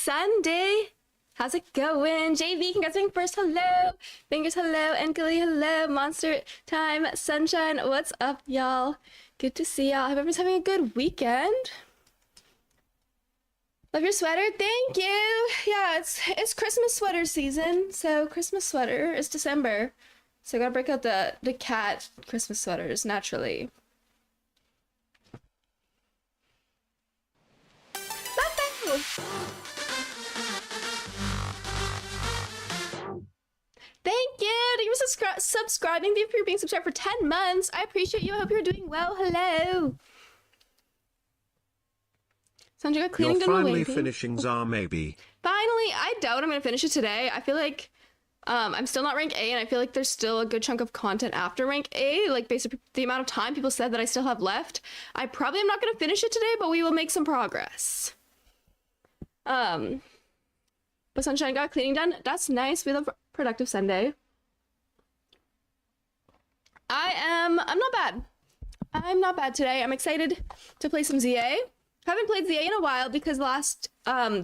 Sunday. How's it going? JV, congrats being first. Hello. Fingers, hello. And Keely, hello. Monster time. Sunshine. What's up, y'all? Good to see y'all. Hope everyone's having a good weekend. Love your sweater. Thank you. Yeah, it's Christmas sweater season. So Christmas sweater is December. So I gotta break out the cat Christmas sweaters naturally. Thank you. Thank you for subscribing. Thank you for being subscribed for 10 months. I appreciate you. I hope you're doing well. Hello. Sandra got cleaning done. Finally finishing Zar maybe. Finally, I doubt I'm gonna finish it today. I feel like I'm still not rank A, and I feel like there's still a good chunk of content after rank A, like basically the amount of time people said that I still have left. I probably am not gonna finish it today, but we will make some progress. But Sunshine got cleaning done. That's nice. We love productive Sunday. I'm not bad. I'm not bad today. I'm excited to play some ZA. Haven't played ZA in a while because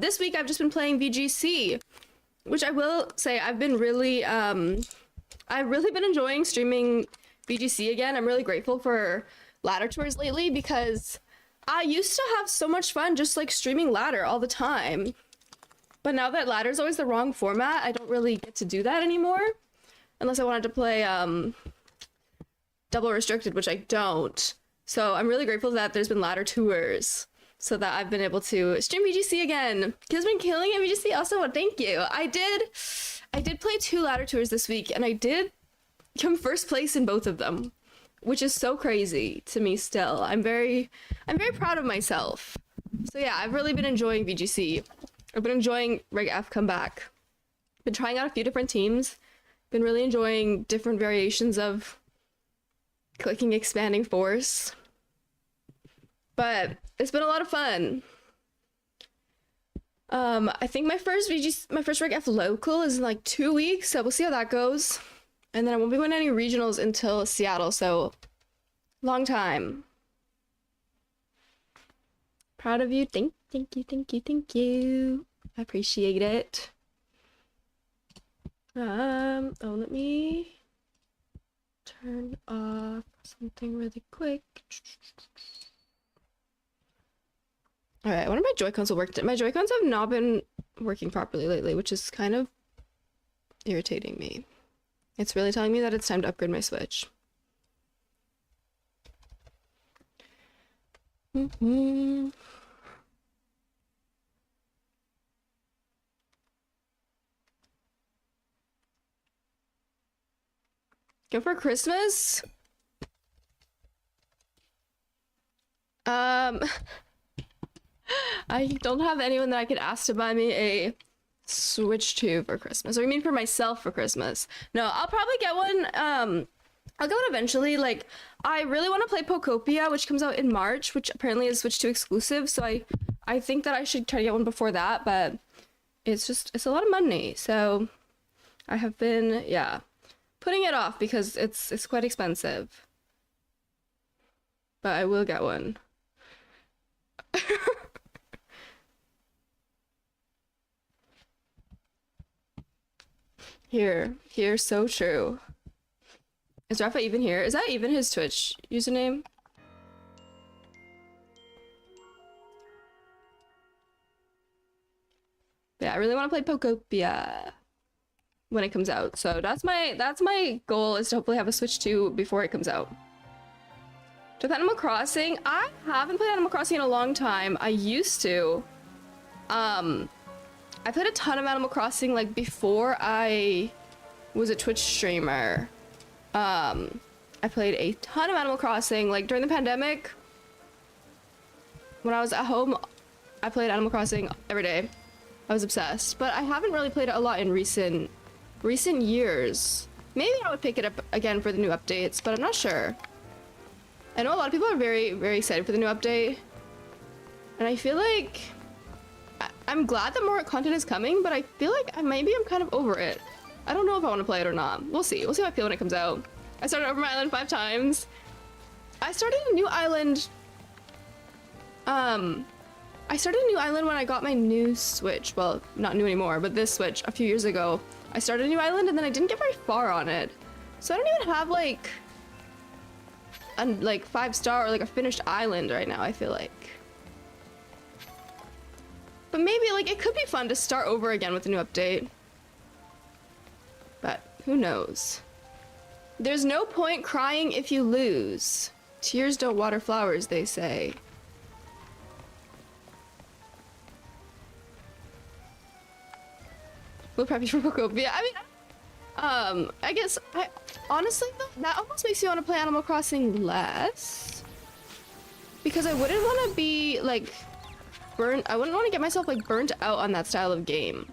this week I've just been playing VGC, which I will say I've really been enjoying streaming VGC again. I'm really grateful for ladder tours lately because I used to have so much fun just like streaming ladder all the time. But now that ladder is always the wrong format, I don't really get to do that anymore. Unless I wanted to play double restricted, which I don't. So I'm really grateful that there's been ladder tours so that I've been able to stream VGC again. Kids been killing it VGC also. Thank you. I did play 2 ladder tours this week and I did come first place in both of them, which is so crazy to me still. I'm very proud of myself. So yeah, I've really been enjoying VGC. I've been enjoying Reg F come back. Been trying out a few different teams. Been really enjoying different variations of clicking expanding force. But it's been a lot of fun. I think my first Reg F local is in like 2 weeks, so we'll see how that goes. And then I won't be winning any regionals until Seattle, so long time. Proud of you. Thank you. I appreciate it. Let me turn off something really quick. All right, one of my Joy-Cons will work. My Joy-Cons have not been working properly lately, which is kind of irritating me. It's really telling me that it's time to upgrade my Switch. Go for Christmas? I don't have anyone that I could ask to buy me a Switch 2 for Christmas. Or you mean for myself for Christmas? No, I'll probably get one. I'll get one eventually. Like, I really want to play Pokopia, which comes out in March, which apparently is Switch 2 exclusive. So I think that I should try to get one before that, but it's a lot of money. So I have been, yeah, putting it off because it's quite expensive. But I will get one. Here, so true. Is Rafa even here? Is that even his Twitch username? Yeah, I really want to play Pokopia when it comes out. So that's my goal, is to hopefully have a Switch 2 before it comes out. With Animal Crossing, I haven't played Animal Crossing in a long time. I used to. I played a ton of Animal Crossing like before I was a Twitch streamer. I played a ton of Animal Crossing like during the pandemic. When I was at home, I played Animal Crossing every day. I was obsessed, but I haven't really played it a lot in recent years. Maybe I would pick it up again for the new updates, but I'm not sure. I know a lot of people are very, very excited for the new update, and I feel like I'm glad that more content is coming, but I feel like maybe I'm kind of over it. I don't know if I want to play it or not. We'll see. We'll see how I feel when it comes out. I started over my island 5 times. I started a new island. I I started a new island when I got my new Switch. Well, not new anymore, but this Switch a few years ago. I started a new island and then I didn't get very far on it. So I don't even have like a 5-star or like a finished island right now, I feel like. But maybe like it could be fun to start over again with a new update. But who knows? There's no point crying if you lose. Tears don't water flowers, they say. We'll prep you for Pokopia. I mean, I guess honestly though, that almost makes me want to play Animal Crossing less. Because I wouldn't want to be like I wouldn't want to get myself like burnt out on that style of game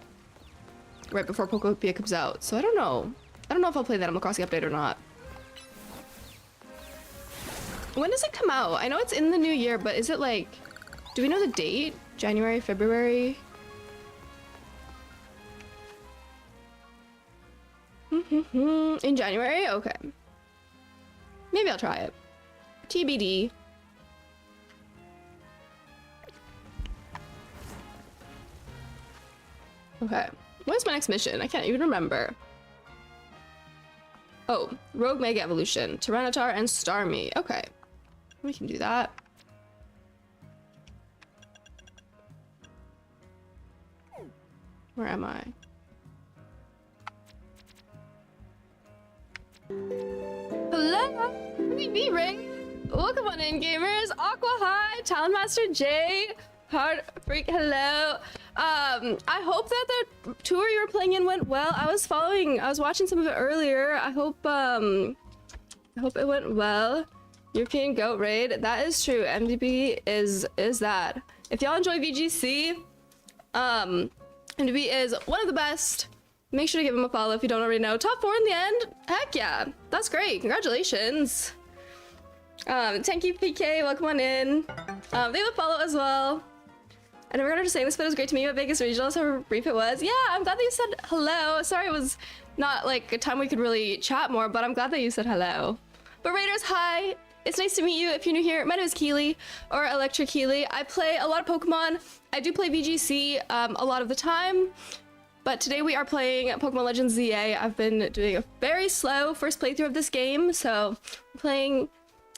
right before Pokopia comes out. So I don't know. I don't know if I'll play the Animal Crossing update or not. When does it come out? I know it's in the new year, but is it like, do we know the date? January, February? In January? Okay. Maybe I'll try it. TBD. Okay. What's my next mission? I can't even remember. Oh, Rogue Mega Evolution. Tyranitar and Starmie. Okay. We can do that. Where am I? Hello! Me, Ray! Welcome on in, gamers! Aqua Hi! Talon Master J! Hard Freak, hello! I hope that the tour you were playing in went well. I was watching some of it earlier. I hope it went well. European Goat Raid, that is true. MDB is that. If y'all enjoy VGC, MDB is one of the best. Make sure to give him a follow if you don't already know. Top 4 in the end? Heck yeah, that's great. Congratulations. Thank you, PK, welcome on in. They have a follow as well. I never got her to say this, but it was great to meet you at Vegas Regionals, how brief it was. Yeah, I'm glad that you said hello. Sorry it was not like a time we could really chat more, but I'm glad that you said hello. But Raiders, hi. It's nice to meet you if you're new here. My name is Keely, or Electric Keely. I play a lot of Pokemon. I do play VGC a lot of the time, but today we are playing Pokemon Legends ZA. I've been doing a very slow first playthrough of this game, so I'm playing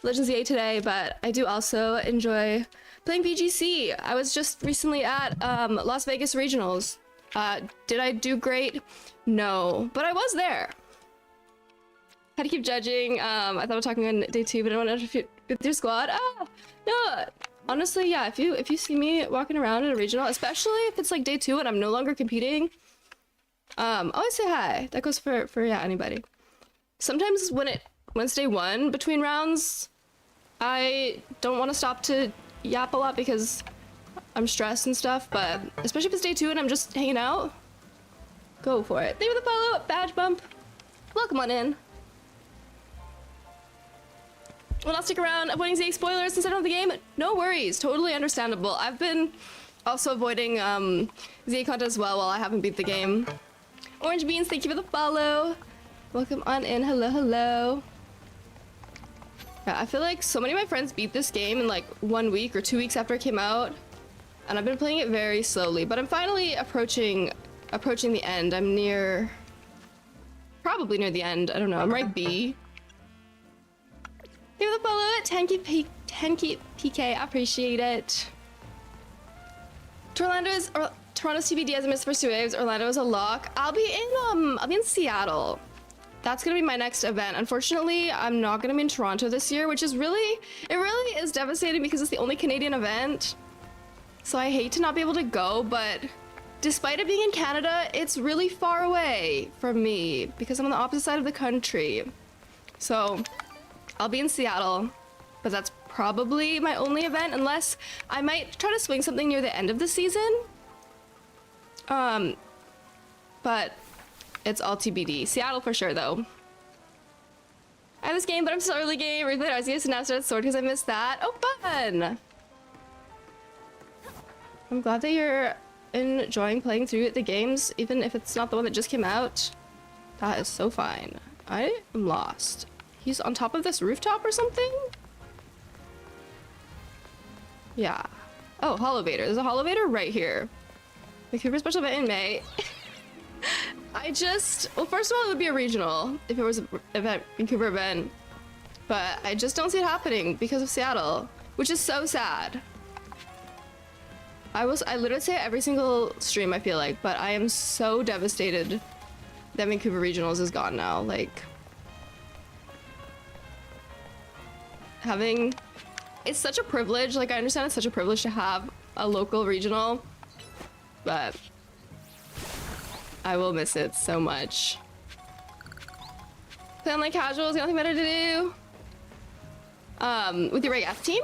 Legends ZA today, but I do also enjoy playing VGC. I was just recently at Las Vegas Regionals. Did I do great? No, but I was there. Had to keep judging. I thought I was talking on day 2, but I don't want to interfere with your squad. No. Honestly, yeah. If you see me walking around at a regional, especially if it's like day 2 and I'm no longer competing, always say hi. That goes for yeah, anybody. Sometimes when it's day 1 between rounds, I don't want to stop to yap a lot because I'm stressed and stuff. But especially if it's day 2 and I'm just hanging out, go for it. Thank you for the follow, badge bump. Welcome on in. Will not stick around, avoiding ZA spoilers since I don't know the game. No worries, totally understandable. I've been also avoiding ZA content as well while I haven't beat the game. Orange Beans, thank you for the follow. Welcome on in, hello. Yeah, I feel like so many of my friends beat this game in like 1 week or 2 weeks after it came out. And I've been playing it very slowly, but I'm finally approaching the end. I'm probably near the end, I don't know, I'm right B. Give the follow it, Tenki PK, I appreciate it. Toronto's TBD as I missed the first 2 waves. Orlando is a lock. I'll be in Seattle. That's gonna be my next event. Unfortunately, I'm not gonna be in Toronto this year, which is really is devastating because it's the only Canadian event. So I hate to not be able to go, but despite it being in Canada, it's really far away from me because I'm on the opposite side of the country. So I'll be in Seattle, but that's probably my only event, unless I might try to swing something near the end of the season. But it's all TBD. Seattle for sure, though. I have this game, but I'm still early game. Replayed Arceus and now started Sword because I missed that. Oh, fun! I'm glad that you're enjoying playing through the games, even if it's not the one that just came out. That is so fine. I am lost. He's on top of this rooftop or something? Yeah. Oh, Holovator. There's a Holovator right here. Vancouver special event in May. Well, first of all, it would be a regional if it was an event, Vancouver event. But I just don't see it happening because of Seattle, which is so sad. I literally say it every single stream, I feel like, but I am so devastated that Vancouver Regionals is gone now. Like, it's such a privilege. Like, I understand it's such a privilege to have a local regional, but I will miss it so much. Playing like casuals, got nothing better to do. With your Reg F team?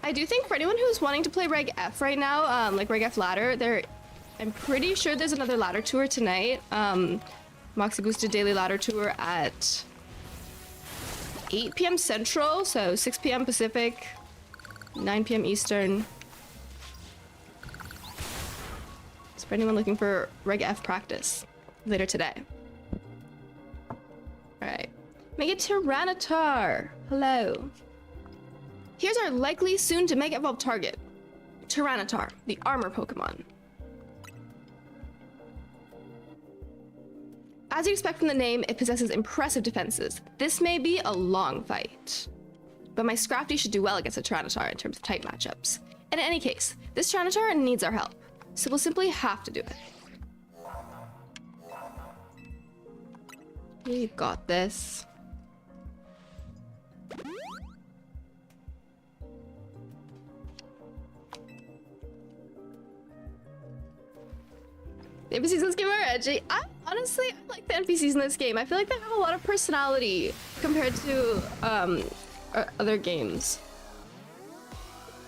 I do think for anyone who's wanting to play Reg F right now, like Reg F ladder, I'm pretty sure there's another ladder tour tonight. Moxie Boosted Daily Ladder Tour at 8 p.m. Central, so 6 p.m. Pacific, 9 p.m. Eastern. So for anyone looking for Reg F practice later today. Alright. Mega Tyranitar. Hello. Here's our likely soon to Mega Evolve target. Tyranitar, the armor Pokemon. As you expect from the name, it possesses impressive defenses. This may be a long fight, but my Scrafty should do well against a Tyranitar in terms of type matchups. And in any case, this Tyranitar needs our help, so we'll simply have to do it. You got this. The NPCs in this game are edgy. Honestly, I like the NPCs in this game. I feel like they have a lot of personality compared to other games.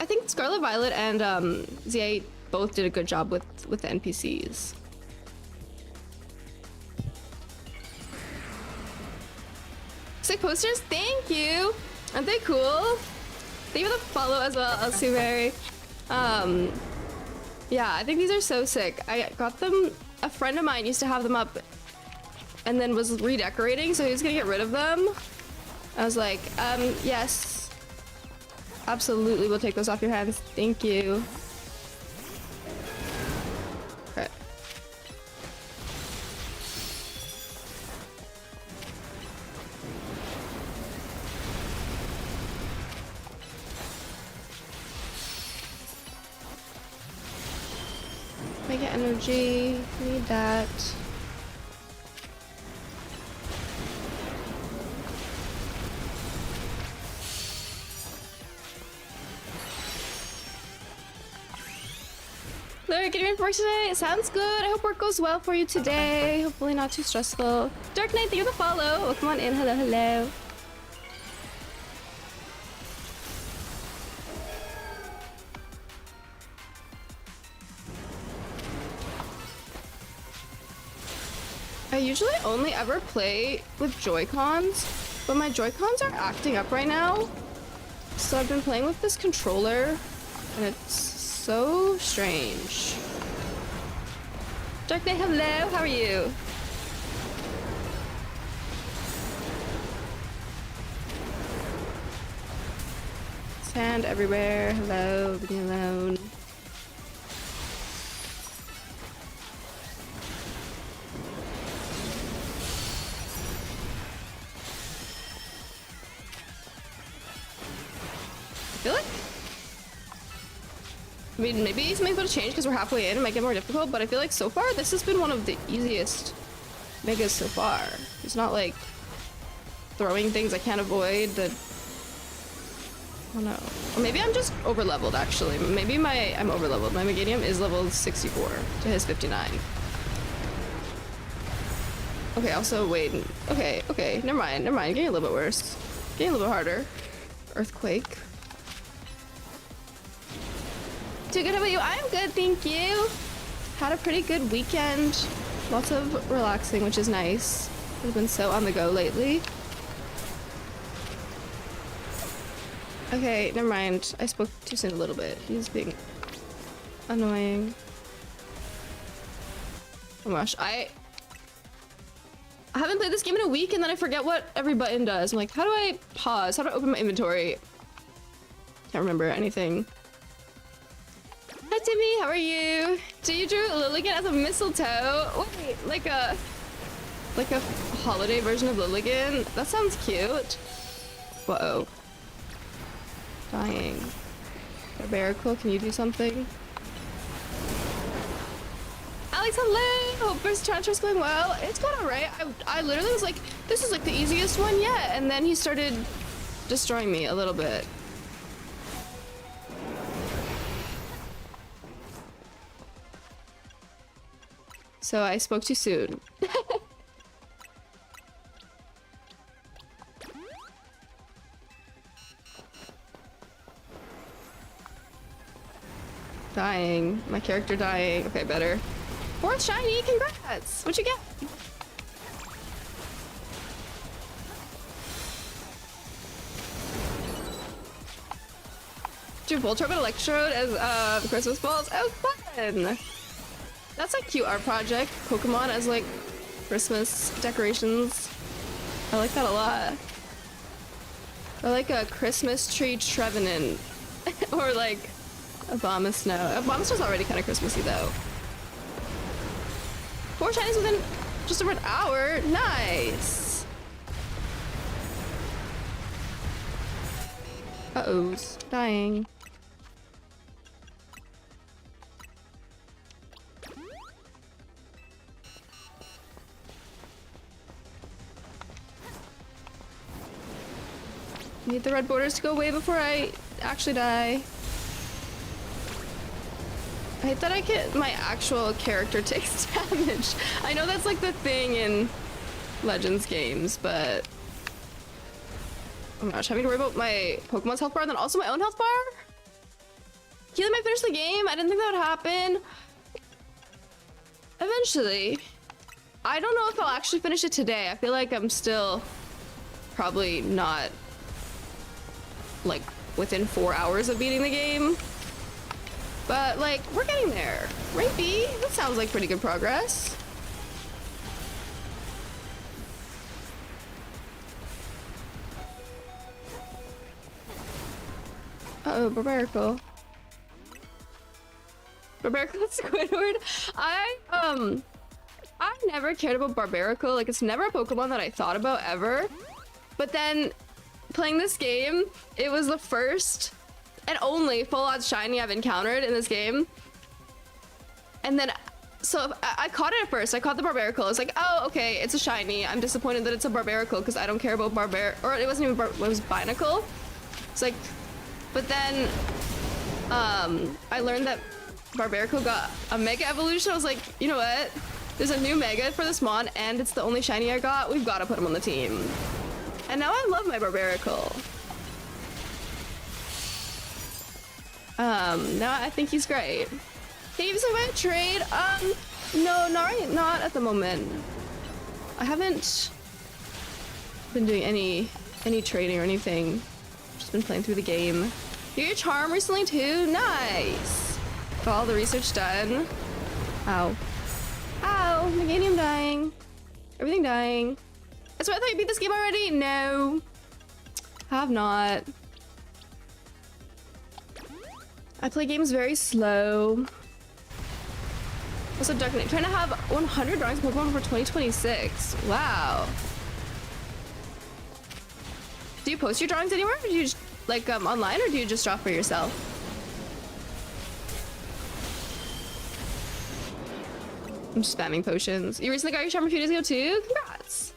I think Scarlet Violet and Z8 both did a good job with the NPCs. Sick posters, thank you. Aren't they cool? Thank you for the follow as well, Elsewhere. Yeah, I think these are so sick. I got them, a friend of mine used to have them up and then was redecorating, so he was gonna get rid of them. I was like, yes. Absolutely, we'll take those off your hands. Thank you. Okay. Mega energy, need that. Larry, getting ready for work today? Sounds good. I hope work goes well for you today. Hopefully not too stressful. Dark Knight, thank you for the follow. Welcome on in. Hello, hello. I usually only ever play with Joy-Cons, but my Joy-Cons are acting up right now. So I've been playing with this controller, and it's so strange. Dark Knight, hello, how are you? Sand everywhere, hello, leave me alone. I feel like, I mean, maybe something's about to change because we're halfway in. It might get more difficult, but I feel like so far this has been one of the easiest megas so far. It's not like throwing things I can't avoid. Oh no. Or maybe I'm just over leveled actually. Maybe I'm over leveled. My Meganium is level 64 to his 59. Okay, also wait. Okay, never mind. Getting a little bit worse. Getting a little bit harder. Earthquake. Too good, how about you? I'm good, thank you. Had a pretty good weekend. Lots of relaxing, which is nice. I've been so on the go lately. Okay, never mind. I spoke too soon a little bit. He's being annoying. Oh my gosh, I haven't played this game in a week and then I forget what every button does. I'm like, how do I pause? How do I open my inventory? Can't remember anything. Hi Timmy, how are you? So you drew Lilligant as a mistletoe? Wait, like a holiday version of Lilligant? That sounds cute. Whoa. Dying. Barbarical, can you do something? Alex, hello! Hope first transfer's going well. It's going alright. I literally was like, this is like the easiest one yet. And then he started destroying me a little bit. So I spoke too soon. Dying. My character dying. Okay, better. Fourth shiny, congrats! What'd you get? Do Voltorb and Electrode as Christmas balls? Oh, fun! That's a cute art project. Pokemon as like Christmas decorations. I like that a lot. I like a Christmas tree Trevenant. Or like Abomasnow. Abomasnow's already kind of Christmassy though. 4 shinies within just over an hour. Nice. Uh-oh's dying. Need the red borders to go away before I actually die. I hate that I get my actual character takes damage. I know that's like the thing in Legends games, but oh my gosh, having to worry about my Pokemon's health bar and then also my own health bar? Keely might finish the game. I didn't think that would happen. Eventually. I don't know if I'll actually finish it today. I feel like I'm still probably not like within 4 hours of beating the game. But like, we're getting there. Right, B? That sounds like pretty good progress. Uh-oh, Barbarical. Barbarical and Squidward. I never cared about Barbarical. Like, it's never a Pokemon that I thought about ever. But then, playing this game, it was the first and only full odds shiny I've encountered in this game. And then, so I caught it at first. I caught the Barbarical. I was like, oh, okay, it's a shiny. I'm disappointed that it's a Barbarical because I don't care about or it wasn't even it was Binacle. It's like, but then, I learned that Barbarical got a Mega Evolution. I was like, you know what? There's a new Mega for this mon, and it's the only shiny I got. We've got to put him on the team. And now I love my Barbarical. Now I think he's great. Can you say my trade? No, not at the moment. I haven't been doing any trading or anything. Just been playing through the game. You got your charm recently too? Nice. Got all the research done. Ow. Ow, Meganium dying. Everything dying. That's why I thought you beat this game already? No. Have not. I play games very slow. Also, Dark Knight, trying to have 100 drawings of Pokemon for 2026. Wow. Do you post your drawings anywhere? Or do you just, like, online, or do you just draw for yourself? I'm just spamming potions. You recently got your charm a few days ago too? Congrats.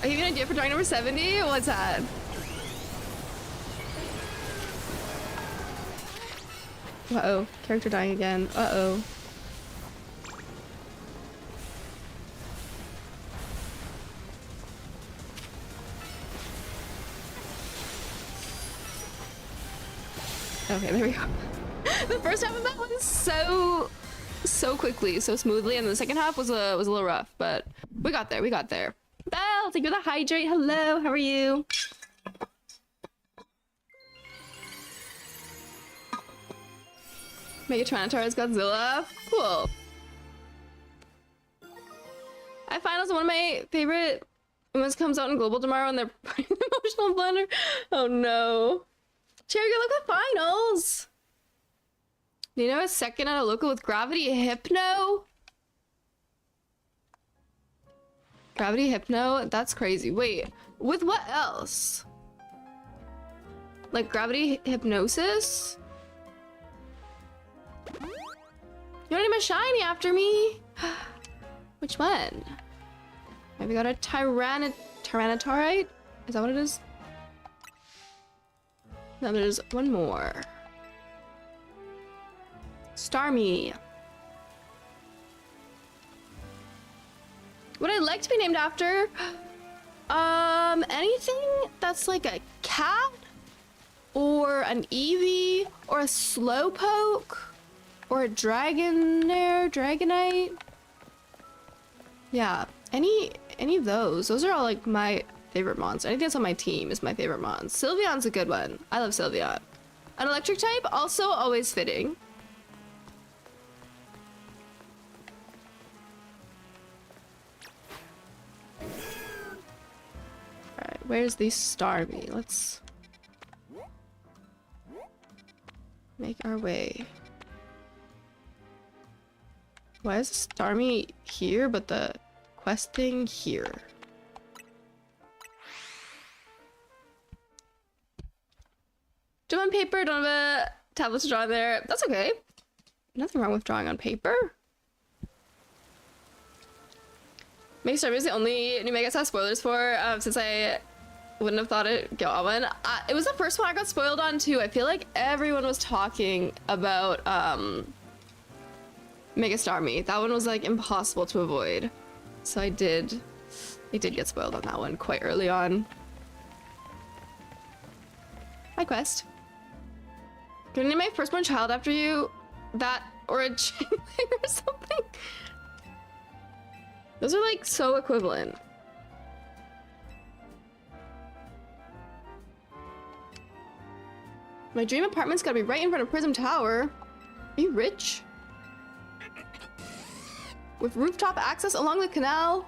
I'll give you an idea for drawing number 70. What's that? Uh-oh, character dying again. Uh-oh. Okay, there we go. The first half of that went so quickly, so smoothly, and the second half was a little rough, but we got there, we got there. Belle, thank you for the hydrate. Hello, how are you? Mega Tyranitar as Godzilla. Cool. I find it's one of my favorite It comes out in global tomorrow and they're putting the emotional blender. Oh no. Cherry, good luck with finals. You know, a second at a local with Gravity Hypno? Gravity Hypno? That's crazy. Wait, with what else? Like Gravity Hypnosis? You don't need a shiny after me? Which one? Maybe got a Tyranitarite? Is that what it is? No, there's one more. Starmie. Would I like to be named after? Anything that's like a cat or an Eevee or a Slowpoke or a Dragonite. Yeah, any of those. Those are all like my favorite mons. Anything that's on my team is my favorite mons. Sylveon's a good one. I love Sylveon. An electric type, also always fitting. Alright, where's the Starmie? Let's make our way. Why is Starmie here, but the quest thing here? Do on paper, don't have a tablet to draw there. That's okay. Nothing wrong with drawing on paper. Mega Starmie is the only new Mega has spoilers for, since I wouldn't have thought it got one. It was the first one I got spoiled on too. I feel like everyone was talking about Mega Starmie. That one was like impossible to avoid. So I did get spoiled on that one quite early on. My quest. Gonna name my firstborn child after you. That or a changeling or something. Those are like so equivalent. My dream apartment's gotta be right in front of Prism Tower. Are you rich? With rooftop access along the canal?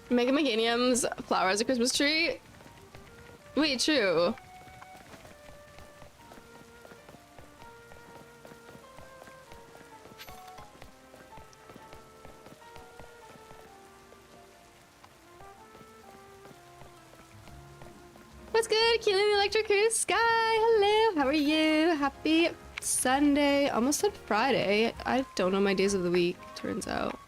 Mega Meganium's flower as a Christmas tree? Wait, true. What's good? Keely the Electric Cruise Sky, hello, how are you? Happy Sunday. Almost said Friday. I don't know my days of the week, turns out.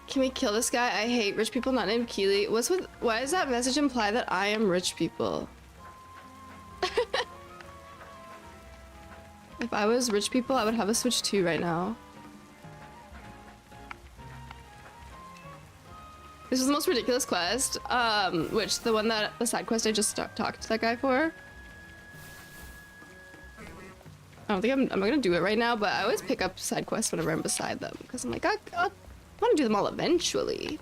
Can we kill this guy? I hate rich people not named Keely. Why does that message imply that I am rich people? If I was rich people, I would have a Switch 2 right now. This is the most ridiculous quest, the side quest I just talked to that guy for. I don't think I'm not gonna do it right now, but I always pick up side quests whenever I'm beside them, because I'm like, I want to do them all eventually.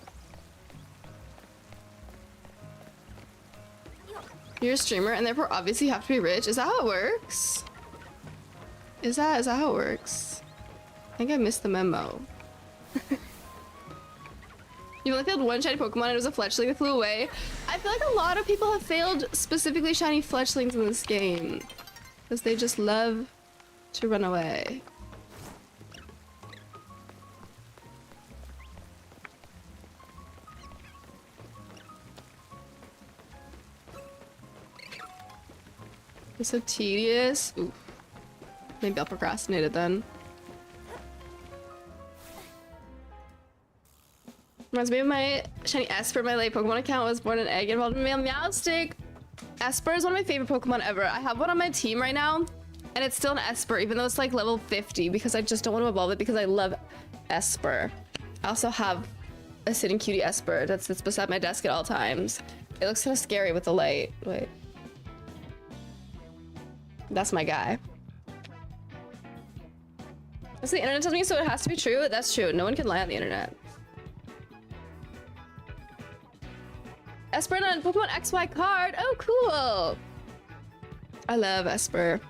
You're a streamer and therefore obviously you have to be rich. Is that how it works? Is that how it works? I think I missed the memo. You only failed one shiny Pokemon and it was a Fletchling that flew away. I feel like a lot of people have failed specifically shiny Fletchlings in this game, because they just love to run away. It's so tedious. Oof. Maybe I'll procrastinate it then. Reminds me of my shiny Esper. My late Pokemon account was born an egg involved in a Meowstic. Esper is one of my favorite Pokemon ever. I have one on my team right now, and it's still an Esper, even though it's like level 50, because I just don't want to evolve it because I love Esper. I also have a sitting cutie Esper that sits beside my desk at all times. It looks kind of scary with the light. Wait. That's my guy. So the internet tells me so it has to be true. That's true. No one can lie on the internet. Esper on Pokemon XY card. Oh, cool. I love Esper.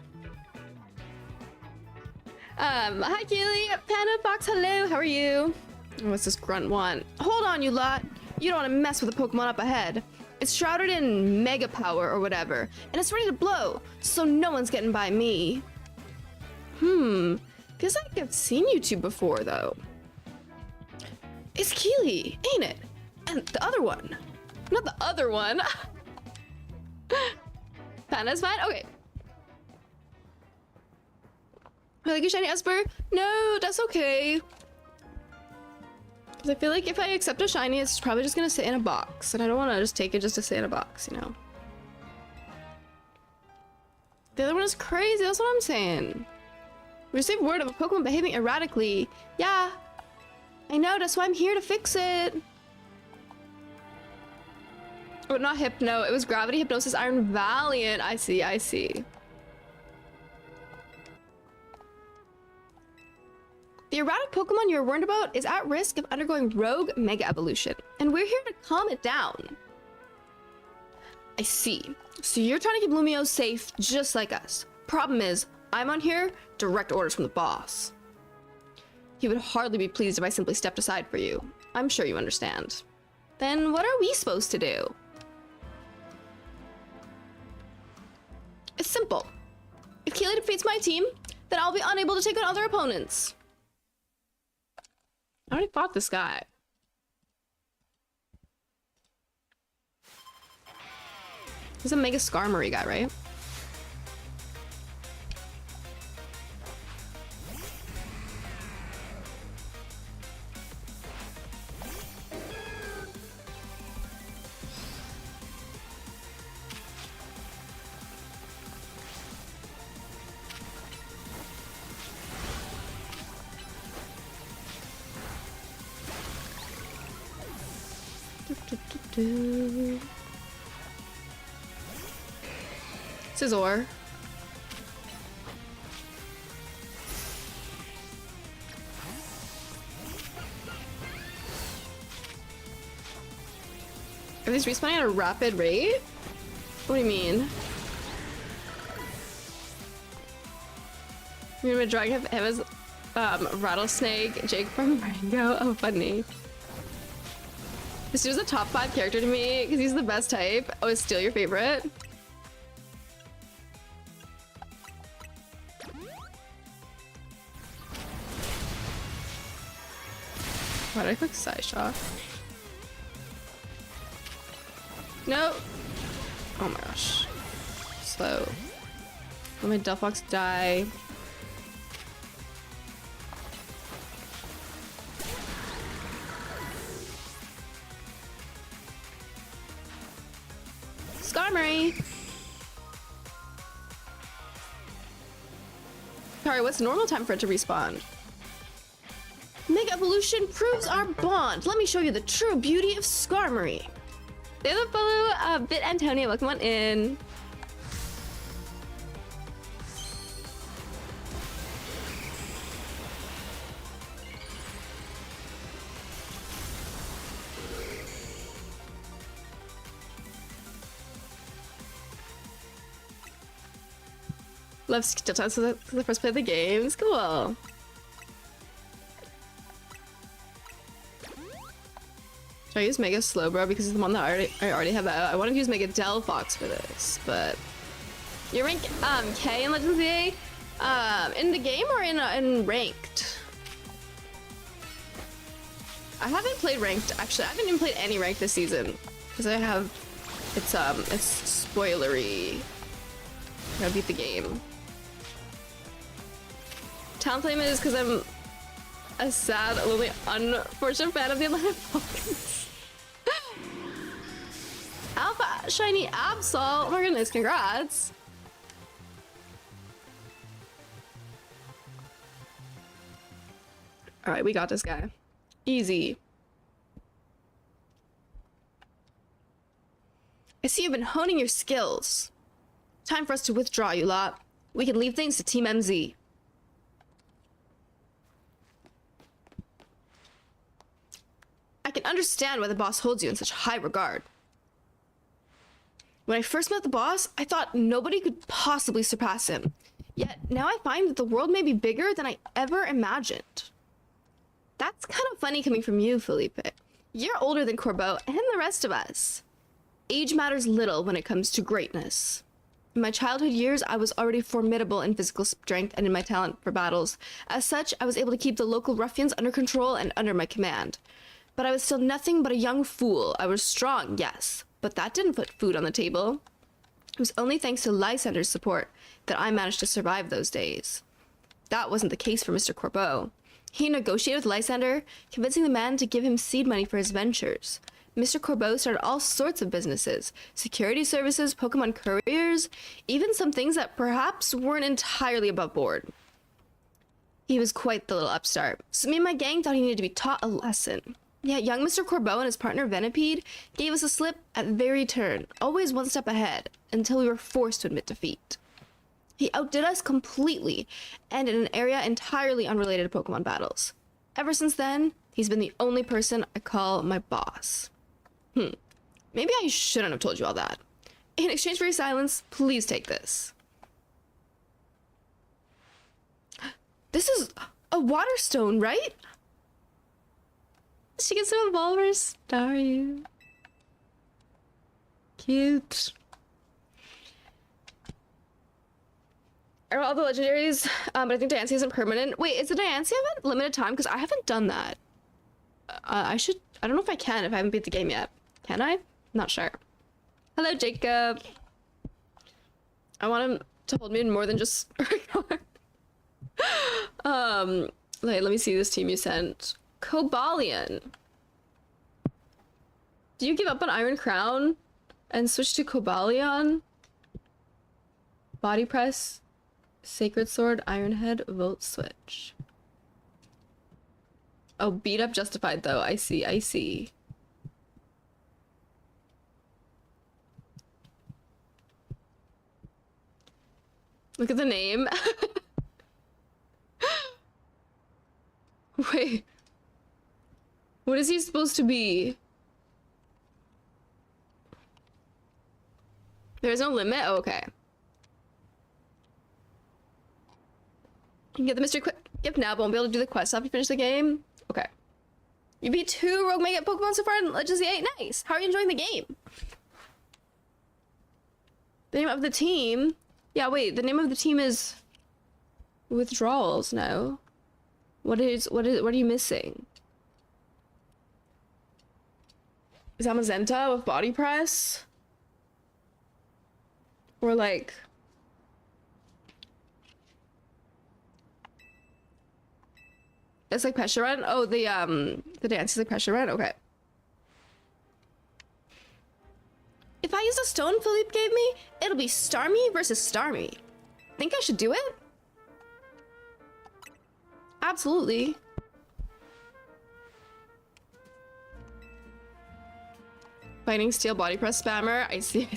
Hi Keely, Panda Fox, hello, how are you? What's this grunt want? Hold on, you lot. You don't want to mess with the Pokemon up ahead. It's shrouded in mega power or whatever, and it's ready to blow, so no one's getting by me. Feels like I've seen you two before, though. It's Keely, ain't it? And the other one. Not the other one. Panda's fine? Okay. I like a shiny Esper? No, that's okay. Because I feel like if I accept a shiny, it's probably just gonna sit in a box. And I don't want to just take it just to sit in a box, you know? The other one is crazy, that's what I'm saying. We received word of a Pokemon behaving erratically. Yeah, I know, that's why I'm here to fix it. Oh, not Hypno, it was Gravity, Hypnosis, Iron Valiant. I see, I see. The erratic Pokemon you're warned about is at risk of undergoing rogue mega evolution, and we're here to calm it down. I see. So you're trying to keep Lumio safe just like us. Problem is, I'm on here, direct orders from the boss. He would hardly be pleased if I simply stepped aside for you. I'm sure you understand. Then what are we supposed to do? It's simple. If Keely defeats my team, then I'll be unable to take on other opponents. I already fought this guy. He's a Mega Skarmory guy, right? Scizor. Are these respawning at a rapid rate? What do you mean? You're gonna drag him as Rattlesnake, Jake from Rango. Oh, funny. This dude's a top 5 character to me because he's the best type. Oh, is Steel your favorite? Why did I click Psyshock? No! Oh my gosh. Slow. Let my Delphox die. Skarmory! Sorry, what's normal time for it to respawn? Mega Evolution proves our bond. Let me show you the true beauty of Skarmory. There's a follow, Bit Antonio, welcome on in. Love Skill Time, so that's the first play of the game. It's cool. Should I use Mega Slowbro because it's the one that I already have out? I wanted to use Mega Delphox for this, but you rank K in Legends VA in the game or in ranked? I haven't played ranked actually. I haven't even played any ranked this season because I have it's spoilery. I gotta beat the game. Talonflame is because I'm a sad, lonely, unfortunate fan of the Atlanta Falcons. Alpha Shiny Absol! Oh my goodness, congrats! Alright, we got this guy. Easy. I see you've been honing your skills. Time for us to withdraw, you lot. We can leave things to Team MZ. understand why the boss holds you in such high regard. When I first met the boss, I thought nobody could possibly surpass him. Yet now I find that the world may be bigger than I ever imagined. That's kind of funny coming from you, Felipe. You're older than Corbeau and the rest of us. Age matters little when it comes to greatness. In my childhood years, I was already formidable in physical strength and in my talent for battles. As such, I was able to keep the local ruffians under control and under my command. But I was still nothing but a young fool. I was strong, yes, but that didn't put food on the table. It was only thanks to Lysander's support that I managed to survive those days. That wasn't the case for Mr. Corbeau. He negotiated with Lysander, convincing the man to give him seed money for his ventures. Mr. Corbeau started all sorts of businesses, security services, Pokemon couriers, even some things that perhaps weren't entirely above board. He was quite the little upstart, so me and my gang thought he needed to be taught a lesson. Yet young Mr. Corbeau and his partner Venipede gave us a slip at every turn, always one step ahead, until we were forced to admit defeat. He outdid us completely, and in an area entirely unrelated to Pokemon battles. Ever since then, he's been the only person I call my boss. Maybe I shouldn't have told you all that. In exchange for your silence, please take this. This is a water stone, right? She gets to evolve her Staryu. Cute. I wrote all the legendaries, but I think Diancie isn't permanent. Wait, is the Diancie have a limited time? Because I haven't done that. I don't know if I can if I haven't beat the game yet. Can I? Not sure. Hello, Jacob. I want him to hold me in more than just let me see this team you sent. Cobalion. Do you give up on Iron Crown and switch to Cobalion? Body press, Sacred Sword, Iron Head, Volt Switch. Oh, beat up justified though. I see. Look at the name. Wait. What is he supposed to be? There's no limit? Oh, okay. You can get the mystery gift now, but won't be able to do the quest after you finish the game. Okay. You beat 2 Rogue Mega Pokemon so far in Legends of the 8. Nice. How are you enjoying the game? The name of the team. Yeah, wait, the name of the team is Withdrawals, no? What are you missing? Is Amazenta with body press? Or like it's like pressure run? Oh, the dance is like pressure run? Okay. If I use a stone Philippe gave me, it'll be Starmie versus Starmie. Think I should do it? Absolutely. Fighting steel body press spammer. I see.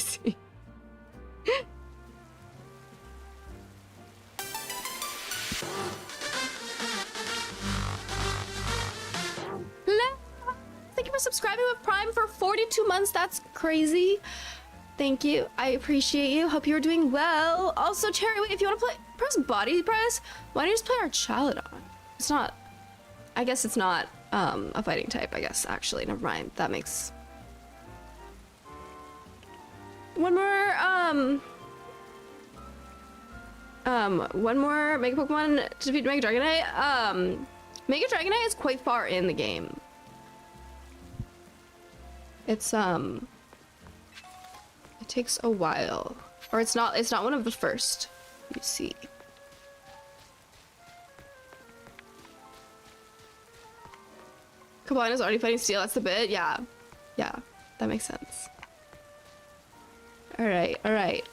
Thank you for subscribing with Prime for 42 months. That's crazy. Thank you. I appreciate you. Hope you're doing well. Also, Cherry, wait, if you want to press body press, why don't you just play our Chaladon? It's not... I guess it's not a fighting type, I guess, actually. Never mind. That makes... One more Mega Pokemon to defeat Mega Dragonite. Mega Dragonite is quite far in the game. It's it takes a while, or it's not one of the first you see. Cobalion is already fighting steel. That's the bit. Yeah, that makes sense. All right.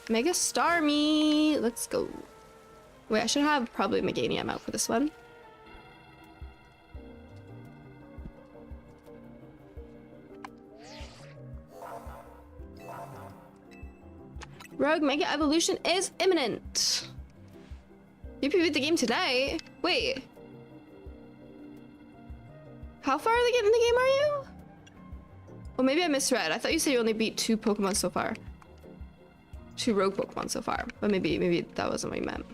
Mega Starmie. Let's go. Wait, I should have probably Meganium out for this one. Rogue Mega Evolution is imminent. You previewed the game today? Wait. How far in the game are you? Well, maybe I misread. I thought you said you only beat 2 Pokemon so far. 2 rogue Pokemon so far. But maybe that wasn't what you meant.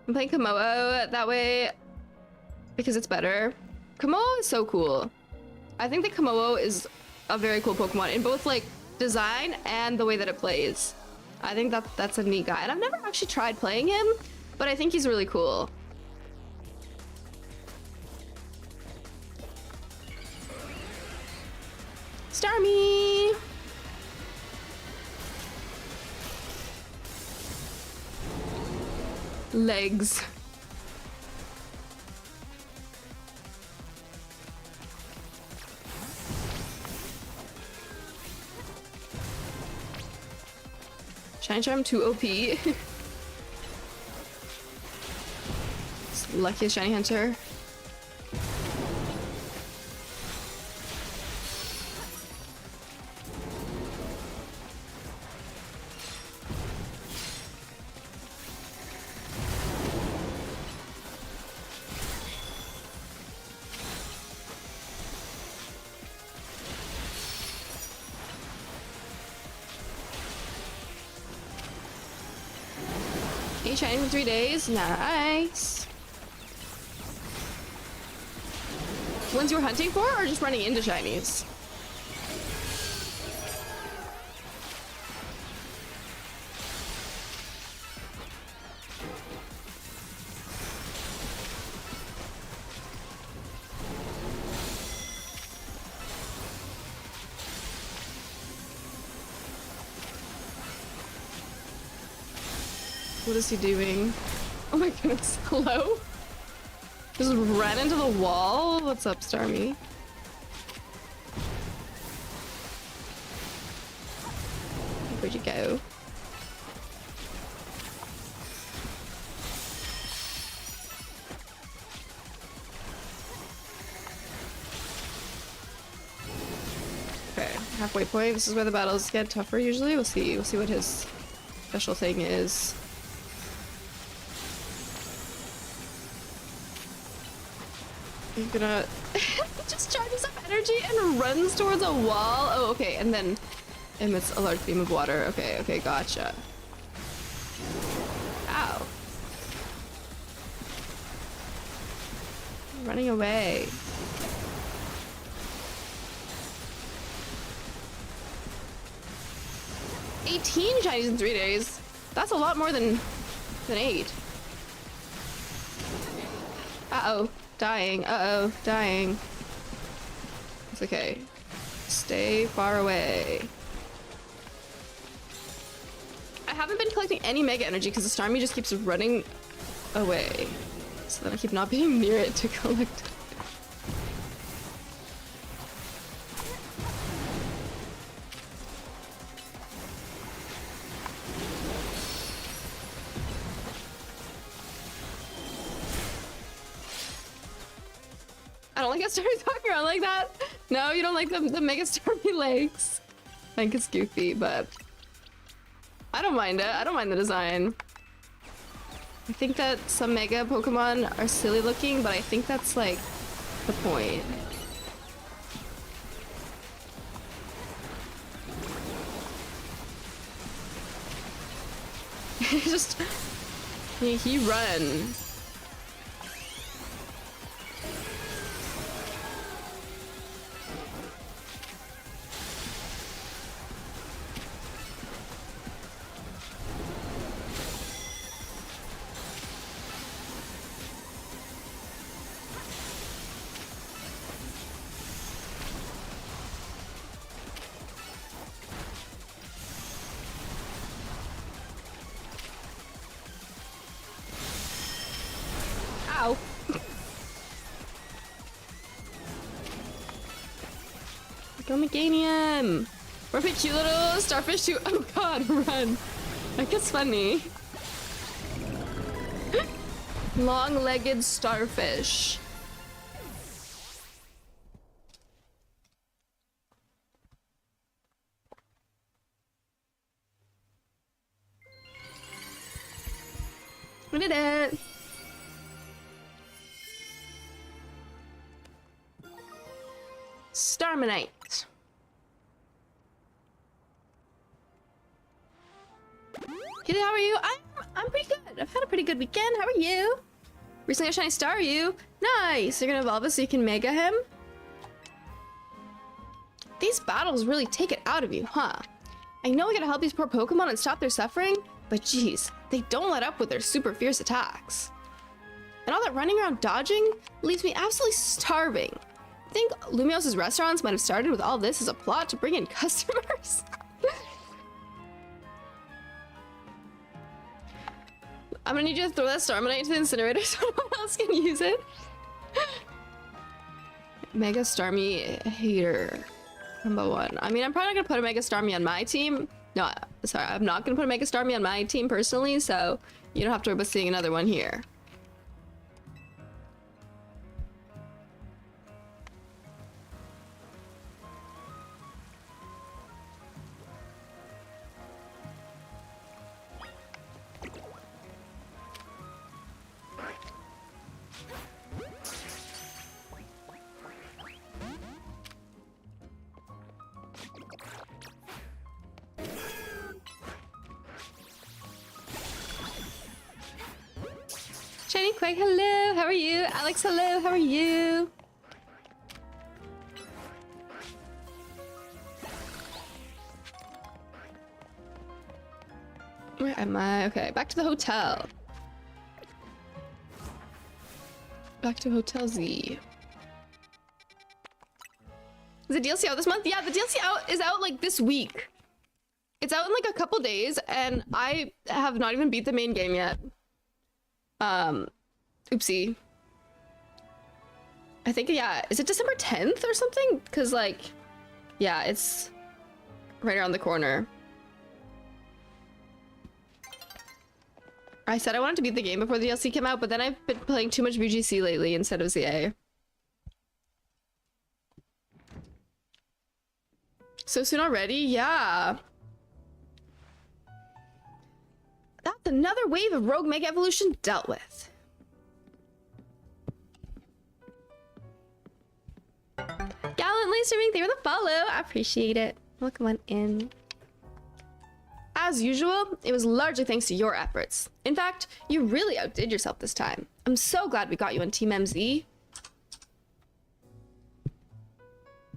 I'm playing Komodo that way because it's better. Komodo is so cool. I think that Komodo is a very cool Pokemon in both like design and the way that it plays. I think that's a neat guy. And I've never actually tried playing him, but I think he's really cool. Starmie! Legs. Shine Charm 2 OP. Luckiest Shiny Hunter. Shiny in 3 days. Nice. Ones you were hunting for or just running into shinies? What is he doing? Oh my goodness, hello? Just ran into the wall? What's up, Starmie? Where'd you go? Okay, halfway point. This is where the battles get tougher usually. We'll see what his special thing is. He's gonna just charges up energy and runs towards a wall. Oh, okay, and then emits a large beam of water. Okay, okay, gotcha. Ow. Running away. $18 Chinese in 3 days. That's a lot more than 8. Uh-oh. Dying. Uh-oh. Dying. It's okay. Stay far away. I haven't been collecting any Mega Energy because the Starmie just keeps running away. So then I keep not being near it to collect. I don't like how Starmie's walking around like that. No, you don't like the Mega Starmie legs. I think it's goofy, but I don't mind it. I don't mind the design. I think that some Mega Pokemon are silly looking, but I think that's like the point. Just he run. Ow. Go Meganium! We're a cute little starfish too. Oh god, run! Like it's funny. Long-legged starfish. We did it! Storminite. Keely, how are you? I'm pretty good. I've had a pretty good weekend. How are you? Recently a shiny star, are you? Nice. You're gonna evolve us so you can mega him? These battles really take it out of you, huh? I know we gotta help these poor Pokemon and stop their suffering, but geez, they don't let up with their super fierce attacks. And all that running around dodging leaves me absolutely starving. I think Lumios's restaurants might have started with all this as a plot to bring in customers. I'm gonna need you to throw that Storminite into the incinerator so no one else can use it. Mega Starmie hater. Number 1. I mean, I'm probably not gonna put a Mega Starmie on my team. No, sorry, I'm not gonna put a Mega Starmie on my team personally, so you don't have to worry about seeing another one here. Shiny Quake, hello, how are you? Alex, hello, how are you? Where am I? Okay, back to the hotel. Back to Hotel Z. Is the DLC out this month? Yeah, the DLC is out like this week. It's out in like a couple days, and I have not even beat the main game yet. Oopsie. I think, yeah, is it December 10th or something? Because, like, yeah, it's right around the corner. I said I wanted to beat the game before the DLC came out, but then I've been playing too much VGC lately instead of ZA. So soon already? Yeah. That's another wave of Rogue Mega Evolution dealt with. Gallantly streaming, thank you for the follow. I appreciate it. Welcome on in. As usual, it was largely thanks to your efforts. In fact, you really outdid yourself this time. I'm so glad we got you on Team MZ.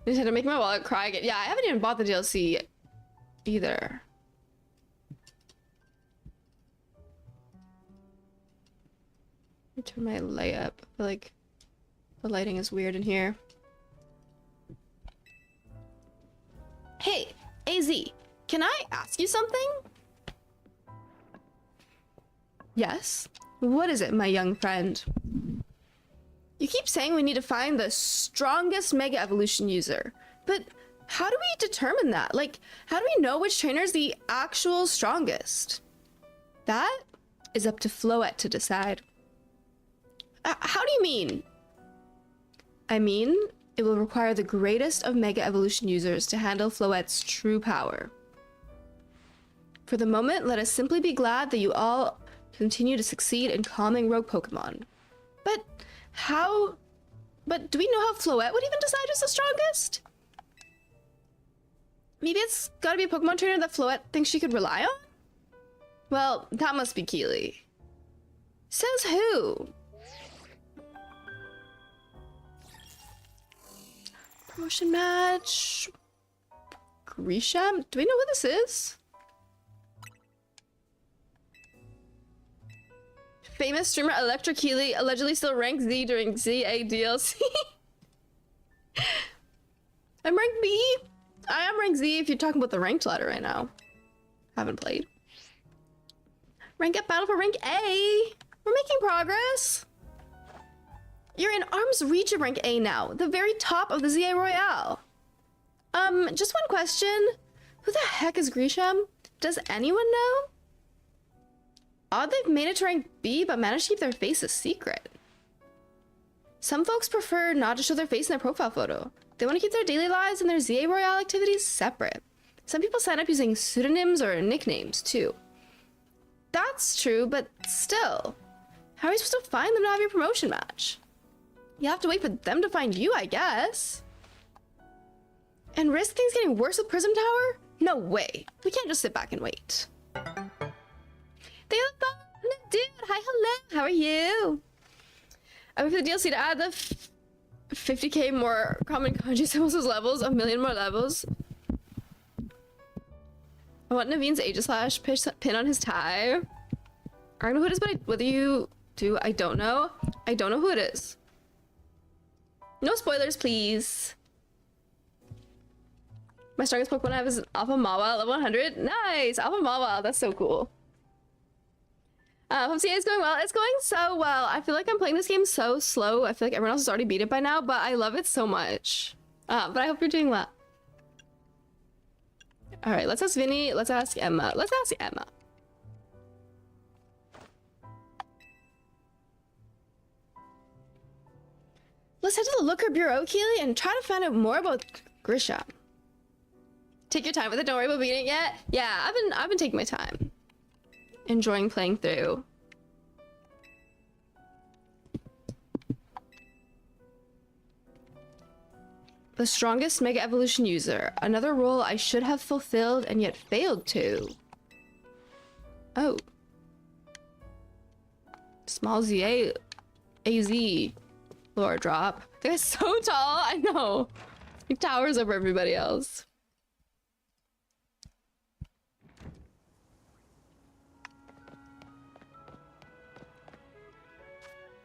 Nintendo making my wallet cry again. Yeah, I haven't even bought the DLC either. Turn my light up. I feel like the lighting is weird in here. Hey, AZ, can I ask you something? Yes? What is it, my young friend? You keep saying we need to find the strongest Mega Evolution user, but how do we determine that? Like, how do we know which trainer is the actual strongest? That is up to Floette to decide. How do you mean? I mean, it will require the greatest of Mega Evolution users to handle Floette's true power. For the moment, let us simply be glad that you all continue to succeed in calming rogue Pokemon. But how... But do we know how Floette would even decide who's the strongest? Maybe it's gotta be a Pokemon trainer that Floette thinks she could rely on? Well, that must be Keely. Says who? Promotion match. Grisham? Do we know who this is? Famous streamer Electra Keely allegedly still ranked Z during ZA DLC. I'm rank B. I am rank Z if you're talking about the ranked ladder right now. Haven't played. Rank up battle for rank A. We're making progress. You're in arm's reach of rank A now, the very top of the ZA Royale. Just one question. Who the heck is Grisham? Does anyone know? Odd they've made it to rank B, but managed to keep their face a secret. Some folks prefer not to show their face in their profile photo. They want to keep their daily lives and their ZA Royale activities separate. Some people sign up using pseudonyms or nicknames, too. That's true, but still. How are you supposed to find them to have your promotion match? You have to wait for them to find you, I guess. And risk things getting worse with Prism Tower? No way. We can't just sit back and wait. They look fun, dude. Hi, hello. How are you? I wait for the DLC to add the 50k more common kanji symbols as levels, a million more levels. I want Naveen's Aegislash pin on his tie. I don't know who it is, but whether you do, I don't know. I don't know who it is. No spoilers, please. My strongest Pokemon I have is Alpha Mawile, level 100. Nice! Alpha Mawile, that's so cool. Hope CA is going well. It's going so well. I feel like I'm playing this game so slow. I feel like everyone else has already beat it by now, but I love it so much. But I hope you're doing well. Alright, let's ask Vinny. Let's ask Emma. Let's ask Emma. Let's head to the Looker Bureau, Keely, and try to find out more about Grisha. Take your time with it. Don't worry about beating it yet. Yeah, I've been taking my time. Enjoying playing through. The strongest Mega Evolution user. Another role I should have fulfilled and yet failed to. Oh. Small ZA AZ lore drop. They're so tall, I know. He towers over everybody else.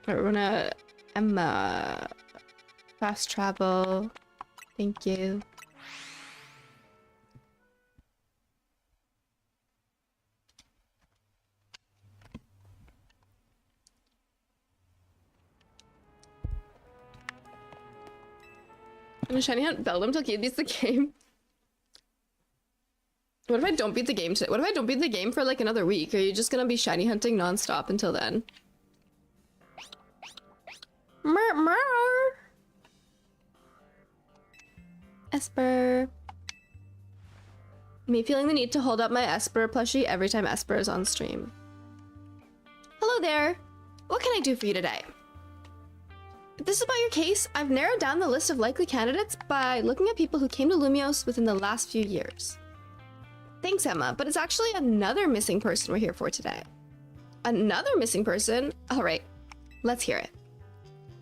Alright, we're gonna Emma fast travel. Thank you. I'm gonna shiny hunt Beldum till Keith beats the game. What if I don't beat the game today? What if I don't beat the game for like another week? Are you just gonna be shiny hunting non-stop until then? Mer mer. Esper. Me feeling the need to hold up my Esper plushie every time Esper is on stream. Hello there. What can I do for you today? If this is about your case, I've narrowed down the list of likely candidates by looking at people who came to Lumios within the last few years. Thanks, Emma, but it's actually another missing person we're here for today. Another missing person? All right, let's hear it.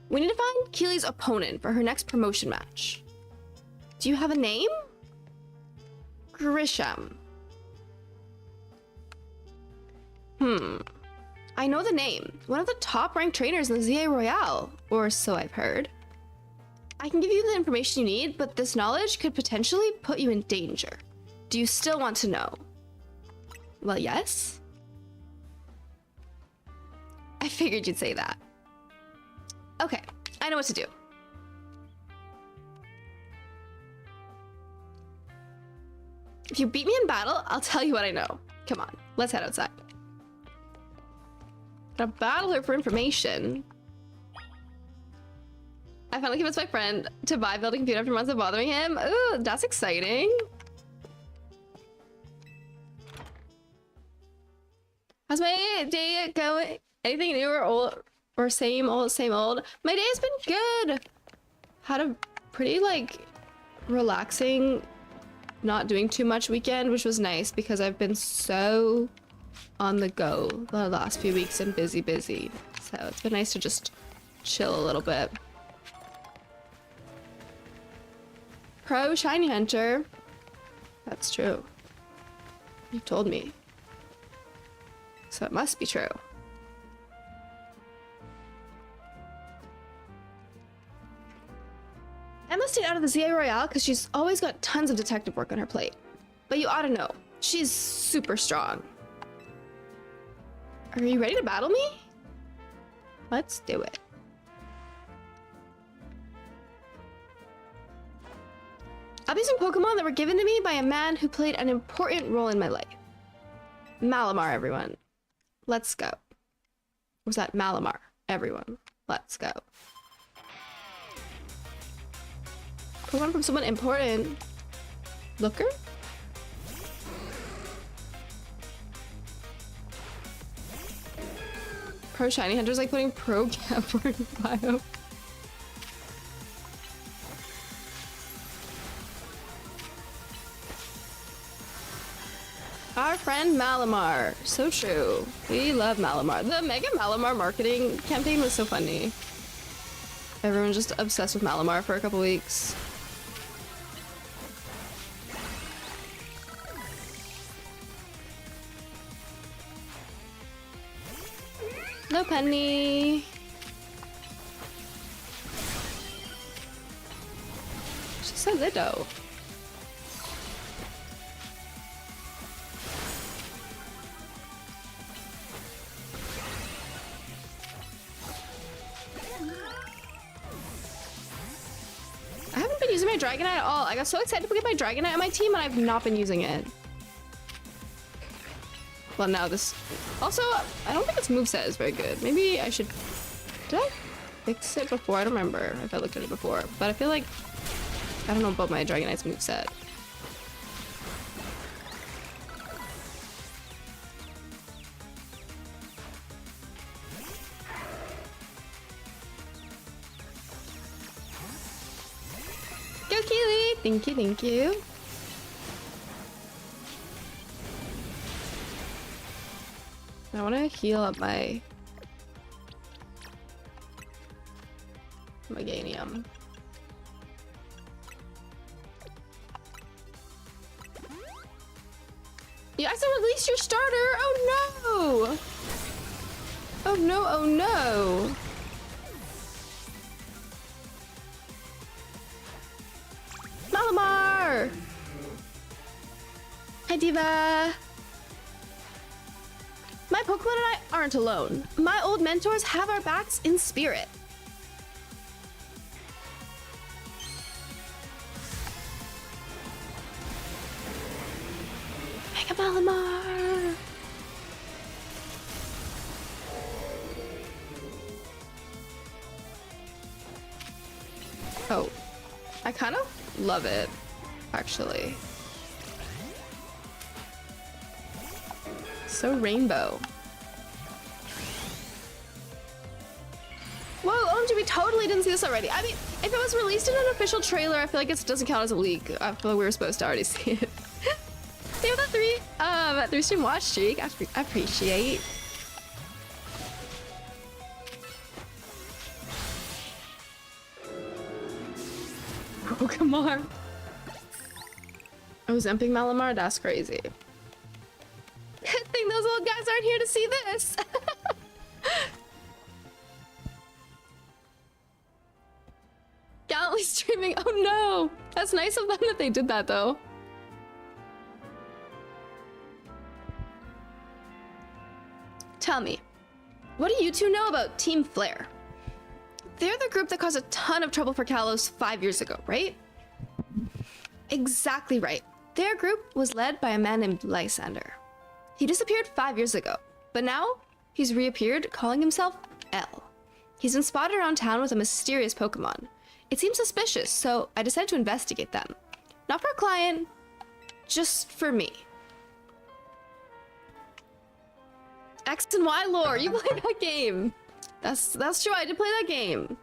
We need to find Keely's opponent for her next promotion match. Do you have a name? Grisham. I know the name. One of the top-ranked trainers in the ZA Royale, or so I've heard. I can give you the information you need, but this knowledge could potentially put you in danger. Do you still want to know? Well, yes. I figured you'd say that. Okay, I know what to do. If you beat me in battle, I'll tell you what I know. Come on, let's head outside. Gotta battle her for information. I finally convinced my friend to buy building computer after months of bothering him. Ooh, that's exciting. How's my day going? Anything new or old or same old, same old? My day has been good. Had a pretty like relaxing, not doing too much weekend, which was nice because I've been so on the go the last few weeks and busy. So it's been nice to just chill a little bit. Pro shiny hunter. That's true. You told me. So it must be true. Emma stayed out of the ZA Royale because she's always got tons of detective work on her plate. But you ought to know, she's super strong. Are you ready to battle me? Let's do it. I'll be some Pokemon that were given to me by a man who played an important role in my life. Malamar, everyone. Let's go. Or was that Malamar? Everyone. Let's go. Pokemon from someone important. Looker? Pro shiny hunters like putting pro camper in bio. and Malamar. So true. We love Malamar. The Mega Malamar marketing campaign was so funny. Everyone's just obsessed with Malamar for a couple weeks. No penny. She's so little. I haven't been using my Dragonite at all. I got so excited to get my Dragonite on my team and I've not been using it. Well, now this... Also, I don't think its moveset is very good. Maybe I should... Did I fix it before? I don't remember if I looked at it before. But I feel like... I don't know about my Dragonite's moveset. Go, Keely! Thank you, thank you. I want to heal up my Meganium. You guys have released your starter! Oh no! Oh no, oh no! Malamar! Hi, Diva! My Pokemon and I aren't alone. My old mentors have our backs in spirit. Mega Malamar! Oh, I kind of love it, actually. So rainbow. Whoa, OMG, we totally didn't see this already. I mean, if it was released in an official trailer, I feel like it doesn't count as a leak. I feel like we were supposed to already see it. Thank you for the three stream watch streak. I appreciate. Pokemon. Oh, Zemping Malamar? That's crazy. Good thing those old guys aren't here to see this. Gallantly streaming. Oh no. That's nice of them that they did that though. Tell me, what do you two know about Team Flare? They're the group that caused a ton of trouble for Kalos 5 years ago, right? Exactly right. Their group was led by a man named Lysander. He disappeared 5 years ago, but now he's reappeared calling himself L. He's been spotted around town with a mysterious Pokemon. It seems suspicious, so I decided to investigate them. Not for a client, just for me. X and Y lore, you played that game. That's true, I did play that game.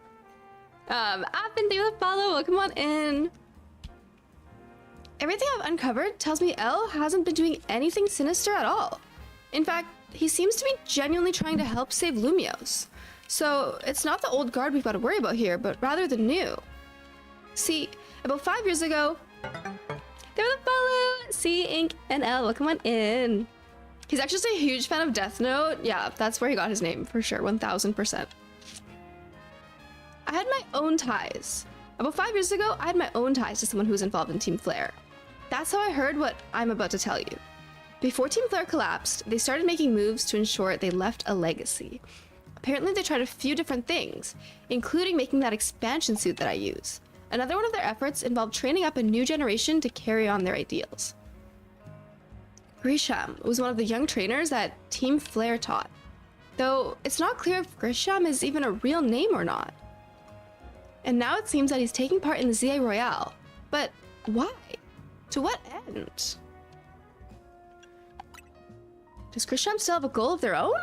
I've been there to follow, welcome on in. Everything I've uncovered tells me L hasn't been doing anything sinister at all. In fact, he seems to be genuinely trying to help save Lumiose. So it's not the old guard we've got to worry about here, but rather the new. See, about 5 years ago, they were the follow, C, Ink, and L, welcome on in. He's actually just a huge fan of Death Note. Yeah, that's where he got his name, for sure, 1000%. I had my own ties. About 5 years ago, I had my own ties to someone who was involved in Team Flare. That's how I heard what I'm about to tell you. Before Team Flare collapsed, they started making moves to ensure they left a legacy. Apparently they tried a few different things, including making that expansion suit that I use. Another one of their efforts involved training up a new generation to carry on their ideals. Grisham was one of the young trainers that Team Flare taught, though it's not clear if Grisham is even a real name or not. And now it seems that he's taking part in the ZA Royale. But why? To what end? Does Grisham still have a goal of their own?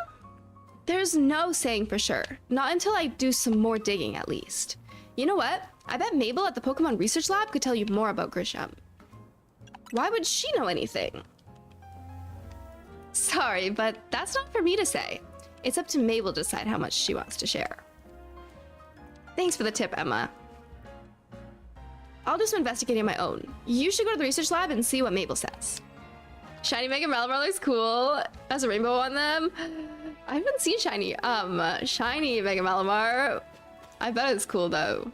There's no saying for sure. Not until I do some more digging, at least. You know what? I bet Mabel at the Pokemon Research Lab could tell you more about Grisham. Why would she know anything? Sorry, but that's not for me to say. It's up to Mabel to decide how much she wants to share. Thanks for the tip, Emma. I'll do some investigating on my own. You should go to the research lab and see what Mabel says. Shiny Mega Malamar looks cool. Has a rainbow on them. I haven't seen shiny. Shiny Mega Malamar. I bet it's cool though.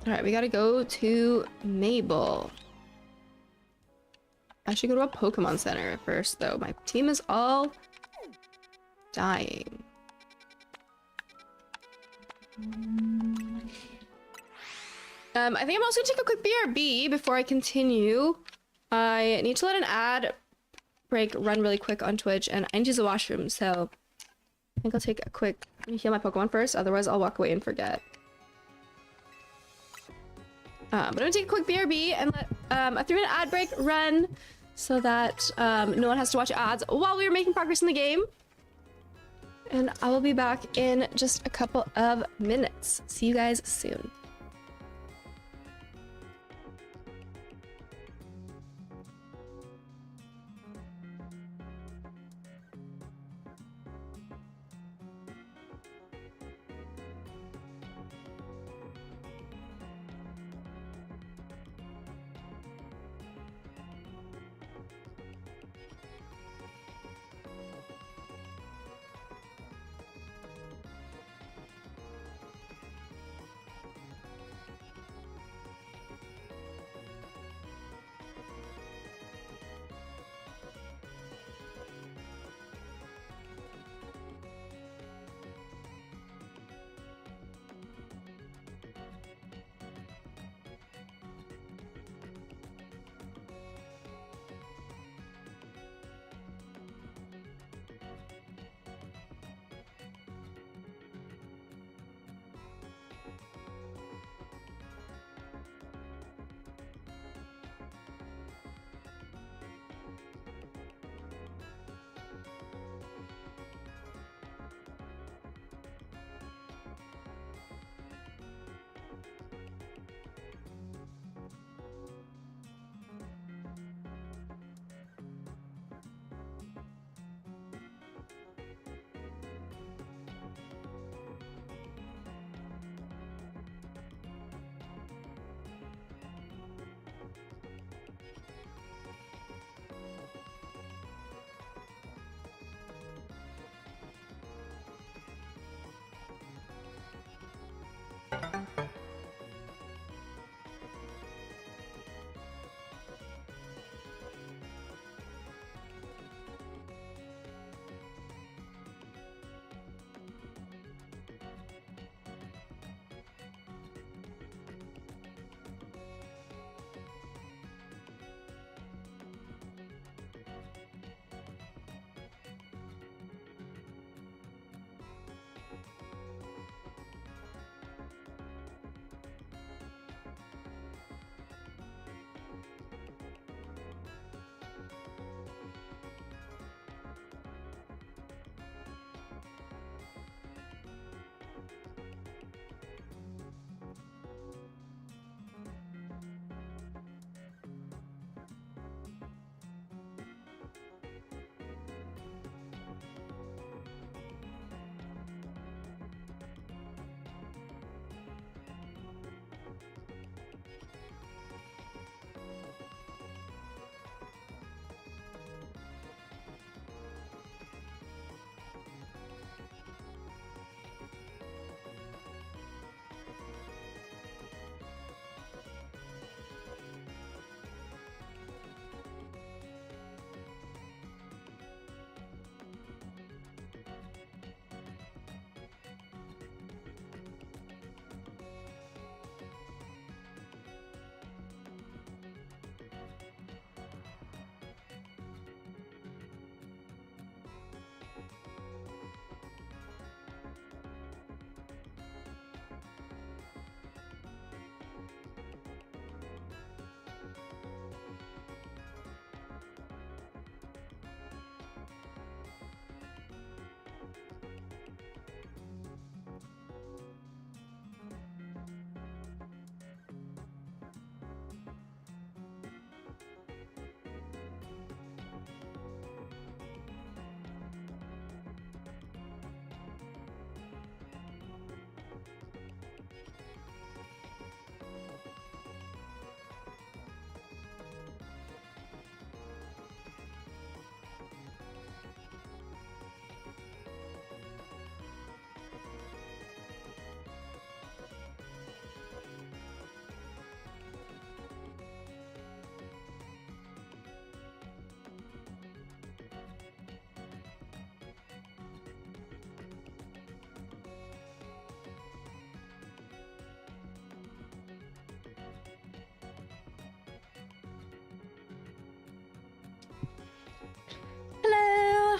All right, we gotta go to Mabel. I should go to a Pokemon Center first though. My team is all dying. I think I'm also gonna take a quick BRB before I continue. I need to let an ad break run really quick on Twitch, and I need to use the washroom, so I think I'll take a quick heal my Pokemon first, otherwise I'll walk away and forget. But I'm gonna take a quick BRB and let a 3-minute ad break run so that no one has to watch ads while we are making progress in the game. And I will be back in just a couple of minutes. See you guys soon.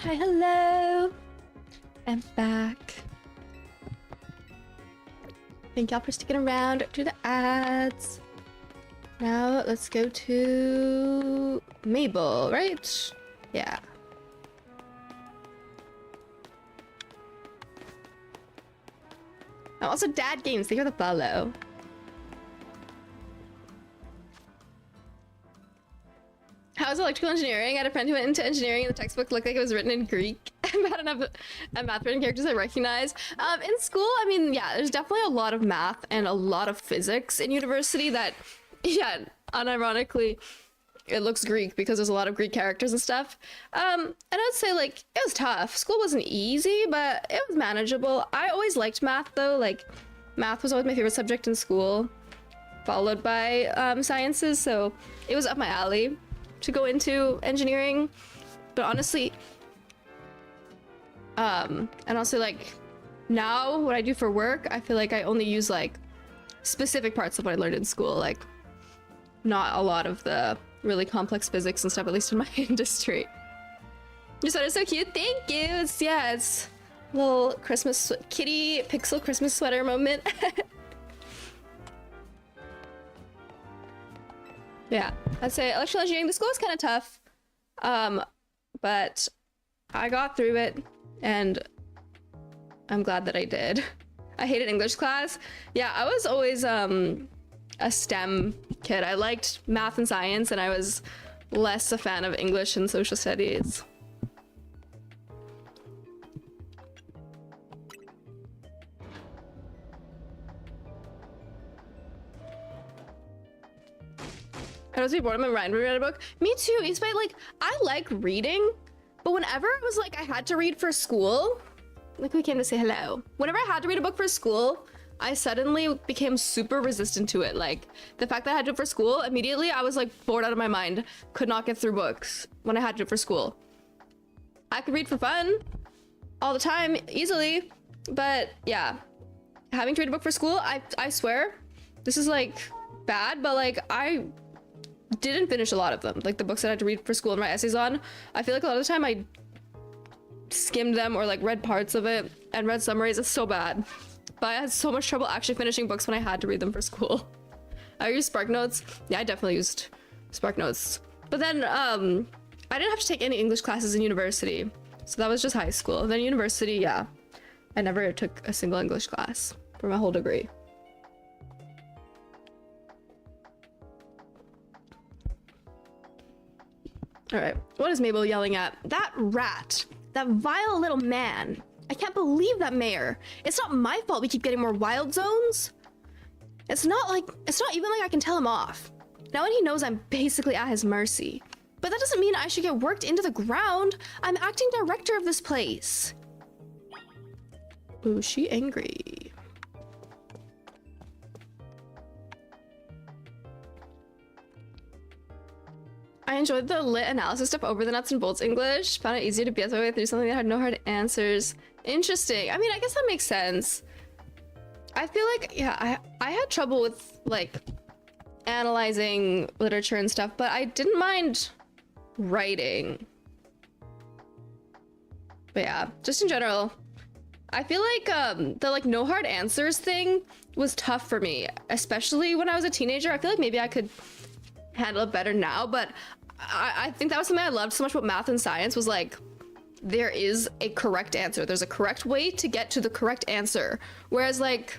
Hi, hello. I'm back. Thank y'all for sticking around to the ads. Now let's go to Mabel, right? Yeah. Oh, also Dad Games, thank you for the follow. How's electrical engineering? I had a friend who went into engineering and the textbook looked like it was written in Greek. I'm bad enough at math written characters I recognize. In school, I mean, yeah, there's definitely a lot of math and a lot of physics in university that, yeah, unironically, it looks Greek because there's a lot of Greek characters and stuff. And I would say, like, it was tough. School wasn't easy, but it was manageable. I always liked math, though. Like, math was always my favorite subject in school, followed by sciences, so it was up my alley to go into engineering. But honestly, and also, like, now what I do for work, I feel like I only use, like, specific parts of what I learned in school, like, not a lot of the really complex physics and stuff, at least in my industry. Your sweater's so cute. Thank you. It's, yeah, it's a little Christmas kitty pixel Christmas sweater moment. Yeah, I'd say electrical engineering, the school was kind of tough, but I got through it and I'm glad that I did. I hated English class. Yeah, I was always a STEM kid. I liked math and science, and I was less a fan of English and social studies. I was bored when Ryan read a book. Me too. It's like, I like reading, but whenever it was like I had to read for school, like we came to say hello. Whenever I had to read a book for school, I suddenly became super resistant to it. Like the fact that I had to do it for school, immediately I was like bored out of my mind. Could not get through books when I had to do it for school. I could read for fun all the time, easily, but yeah, having to read a book for school, I swear, this is like bad, but like I didn't finish a lot of them. Like the books that I had to read for school and write essays on, I feel like a lot of the time I skimmed them or like read parts of it and read summaries. It's so bad. But I had so much trouble actually finishing books when I had to read them for school. I used Spark Notes. Yeah, I definitely used Spark Notes. But then I didn't have to take any English classes in university. So that was just high school. And then university, yeah, I never took a single English class for my whole degree. All right, what is Mabel yelling at? That rat, that vile little man. I can't believe that mayor. It's not my fault we keep getting more wild zones. It's not even like I can tell him off. Now when he knows I'm basically at his mercy. But that doesn't mean I should get worked into the ground. I'm acting director of this place. Ooh, she angry. I enjoyed the lit analysis stuff over the nuts and bolts English. Found it easier to BS my way through something that had no hard answers. Interesting. I mean, I guess that makes sense. I feel like, yeah, I had trouble with like analyzing literature and stuff, but I didn't mind writing. But yeah, just in general, I feel like the like no hard answers thing was tough for me, especially when I was a teenager. I feel like maybe I could handle it better now, but I think that was something I loved so much about math and science was like, there is a correct answer. There's a correct way to get to the correct answer. Whereas like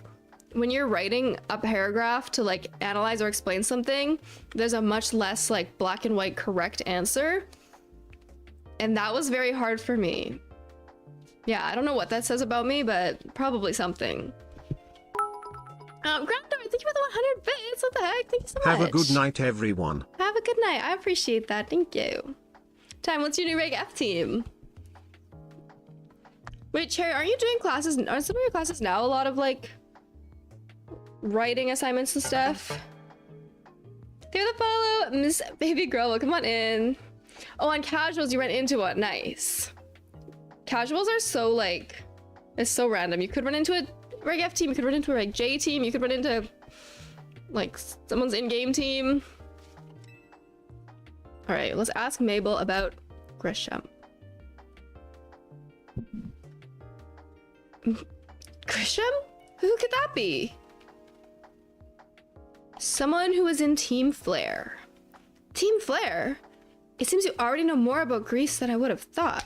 when you're writing a paragraph to like analyze or explain something, there's a much less like black and white correct answer. And that was very hard for me. Yeah, I don't know what that says about me, but probably something. Grandor, thank you for the 100 bits. What the heck? Thank you so much. Have a good night, everyone. Have a good night. I appreciate that. Thank you. Time, what's your new Reg F team? Wait, Cherry, aren't you doing classes? Are some of your classes now a lot of like writing assignments and stuff? Through the follow, Miss Baby Girl. Well, come on in. Oh, on casuals, you went into what? Nice. Casuals are so like, it's so random. You could run into a Reg F team, you could run into a Reg J team, you could run into like someone's in-game team. All right, let's ask Mabel about Grisham. Grisham? Who could that be? Someone who was in Team Flare. Team Flare? It seems you already know more about Greece than I would have thought.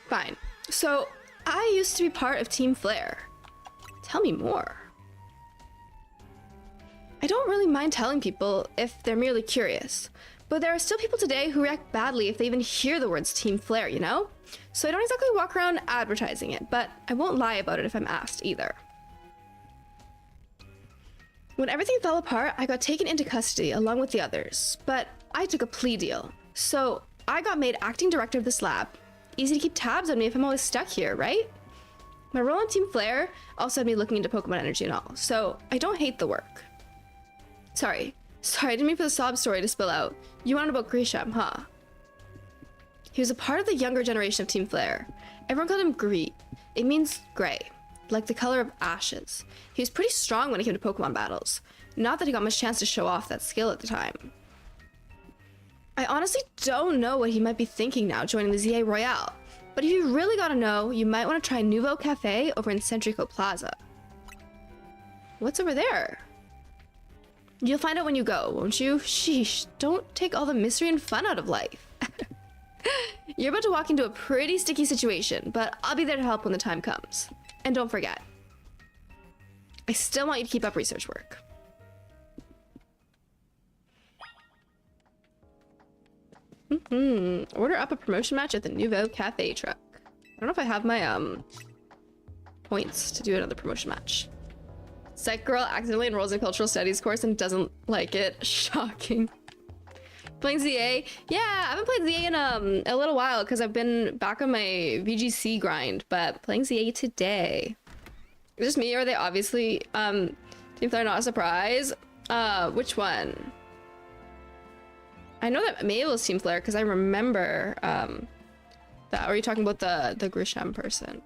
Fine. So, I used to be part of Team Flare. Tell me more. I don't really mind telling people if they're merely curious, but there are still people today who react badly if they even hear the words Team Flare, you know? So I don't exactly walk around advertising it, but I won't lie about it if I'm asked either. When everything fell apart, I got taken into custody along with the others, but I took a plea deal. So I got made acting director of this lab. Easy to keep tabs on me if I'm always stuck here, right? My role on Team Flare also had me looking into Pokemon energy and all, so I don't hate the work. Sorry, I didn't mean for the sob story to spill out. You wanted about Grisham, huh? He was a part of the younger generation of Team Flare. Everyone called him Gree. It means gray, like the color of ashes. He was pretty strong when it came to Pokemon battles. Not that he got much chance to show off that skill at the time. I honestly don't know what he might be thinking now joining the ZA Royale, but if you really gotta know, you might want to try Nouveau Cafe over in Centrico Plaza. What's over there? You'll find out when you go, won't you? Sheesh, don't take all the mystery and fun out of life. You're about to walk into a pretty sticky situation, but I'll be there to help when the time comes. And don't forget, I still want you to keep up research work. Order up a promotion match at the Nouveau Cafe truck. I don't know if I have my points to do another promotion match. Psych girl accidentally enrolls in cultural studies course and doesn't like it. Shocking. Playing ZA? Yeah, I haven't played ZA in a little while because I've been back on my VGC grind, but playing ZA today. Is this me or are they obviously if they're not a surprise? Which one? I know that Mabel is Team Flare because I remember that. Are you talking about the Grisham person?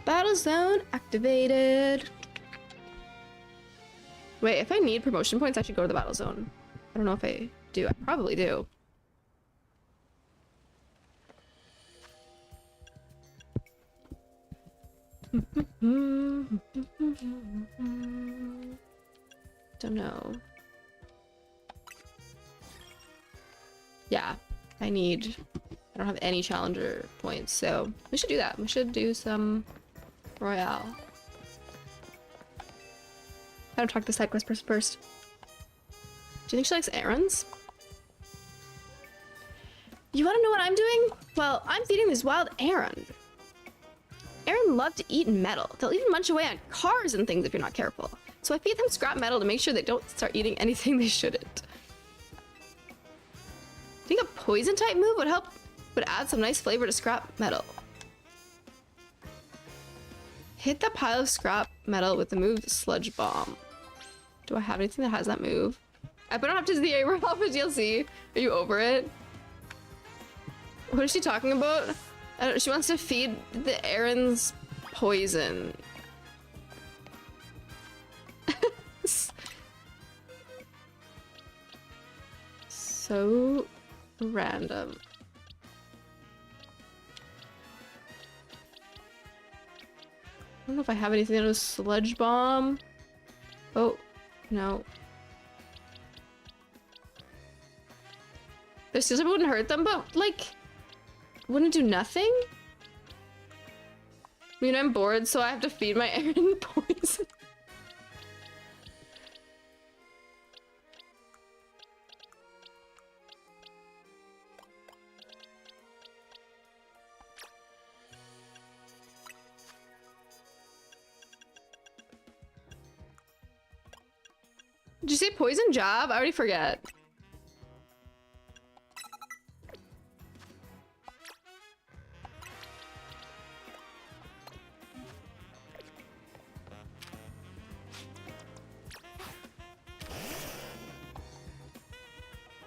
Battle zone activated. Wait, if I need promotion points, I should go to the battle zone. I don't know if I do. I probably do. Don't know. Yeah, I don't have any challenger points, so we should do that. We should do some Royale. I don't talk to the side quest person first. Do you think she likes errands? You want to know what I'm doing? Well, I'm feeding this wild Aaron. Aaron love to eat metal. They'll even munch away on cars and things if you're not careful. So I feed them scrap metal to make sure they don't start eating anything they shouldn't. I think a poison type move would add some nice flavor to scrap metal. Hit the pile of scrap metal with the move Sludge Bomb. Do I have anything that has that move? I put it up to the A Alpha DLC. Are you over it? What is she talking about? I don't, she wants to feed the Aaron's poison. So random. I don't know if I have anything that was Sludge Bomb. Oh, no. This just wouldn't hurt them, but like, wouldn't do nothing? I mean, I'm bored, so I have to feed my Aaron poison. Did you say poison job? I already forget.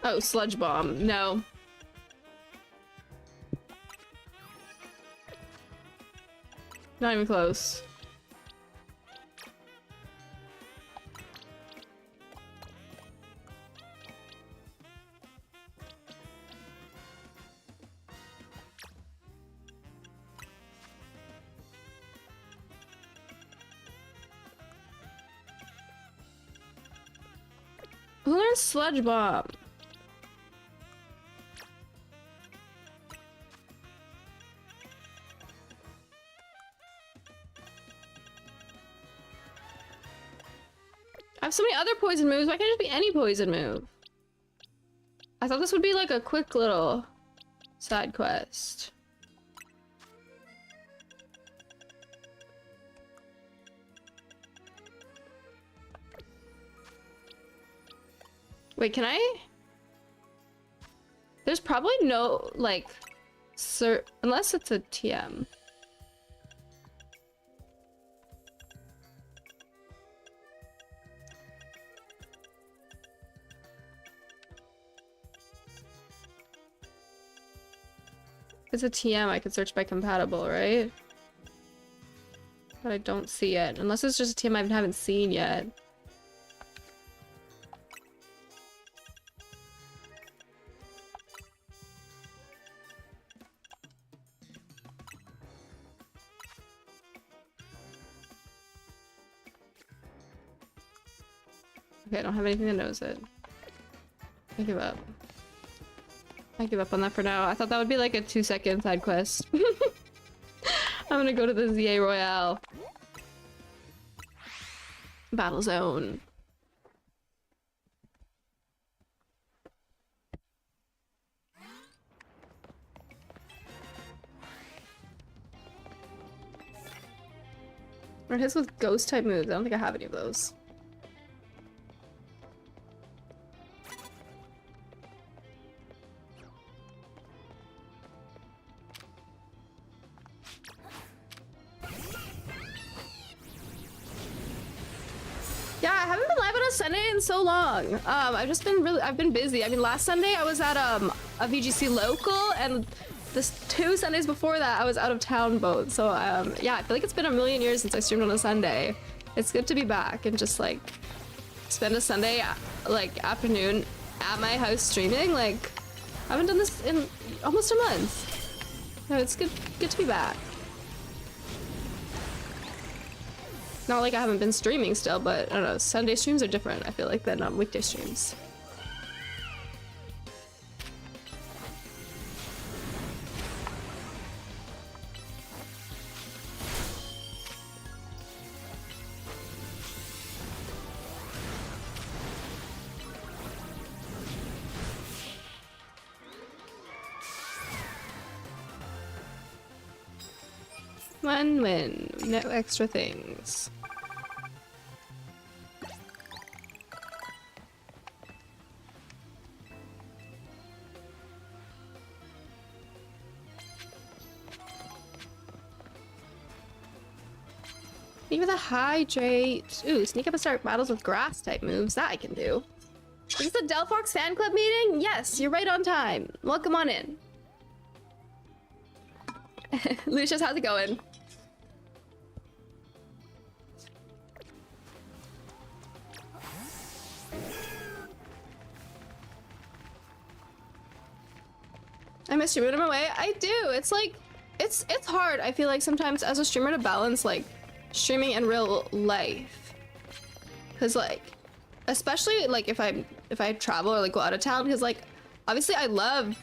Oh, Sludge Bomb. No. Not even close. Who learned Sludge Bomb? I have so many other poison moves. Why can't it just be any poison move? I thought this would be like a quick little side quest. Wait, can I? There's probably no, like, unless it's a TM. If it's a TM, I could search by compatible, right? But I don't see it. Unless it's just a TM I haven't seen yet. Okay, I don't have anything that knows it. I give up. I give up on that for now. I thought that would be like a 2-second side quest. I'm gonna go to the ZA Royale. Battle zone. What hits with ghost type moves? I don't think I have any of those. Yeah, I haven't been live on a Sunday in so long. I've been busy. I mean, last Sunday I was at a VGC local, and the 2 Sundays before that I was out of town both. So yeah, I feel like it's been a million years since I streamed on a Sunday. It's good to be back and just like spend a Sunday like afternoon at my house streaming. Like I haven't done this in almost a month. No, it's good to be back. Not like I haven't been streaming still, but I don't know, Sunday streams are different, I feel like, than weekday streams. One win, no extra things. Leave with a hydrate. Ooh, sneak up and start battles with grass type moves. That I can do. Is this a Delphox fan club meeting? Yes, you're right on time. Welcome on in. Lucius, how's it going? I miss streaming in my way. I do. It's like, it's hard. I feel like sometimes as a streamer to balance like streaming and real life, because like, especially like if I travel or like go out of town, because like obviously I love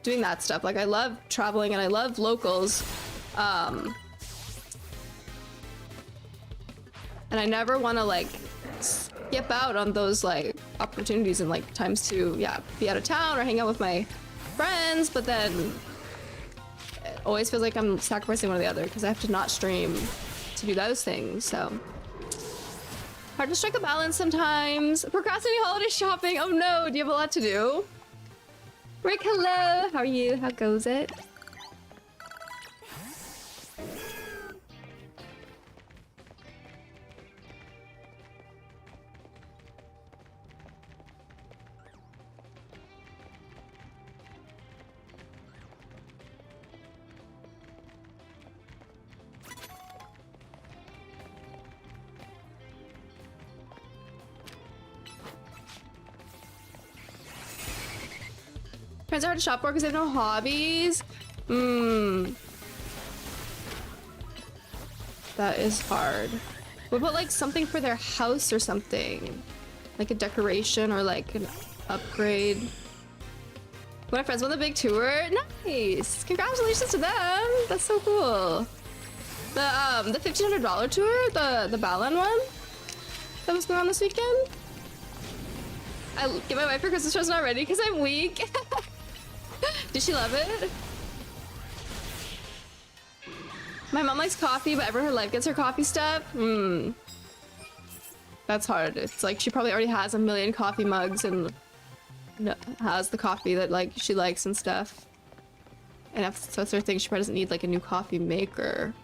doing that stuff. Like I love traveling and I love locals, and I never want to like skip out on those like opportunities and like times to be out of town or hang out with my friends, but then it always feels like I'm sacrificing one or the other because I have to not stream to do those things. So hard to strike a balance sometimes. Procrastinating holiday shopping. Oh no, do you have a lot to do? Rick, hello. How are you? How goes it? Friends are hard to shop for because they have no hobbies. That is hard. What about like something for their house or something? Like a decoration or like an upgrade? When my friends won the big tour, nice! Congratulations to them! That's so cool. The $1,500 tour, the Balan one that was going on this weekend. I get my wife her Christmas present already because I'm weak. Did she love it? My mom likes coffee, but everyone in her life gets her coffee stuff. That's hard. It's like she probably already has a million coffee mugs and has the coffee that like she likes and stuff. And if that's her thing, she probably doesn't need like a new coffee maker.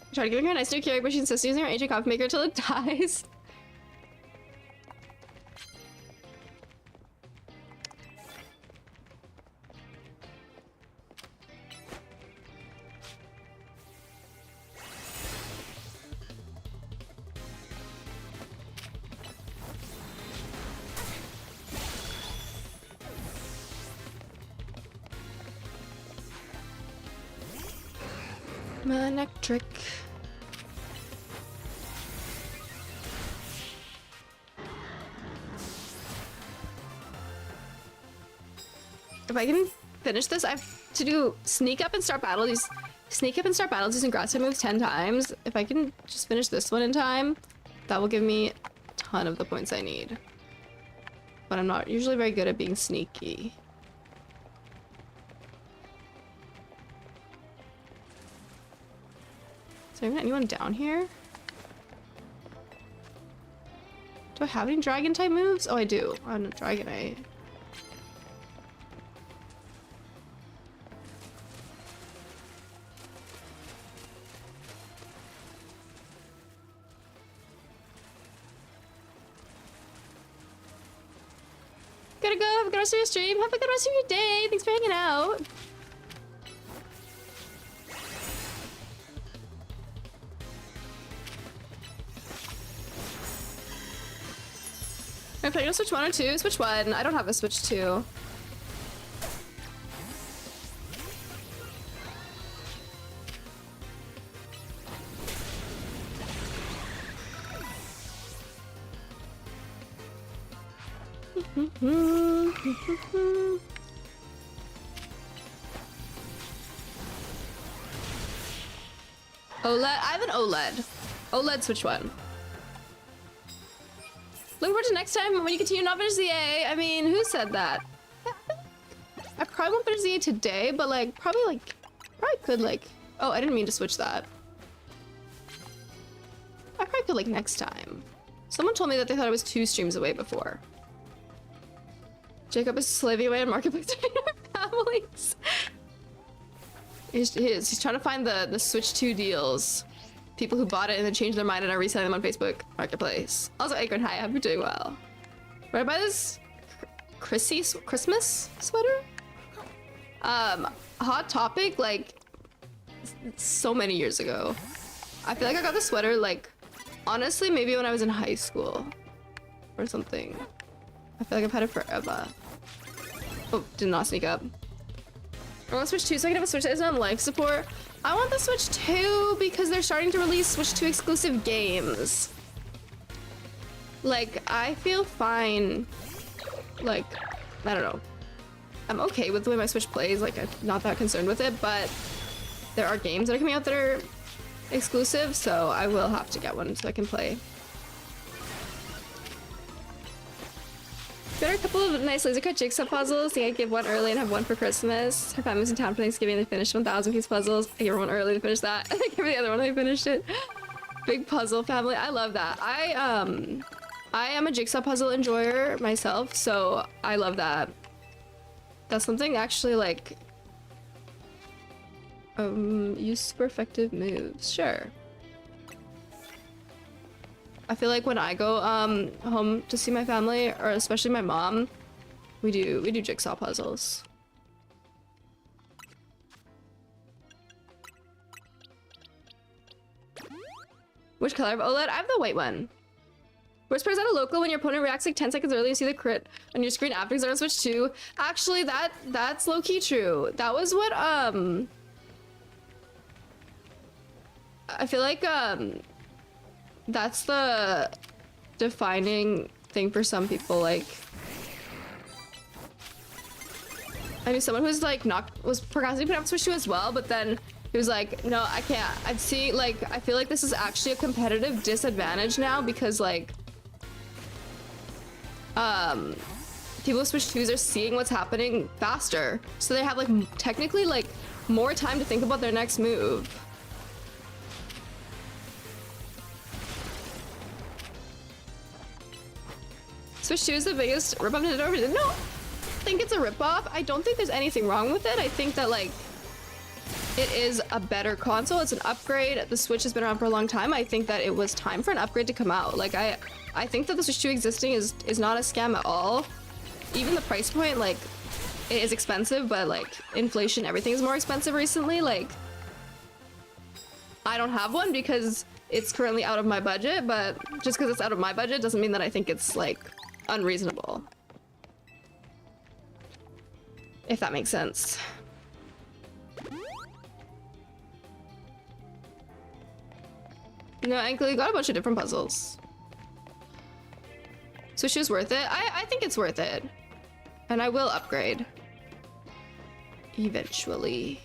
I tried giving her a nice new Keurig, but she insists using her ancient coffee maker until it dies. Electric. If I can finish this, I have to do sneak up and start battles. Sneak up and start battles using grass type moves 10 times. If I can just finish this one in time, that will give me a ton of the points I need. But I'm not usually very good at being sneaky. Is there even anyone down here? Do I have any dragon type moves? Oh, I do. I'm a Dragonite. Gotta go. Have a good rest of your stream. Have a good rest of your day. Thanks for hanging out. Am I playing on Switch 1 or 2? Switch 1. I don't have a Switch 2. OLED? I have an OLED. OLED Switch 1. Look forward to next time when you continue not finish ZA. I mean, who said that? I probably won't finish ZA today, but like, probably could like... Oh, I didn't mean to switch that. I probably could like next time. Someone told me that they thought I was 2 streams away before. Jacob is slaving away on Marketplace to feed our families. He's trying to find the Switch 2 deals. People who bought it and then changed their mind and are reselling them on Facebook Marketplace. Also, Acorn, hi, I hope you're doing well. Where I buy this Christmas sweater? Hot Topic, like, so many years ago. I feel like I got the sweater, like, honestly, maybe when I was in high school or something. I feel like I've had it forever. Oh, did not sneak up. I want Switch 2 so I can have a Switch that isn't on life support. I want the Switch 2 because they're starting to release Switch 2 exclusive games. Like, I feel fine. Like, I don't know. I'm okay with the way my Switch plays. Like, I'm not that concerned with it, but there are games that are coming out that are exclusive, so I will have to get one so I can play. Got her a couple of nice laser cut jigsaw puzzles. I think I gave one early and have one for Christmas. Her family was in town for Thanksgiving and they finished 1,000 piece puzzles. I gave her one early to finish that. I gave her the other one and they finished it. Big puzzle family. I love that. I am a jigsaw puzzle enjoyer myself, so I love that. That's something actually like use super effective moves. Sure. I feel like when I go home to see my family, or especially my mom, we do jigsaw puzzles. Which color of OLED? I have the white one. Worst part is at a local when your opponent reacts like 10 seconds early and you see the crit on your screen after he's on Switch 2. Actually, that's low-key true. That was what I feel like that's the defining thing for some people. Like, I mean, someone who's like was procrastinating putting up Switch 2 as well, but then he was like, no, I can't. I see, like, I feel like this is actually a competitive disadvantage now because like people with Switch 2s are seeing what's happening faster, so they have like technically like more time to think about their next move. Switch 2 is the biggest ripoff Nintendo ever did. No, I think it's a ripoff. I don't think there's anything wrong with it. I think that like it is a better console. It's an upgrade. The Switch has been around for a long time. I think that it was time for an upgrade to come out. Like I think that the Switch 2 existing is not a scam at all. Even the price point, like, it is expensive, but like inflation, everything is more expensive recently. Like, I don't have one because it's currently out of my budget, but just because it's out of my budget doesn't mean that I think it's like unreasonable. If that makes sense. No, I got a bunch of different puzzles. Switch is worth it. I think it's worth it. And I will upgrade. Eventually.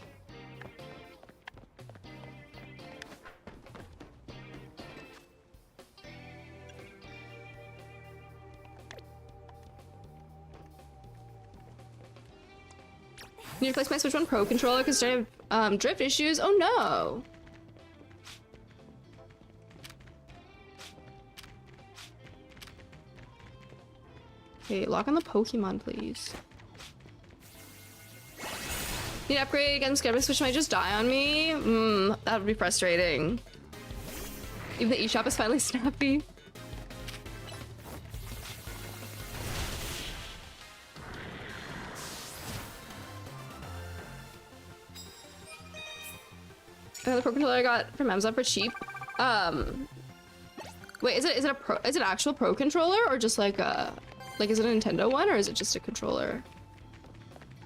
Need to replace my Switch 1 Pro controller because I have drift issues. Oh no! Okay, lock on the Pokemon, please. Need to upgrade again. Scared my Switch might just die on me. That would be frustrating. Even the eShop is finally snappy. The Pro controller I got from Amazon for cheap. Wait, is it an actual Pro controller or just like a is it a Nintendo one or is it just a controller?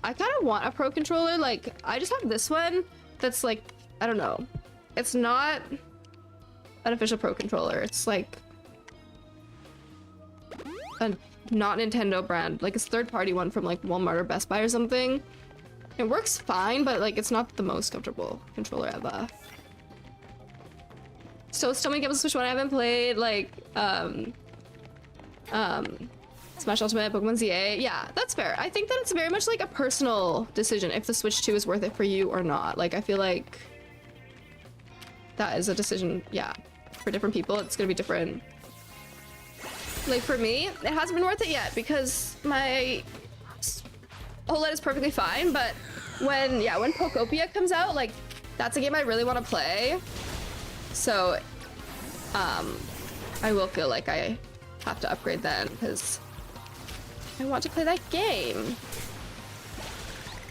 I kind of want a Pro controller. Like, I just have this one that's like, I don't know. It's not an official Pro controller. It's like a not Nintendo brand. Like, it's a third-party one from like Walmart or Best Buy or something. It works fine, but like it's not the most comfortable controller ever. So still many games on Switch 1 I haven't played, like Smash Ultimate, Pokemon ZA. Yeah, that's fair. I think that it's very much like a personal decision if the Switch 2 is worth it for you or not. Like, I feel like that is a decision, yeah. For different people, it's gonna be different. Like, for me, it hasn't been worth it yet because my OLED is perfectly fine, but when Pokopia comes out, like, that's a game I really want to play. So, I will feel like I have to upgrade then because I want to play that game.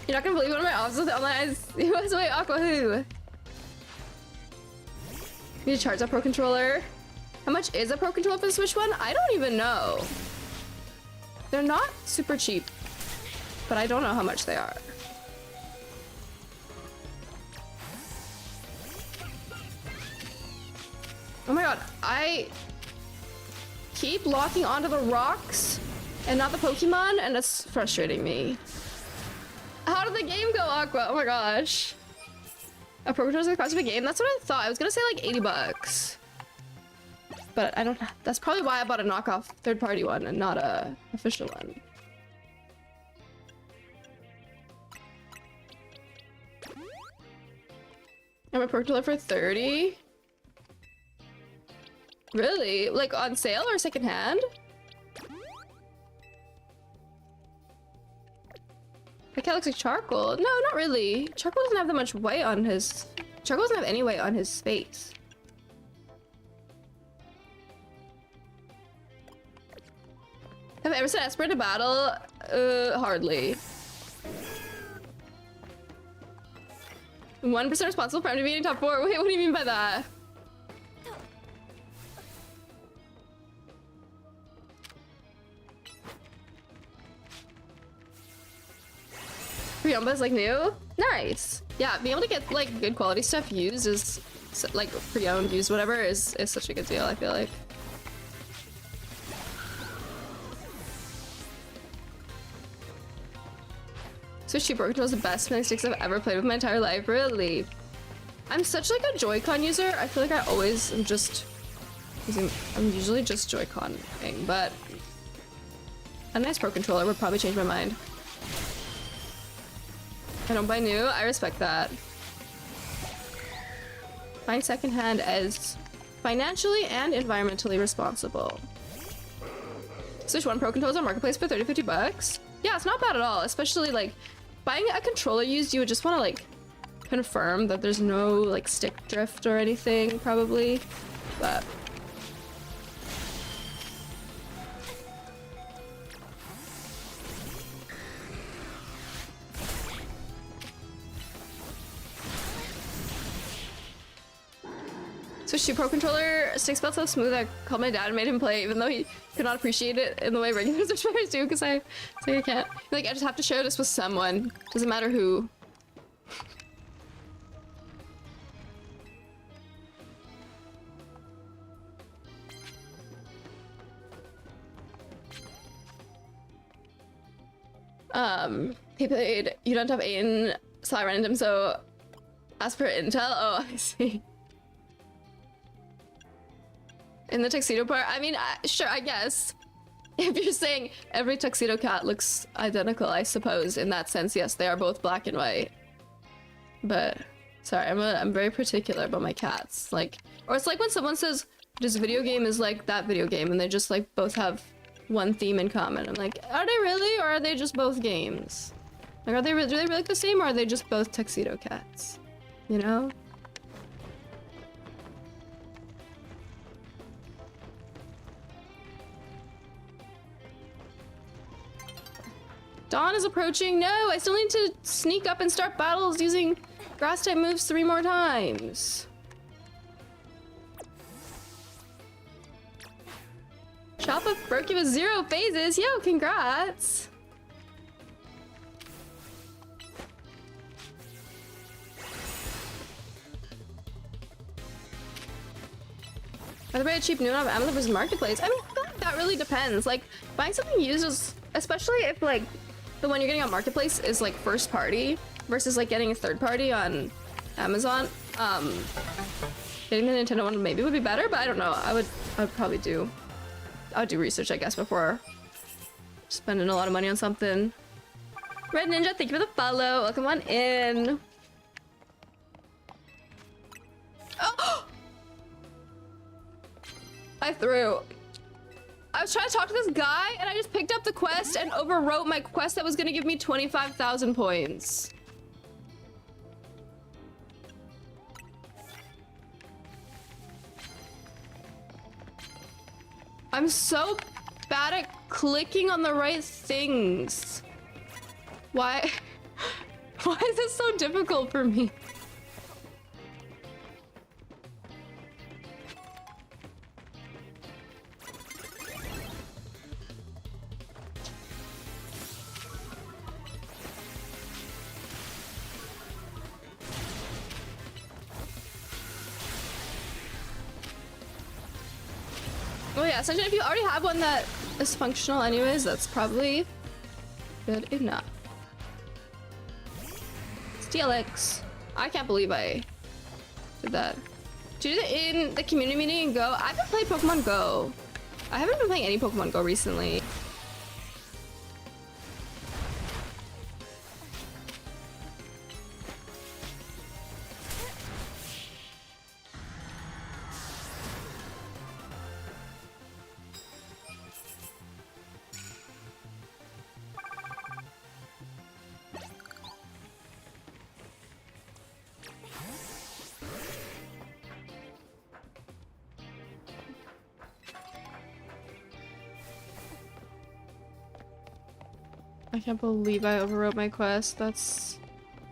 You're not gonna believe one of my options with online is wait, Aqua who? Need to charge that Pro controller. How much is a Pro controller for the Switch 1? I don't even know. They're not super cheap, but I don't know how much they are. Oh my god, I keep locking onto the rocks and not the Pokemon, and it's frustrating me. How did the game go, Aqua? Oh my gosh. A Pro controller's the cost of a game? That's what I thought. I was gonna say like 80 bucks. But I don't, that's probably why I bought a knockoff third-party one and not a official one. I'm a Pro controller for 30. Really? Like on sale or secondhand? That cat looks like charcoal. No, not really. Charcoal doesn't have that much weight on his... Charcoal doesn't have any weight on his face. Have I ever sent Esper to battle? Hardly. 1% responsible for him to be in top 4. Wait, what do you mean by that? Pre-owned is like new? Nice. Yeah, being able to get like good quality stuff used is like pre-owned, used, whatever is such a good deal, I feel like. Switch 2 Pro Control is the best spinning sticks I've ever played with my entire life, really. I'm such like a Joy-Con user. I feel like I always am just using, I'm usually just Joy-Con-ing, but a nice Pro Controller would probably change my mind. I don't buy new, I respect that. Buying secondhand as financially and environmentally responsible. Switch 1 Pro Controllers on Marketplace for 30 to 50 bucks. Yeah, it's not bad at all, especially like buying a controller used, you would just want to like confirm that there's no like stick drift or anything, probably, but Switch 2 Pro Controller sticks felt so smooth I called my dad and made him play, even though he could not appreciate it in the way regular Switch players do, because I can't. Like, I just have to share this with someone. Doesn't matter who. He played You Don't Have Aiden, so I rented him, so as per Intel, oh, I see. In the tuxedo part, I mean, sure, I guess. If you're saying every tuxedo cat looks identical, I suppose, in that sense, yes, they are both black and white. But, sorry, I'm very particular about my cats. Like, or it's like when someone says, this video game is like that video game, and they just like both have one theme in common. I'm like, are they really, or are they just both games? Like, do they really look the same, or are they just both tuxedo cats? You know? Dawn is approaching. No, I still need to sneak up and start battles using grass type moves 3 more times. Chop up broke you with 0 phases. Yo, congrats. Are they very cheap new on Amazon versus Marketplace? I mean, I feel like that really depends. Like, buying something used is, especially if like the one you're getting on Marketplace is like first party versus like getting a third party on Amazon. Getting the Nintendo one maybe would be better, but I don't know. I would probably do research, I guess, before spending a lot of money on something. Red Ninja, thank you for the follow. Welcome on in. Oh! I was trying to talk to this guy and I just picked up the quest and overwrote my quest that was gonna give me 25,000 points. I'm so bad at clicking on the right things. Why? Why is this so difficult for me? Oh yeah, essentially if you already have one that is functional anyways, that's probably good enough. Steelix. I can't believe I did that. Did you do it in the community meeting and Go? I haven't played Pokemon Go. I haven't been playing any Pokemon Go recently. I can't believe I overwrote my quest. That's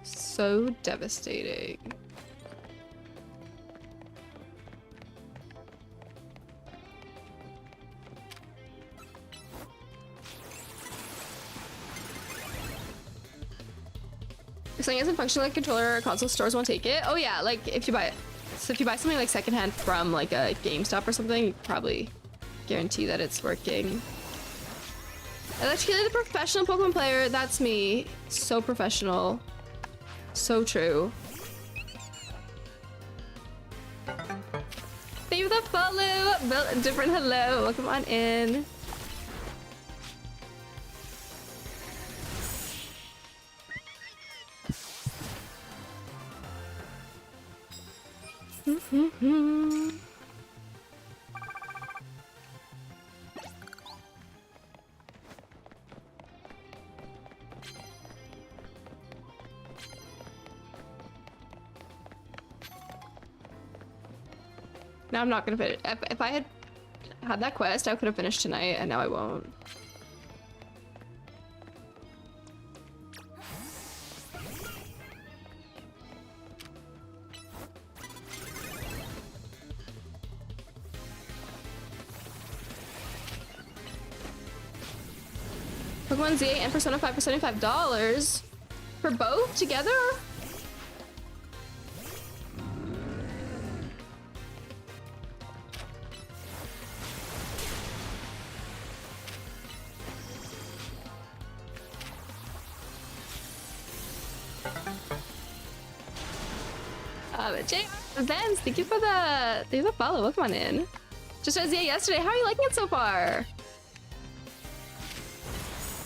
so devastating. If something isn't functioning like a controller, console stores won't take it. Oh yeah, like if you buy something like secondhand from like a GameStop or something, you probably guarantee that it's working. Keely, the professional Pokemon player, that's me. So professional. So true. Thank you for the follow. Different hello. Welcome on in. Now I'm not gonna finish. If I had that quest, I could have finished tonight, and now I won't. Pokemon Z8 and Persona 5 for $75 for both together? Jay Vance, thank you for the follow. Welcome on in. Just as yesterday. How are you liking it so far?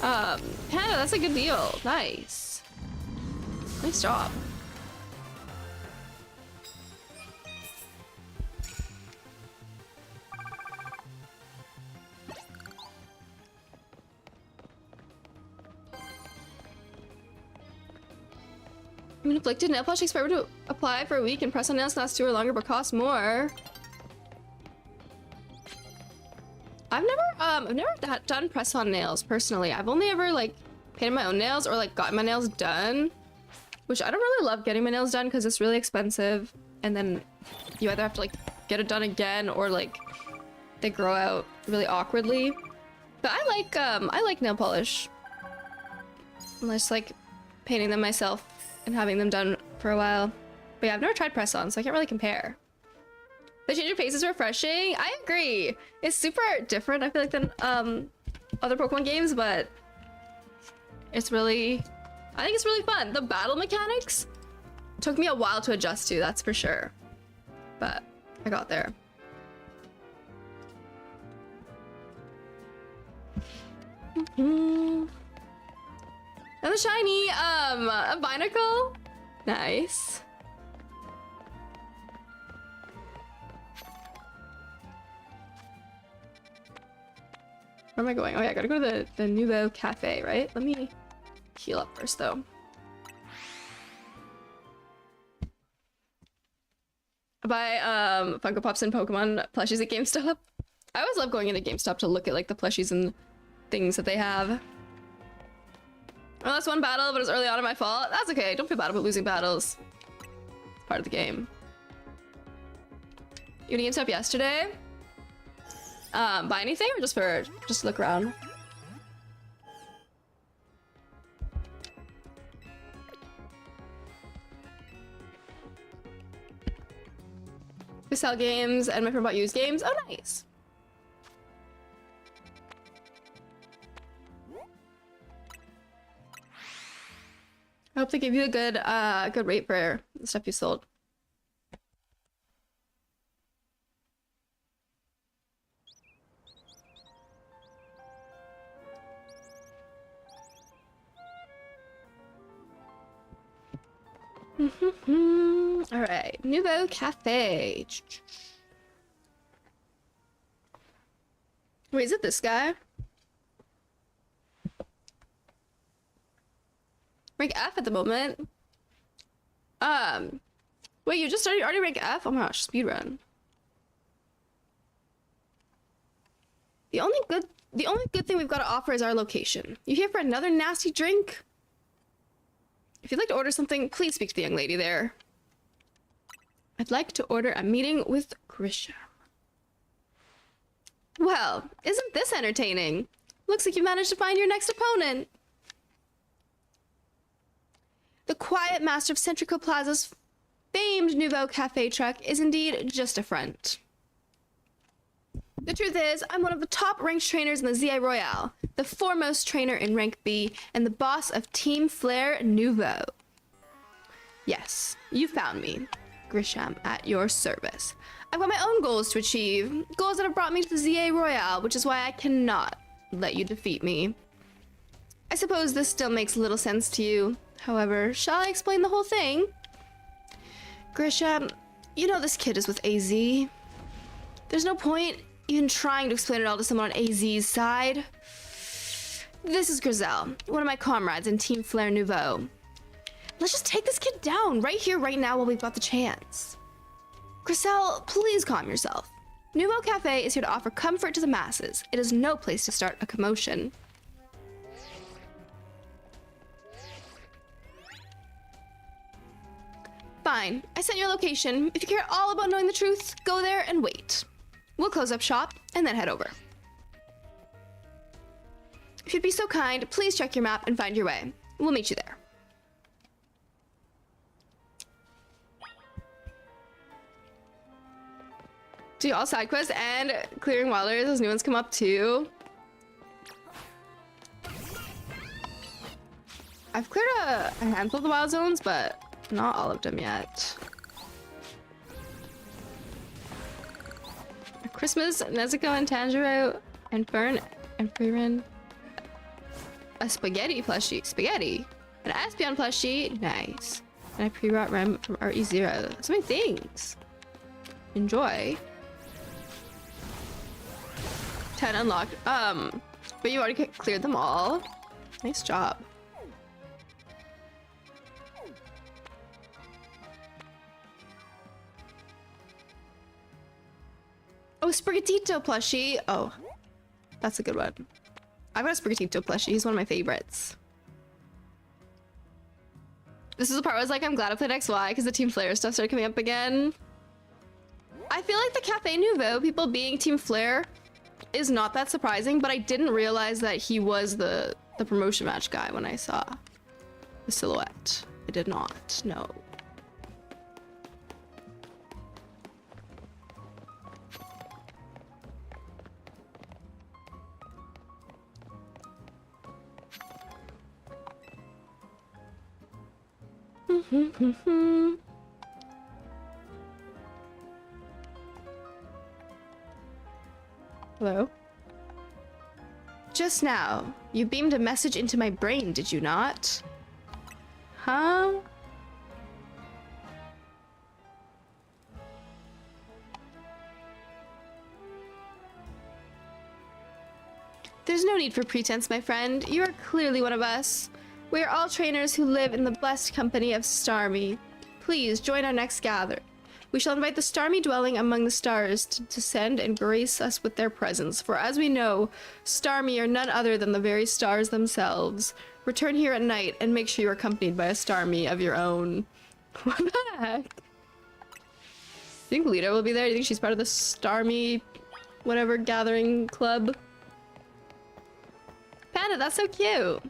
Panda, that's a good deal. Nice. Nice job. I'm inflicted. Nail polish takes forever to apply for a week, and press on nails lasts 2 or longer but costs more. I've never done press on nails personally. I've only ever like painted my own nails or like gotten my nails done, which I don't really love getting my nails done because it's really expensive, and then you either have to like get it done again or like they grow out really awkwardly. But I like nail polish. I just like painting them myself and having them done for a while. But yeah, I've never tried press on, so I can't really compare. The change of pace is refreshing. I agree. It's super different, I feel like, than other Pokemon games, but it's really, I think it's really fun. The battle mechanics took me a while to adjust to, that's for sure. But I got there. Another shiny, a Binacle. Nice. Where am I going? Oh yeah, I gotta go to the Nouveau Cafe, right? Let me heal up first though. I buy Funko Pops and Pokemon plushies at GameStop. I always love going into GameStop to look at like the plushies and things that they have. I lost one battle, but it's early on in my fault. That's okay. Don't feel bad about losing battles. It's part of the game. You went to GameStop yesterday? Buy anything or just to look around? We sell games and my friend bought used games. Oh, nice. I hope they give you a good rate for the stuff you sold. All right, Nouveau Cafe. Wait, is it this guy? Rank F at the moment. Wait, you just started already rank F? Oh my gosh, speedrun. The only good The only good thing we've got to offer is our location. You here for another nasty drink? If you'd like to order something, please speak to the young lady there. I'd like to order a meeting with Grisham. Well, isn't this entertaining? Looks like you managed to find your next opponent. The quiet master of Centrico Plaza's famed Nouveau Cafe truck is indeed just a front. The truth is, I'm one of the top-ranked trainers in the ZI Royale, the foremost trainer in rank B, and the boss of Team Flair Nouveau. Yes, you found me, Grisham, at your service. I've got my own goals to achieve, goals that have brought me to the ZA Royale, which is why I cannot let you defeat me. I suppose this still makes little sense to you. However, shall I explain the whole thing? Grisham, you know this kid is with AZ. There's no point even trying to explain it all to someone on AZ's side. This is Grizel, one of my comrades in Team Flair Nouveau. Let's just take this kid down right here, right now, while we've got the chance. Grizel, please calm yourself. Nouveau Cafe is here to offer comfort to the masses. It is no place to start a commotion. Fine, I sent your location. If you care all about knowing the truth, go there and wait. We'll close up shop and then head over. If you'd be so kind, please check your map and find your way. We'll meet you there. Do all side quests and clearing wilders. Those new ones come up too. I've cleared a handful of the wild zones, but not all of them yet. Christmas, Nezuko and Tanjiro, and Fern and Freeman. A spaghetti plushie. Spaghetti. An Espion plushie. Nice. And a pre-wrought rem from RE0. So many things. Enjoy. 10 unlocked. But you already cleared them all. Nice job. Oh, Sprigatito plushie. Oh, that's a good one. I've got a Sprigatito plushie. He's one of my favorites. This is the part where I was like, I'm glad I played XY because the Team Flair stuff started coming up again. I feel like the Cafe Nouveau, people being Team Flair, is not that surprising, but I didn't realize that he was the promotion match guy when I saw the silhouette. I did not know. Hello? Just now, you beamed a message into my brain, did you not? Huh? There's no need for pretense, my friend. You are clearly one of us. We are all trainers who live in the blessed company of Starmie. Please join our next gather. We shall invite the Starmie dwelling among the stars to descend and grace us with their presence. For as we know, Starmie are none other than the very stars themselves. Return here at night and make sure you are accompanied by a Starmie of your own. What the heck? You think Lita will be there? Do you think she's part of the Starmie whatever gathering club? Panda, that's so cute.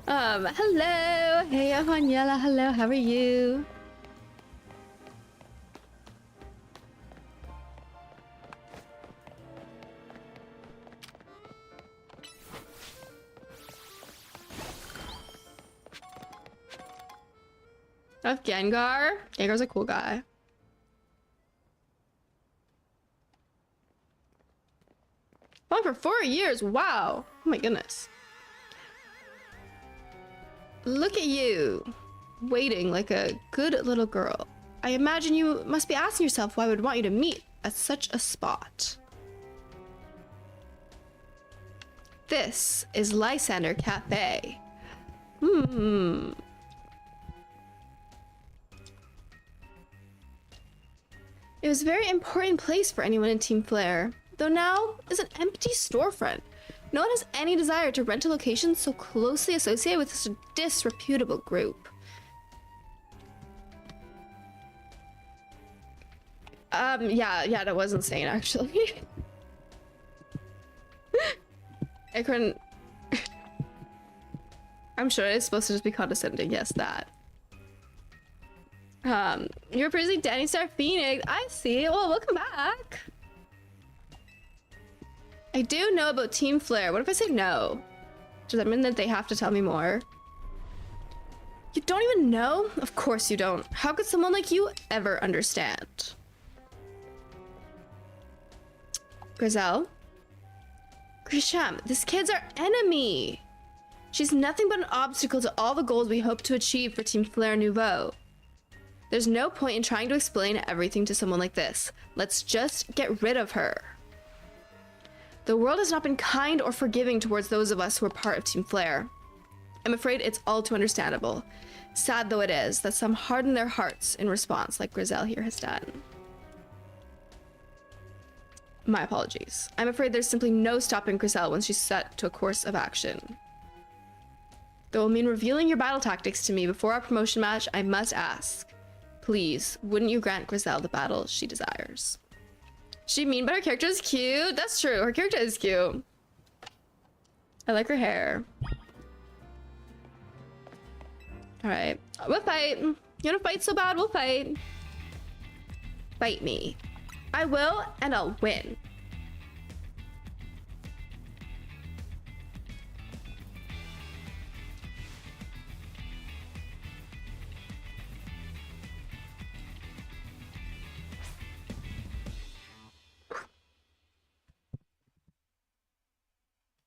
Hello. Hey, Ahonyela. Hello, how are you? Of Gengar? Gengar's a cool guy. Oh, for 4 years. Wow. Oh my goodness. Look at you, waiting like a good little girl. I imagine you must be asking yourself why I would want you to meet at such a spot. This is Lysander Cafe. It was a very important place for anyone in Team Flare, though now is an empty storefront. No one has any desire to rent a location so closely associated with such a disreputable group. Yeah, that was insane, actually. I couldn't... I'm sure it's supposed to just be condescending, yes, that. You're previously Danny Star Phoenix. I see. Well, welcome back. I do know about Team Flare. What if I say no? Does that mean that they have to tell me more? You don't even know? Of course you don't. How could someone like you ever understand? Grizel? Grisham, this kid's our enemy. She's nothing but an obstacle to all the goals we hope to achieve for Team Flare Nouveau. There's no point in trying to explain everything to someone like this. Let's just get rid of her. The world has not been kind or forgiving towards those of us who are part of Team Flare. I'm afraid it's all too understandable. Sad though it is, that some harden their hearts in response, like Grizel here has done. My apologies. I'm afraid there's simply no stopping Grizel when she's set to a course of action. Though it will mean revealing your battle tactics to me before our promotion match, I must ask. Please, wouldn't you grant Grizel the battle she desires? She mean, but her character is cute. That's true. Her character is cute. I like her hair. All right, we'll fight. You wanna fight so bad? We'll fight. Fight me. I will, and I'll win.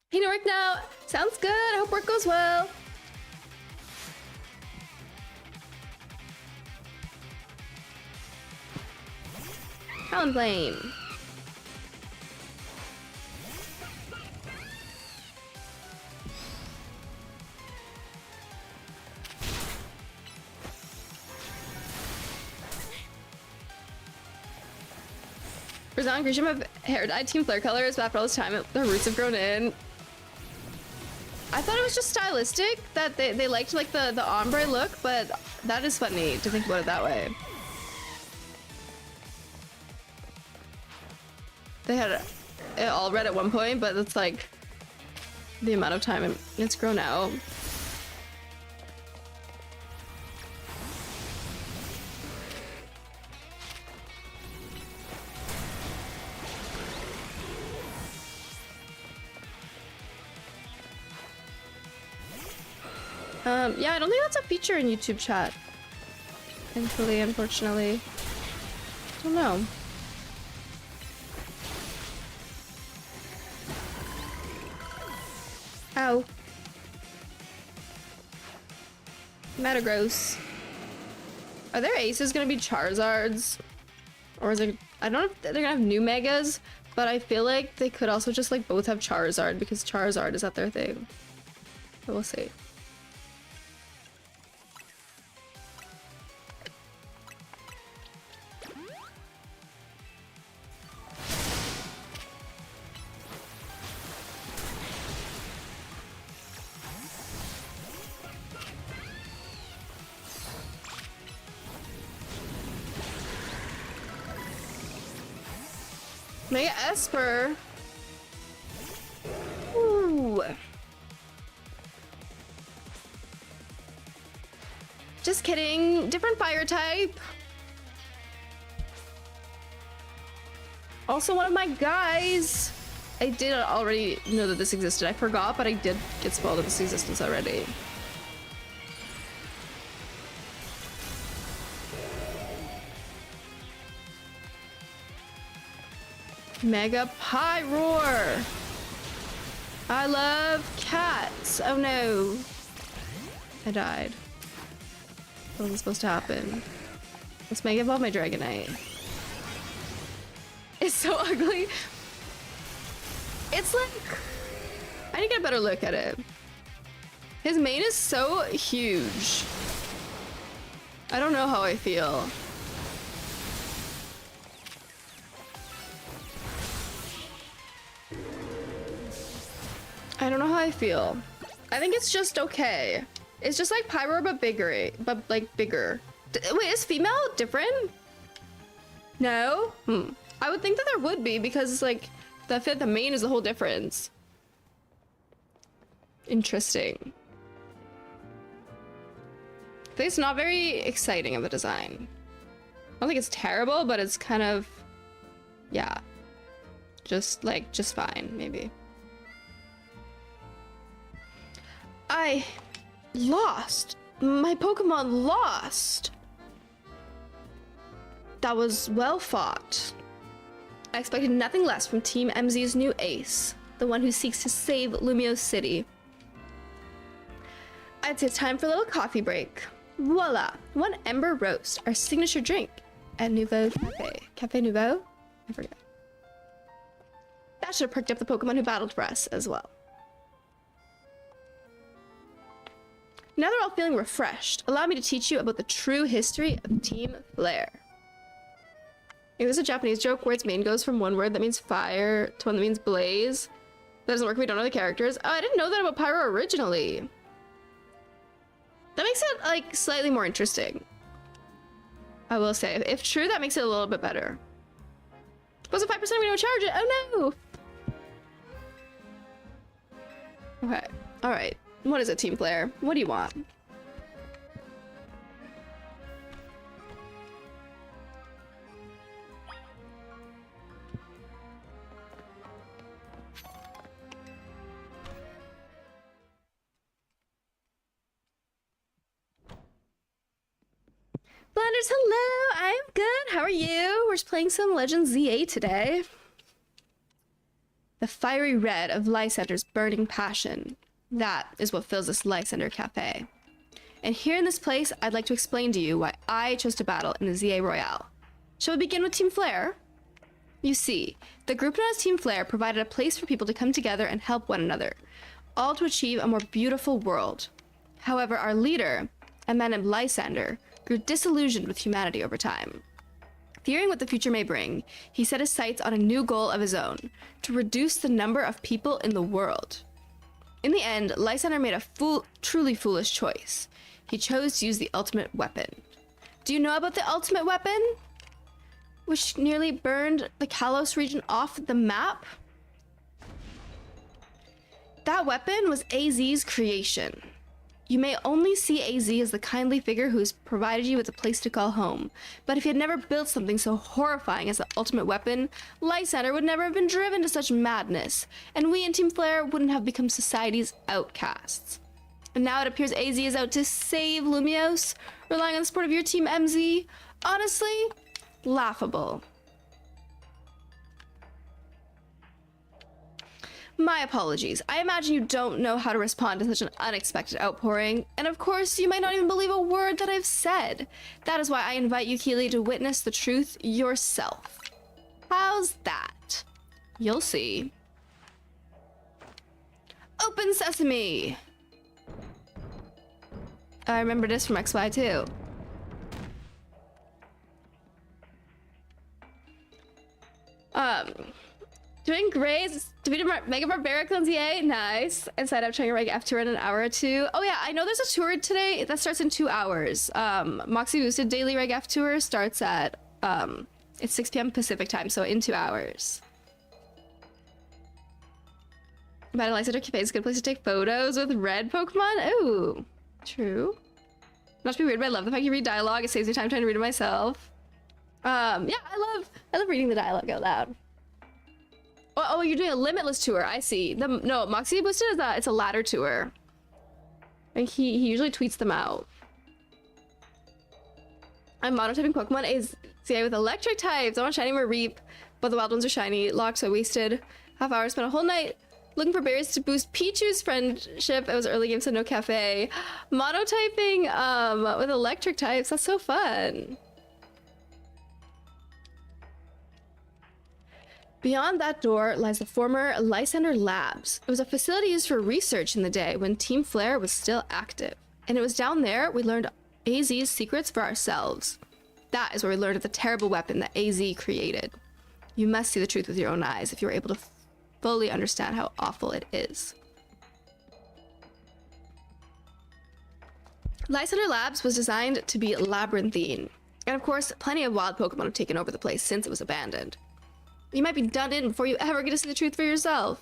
Hey, to work now. Sounds good. I hope work goes well. Talon Flame. Grizel and Grisham have hair dyed Team Flare colors, but after all this time, their roots have grown in. I thought it was just stylistic, that they liked like the ombre look, but that is funny to think about it that way. They had it all red at one point, but it's like the amount of time it's grown out. Yeah, I don't think that's a feature in YouTube chat. Thankfully, unfortunately. Don't know. Ow. Metagross. Are their aces gonna be Charizards? Or is it... I don't know if they're gonna have new Megas, but I feel like they could also just like both have Charizard because Charizard is at their thing. But we'll see. Mega Esper. Ooh. Just kidding. Different fire type. Also one of my guys. I did already know that this existed. I forgot, but I did get spoiled of its existence already. Mega Pyroar. I love cats. Oh no. I died. What wasn't supposed to happen. Let's Mega Evolve my Dragonite. It's so ugly. It's like... I need to get a better look at it. His mane is so huge. I don't know how I feel. I don't know how I feel. I think it's just okay. It's just like Pyro, but bigger. But like bigger. Wait, is female different? No? I would think that there would be because it's like the main is the whole difference. Interesting. I think it's not very exciting of a design. I don't think it's terrible, but it's kind of, yeah. Just fine, maybe. I lost. My Pokemon lost. That was well fought. I expected nothing less from Team MZ's new ace, the one who seeks to save Lumiose City. I'd say it's time for a little coffee break. Voila! One Ember Roast, our signature drink at Nouveau Cafe. Cafe Nouveau? I forget. That should have perked up the Pokemon who battled for us as well. Now they're all feeling refreshed. Allow me to teach you about the true history of Team Flare. It was a Japanese joke where its main goes from one word that means fire to one that means blaze. That doesn't work if we don't know the characters. Oh, I didn't know that about Pyro originally. That makes it, like, slightly more interesting. I will say. If true, that makes it a little bit better. Was it 5% we don't charge it? Oh no! Okay. Alright. What is it, Team Flare? What do you want? Blenders, hello! I'm good. How are you? We're just playing some Legends ZA today. The fiery red of Lysander's burning passion. That is what fills this Lysander Cafe. And here in this place, I'd like to explain to you why I chose to battle in the ZA Royale. Shall we begin with Team Flare? You see, the group known as Team Flare provided a place for people to come together and help one another, all to achieve a more beautiful world. However, our leader, a man named Lysander, grew disillusioned with humanity over time. Fearing what the future may bring, he set his sights on a new goal of his own, to reduce the number of people in the world. In the end, Lysander made a truly foolish choice. He chose to use the ultimate weapon. Do you know about the ultimate weapon? Which nearly burned the Kalos region off the map? That weapon was AZ's creation. You may only see AZ as the kindly figure who has provided you with a place to call home, but if he had never built something so horrifying as the ultimate weapon, Lysander would never have been driven to such madness, and we in Team Flare wouldn't have become society's outcasts. And now it appears AZ is out to save Lumiose, relying on the support of your Team MZ. Honestly, laughable. My apologies. I imagine you don't know how to respond to such an unexpected outpouring, and of course, you might not even believe a word that I've said. That is why I invite you, Keely, to witness the truth yourself. How's that? You'll see. Open sesame! I remember this from XY too. Doing great. Defeated Mega Barbaric on ZA. Nice. And signed up trying to Reg F tour in an hour or two. Oh yeah, I know there's a tour today that starts in 2 hours. Moxie Boosted Daily Reg F tour starts at it's 6 p.m. Pacific time, so in 2 hours. Battle Lysander Cafe is a good place to take photos with red Pokemon. Ooh, true. Not to be weird, but I love the fact you read dialogue. It saves me time trying to read it myself. Yeah, I love reading the dialogue out loud. Oh, you're doing a Limitless tour. I see. No, Moxie Boosted is it's a ladder tour. Like he usually tweets them out. I'm monotyping Pokemon is CI with electric types. I want shiny more Reap, but the wild ones are shiny. Locked, so I wasted half hour. Spent a whole night looking for berries to boost Pichu's friendship. It was early game, so no cafe. Monotyping with electric types. That's so fun. Beyond that door lies the former Lysander Labs. It was a facility used for research in the day when Team Flare was still active. And it was down there we learned AZ's secrets for ourselves. That is where we learned of the terrible weapon that AZ created. You must see the truth with your own eyes if you're able to fully understand how awful it is. Lysander Labs was designed to be labyrinthine. And of course, plenty of wild Pokemon have taken over the place since it was abandoned. You might be done in before you ever get to see the truth for yourself.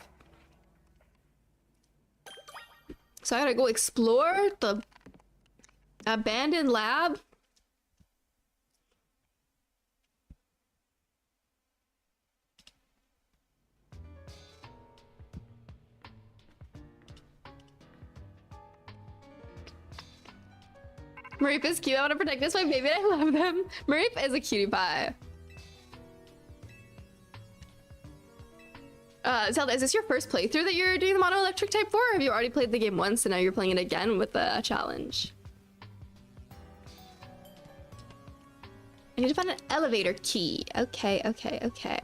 So I gotta go explore the abandoned lab? Mareep is cute. I want to protect this my baby. I love them. Mareep is a cutie pie. Zelda, is this your first playthrough that you're doing the mono electric type for? Or have you already played the game once and now you're playing it again with the challenge? I need to find an elevator key. Okay, okay, okay.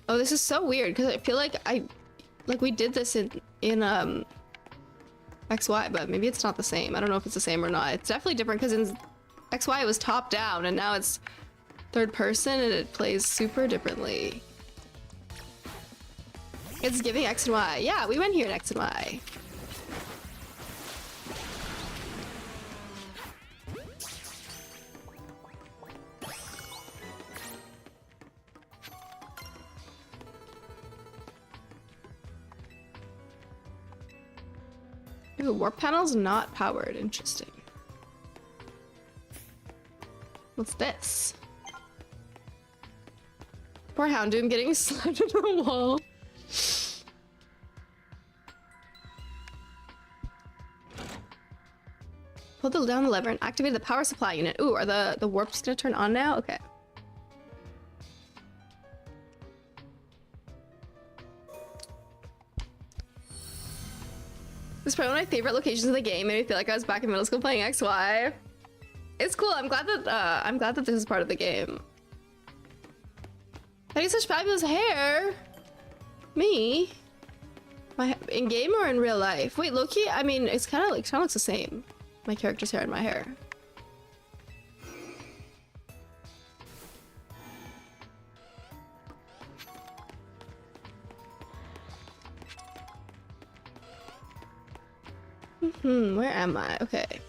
Oh, this is so weird because I feel like we did this in XY, but maybe it's not the same. I don't know if it's the same or not. It's definitely different because in XY it was top down and now it's third person and it plays super differently. It's giving X and Y. Yeah, we went here in X and Y. Ooh, warp panel's not powered. Interesting. What's this? Poor Houndoom getting slammed into the wall. Pull down the lever and activate the power supply unit. Ooh, are the warps gonna turn on now? Okay. This is probably one of my favorite locations of the game. Made me feel like I was back in middle school playing XY. It's cool. I'm glad that this is part of the game. I get such fabulous hair. Me? In game or in real life? Wait, Loki. I mean, it's kind of looks the same. My character's hair and my hair. Where am I? Okay.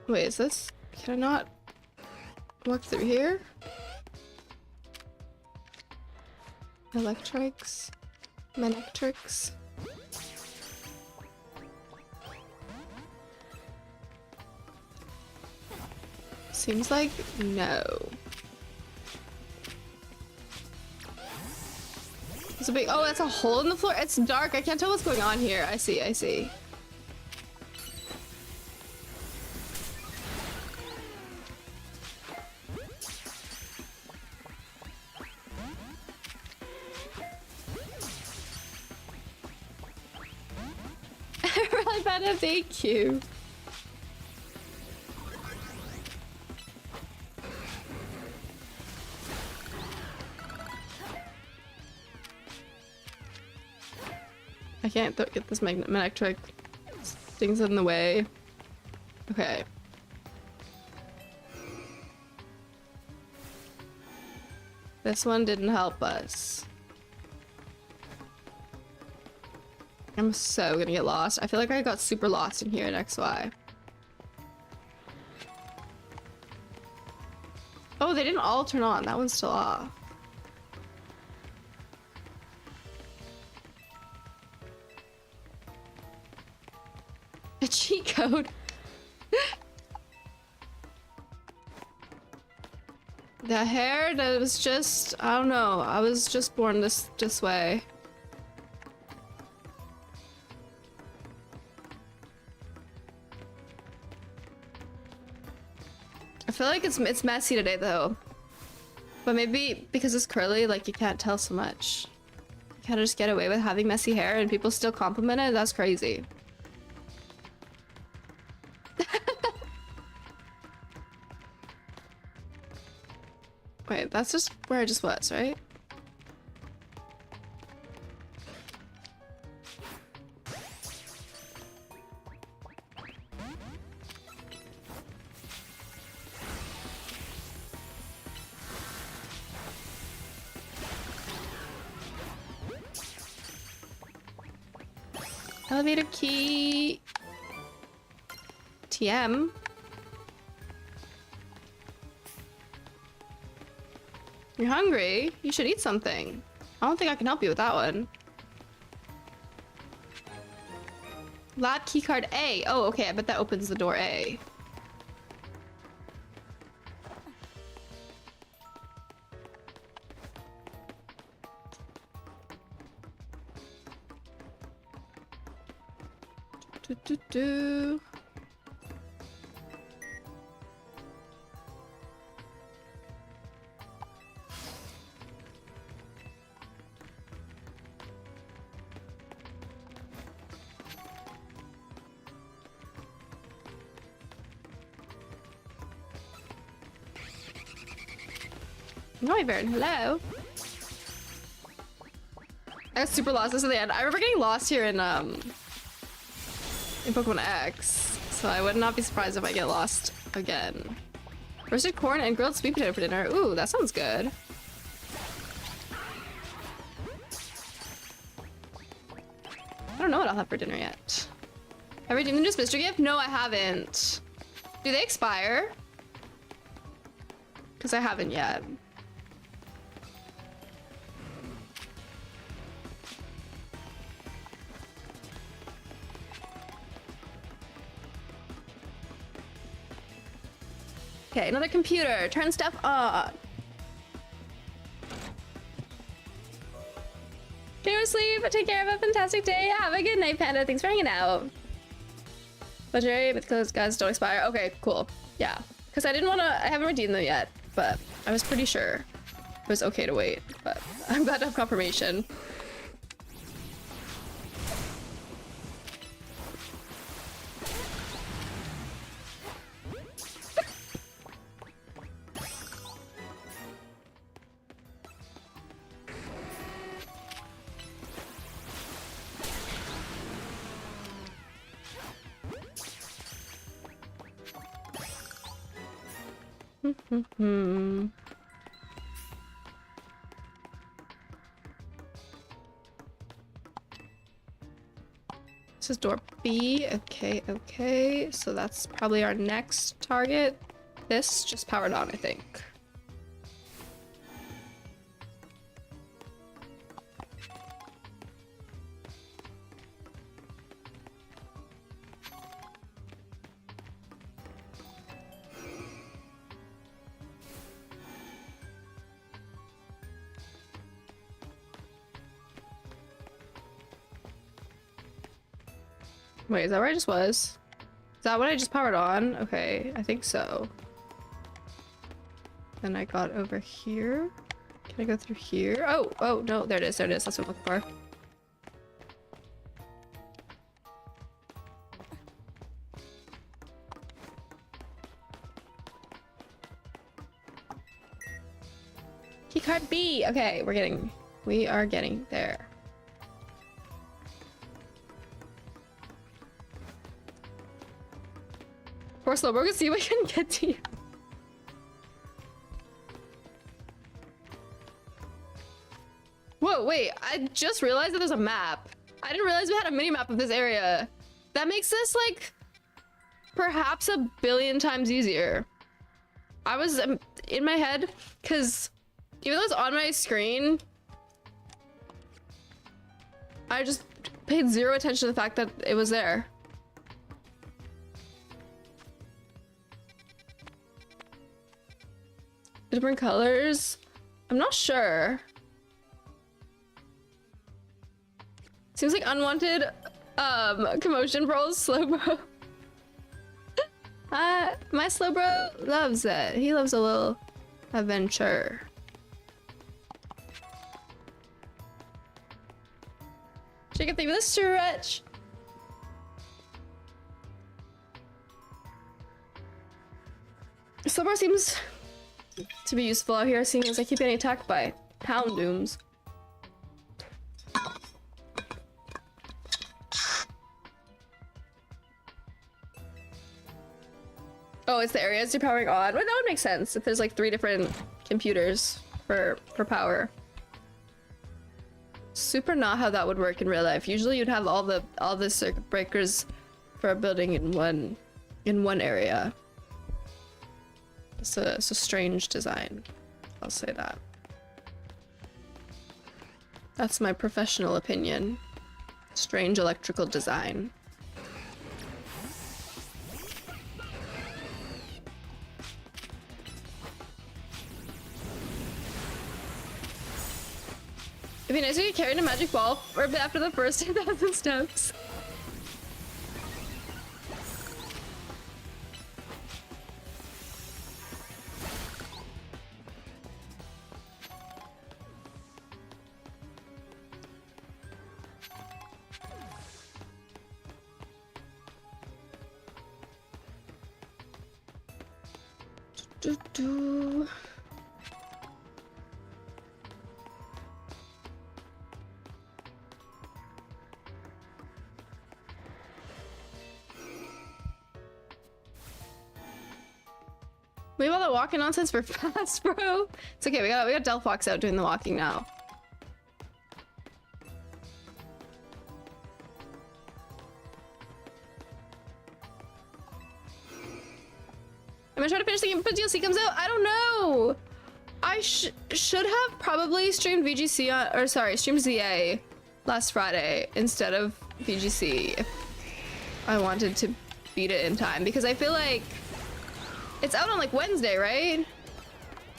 Wait, is this? Can I not walk through here? Electrics? Manectrics? Seems like no. It's a big, oh, that's a hole in the floor. It's dark. I can't tell what's going on here. I see, I see. Really bad at thank you. I can't get this magnetic things in the way. Okay. This one didn't help us. I'm so gonna get lost. I feel like I got super lost in here at XY. Oh, they didn't all turn on. That one's still off. A cheat code. The hair, that was just, I don't know. I was just born this way. I feel like it's messy today though. But maybe because it's curly, like you can't tell so much. You kind of just get away with having messy hair and people still compliment it. That's crazy. Wait, that's just where I just was, right? Elevator key. TM. You're hungry? You should eat something. I don't think I can help you with that one. Lab keycard A. Oh, okay. I bet that opens the door A. Do. Wyvern, hello. I got super lost. This is the end. I remember getting lost here in Pokemon X, so I would not be surprised if I get lost again. Roasted corn and grilled sweet potato for dinner. Ooh, that sounds good. I don't know what I'll have for dinner yet. Have I redeemed the newest mystery gift? No, I haven't. Do they expire? Because I haven't yet. Okay, another computer. Turn stuff on. Go to sleep. Take care. Have a fantastic day. Have a good night, Panda. Thanks for hanging out. Legendary, but those guys don't expire. Okay, cool. Yeah. Because I didn't want to... I haven't redeemed them yet, but I was pretty sure it was okay to wait. But I'm glad to have confirmation. This is door B. Okay, okay. So that's probably our next target. This just powered on, I think. Wait, is that where I just was? Is that what I just powered on? Okay, I think so. Then I got over here. Can I go through here? Oh, oh, no, there it is, there it is. That's what I'm looking for. Keycard B! Okay, we are getting there. Poor Slowbro can see if I can get to you. Whoa, wait, I just realized that there's a map. I didn't realize we had a mini map of this area. That makes this like perhaps a billion times easier. I was in my head because even though it's on my screen, I just paid zero attention to the fact that it was there. Different colors? I'm not sure. Seems like unwanted commotion for old Slowbro. My Slowbro loves it. He loves a little adventure. Chicken thing with a stretch. Slowbro seems to be useful out here, seeing as I keep getting attacked by Houndooms. Oh, it's the areas you're powering on. Well, that would make sense if there's like 3 different computers for power. super not how that would work in real life. Usually you'd have all the circuit breakers for a building in one area. It's a strange design. I'll say that. That's my professional opinion. Strange electrical design. It'd be nice if you carried a magic ball for a bit after the first 10,000 steps. Do. Leave all the walking nonsense for fast, bro. It's okay. We got Delphox out doing the walking now. I'm gonna try to finish the game before DLC comes out. I don't know. I should have probably streamed VGC on, or sorry, streamed ZA last Friday instead of VGC if I wanted to beat it in time, because I feel like it's out on like Wednesday, right?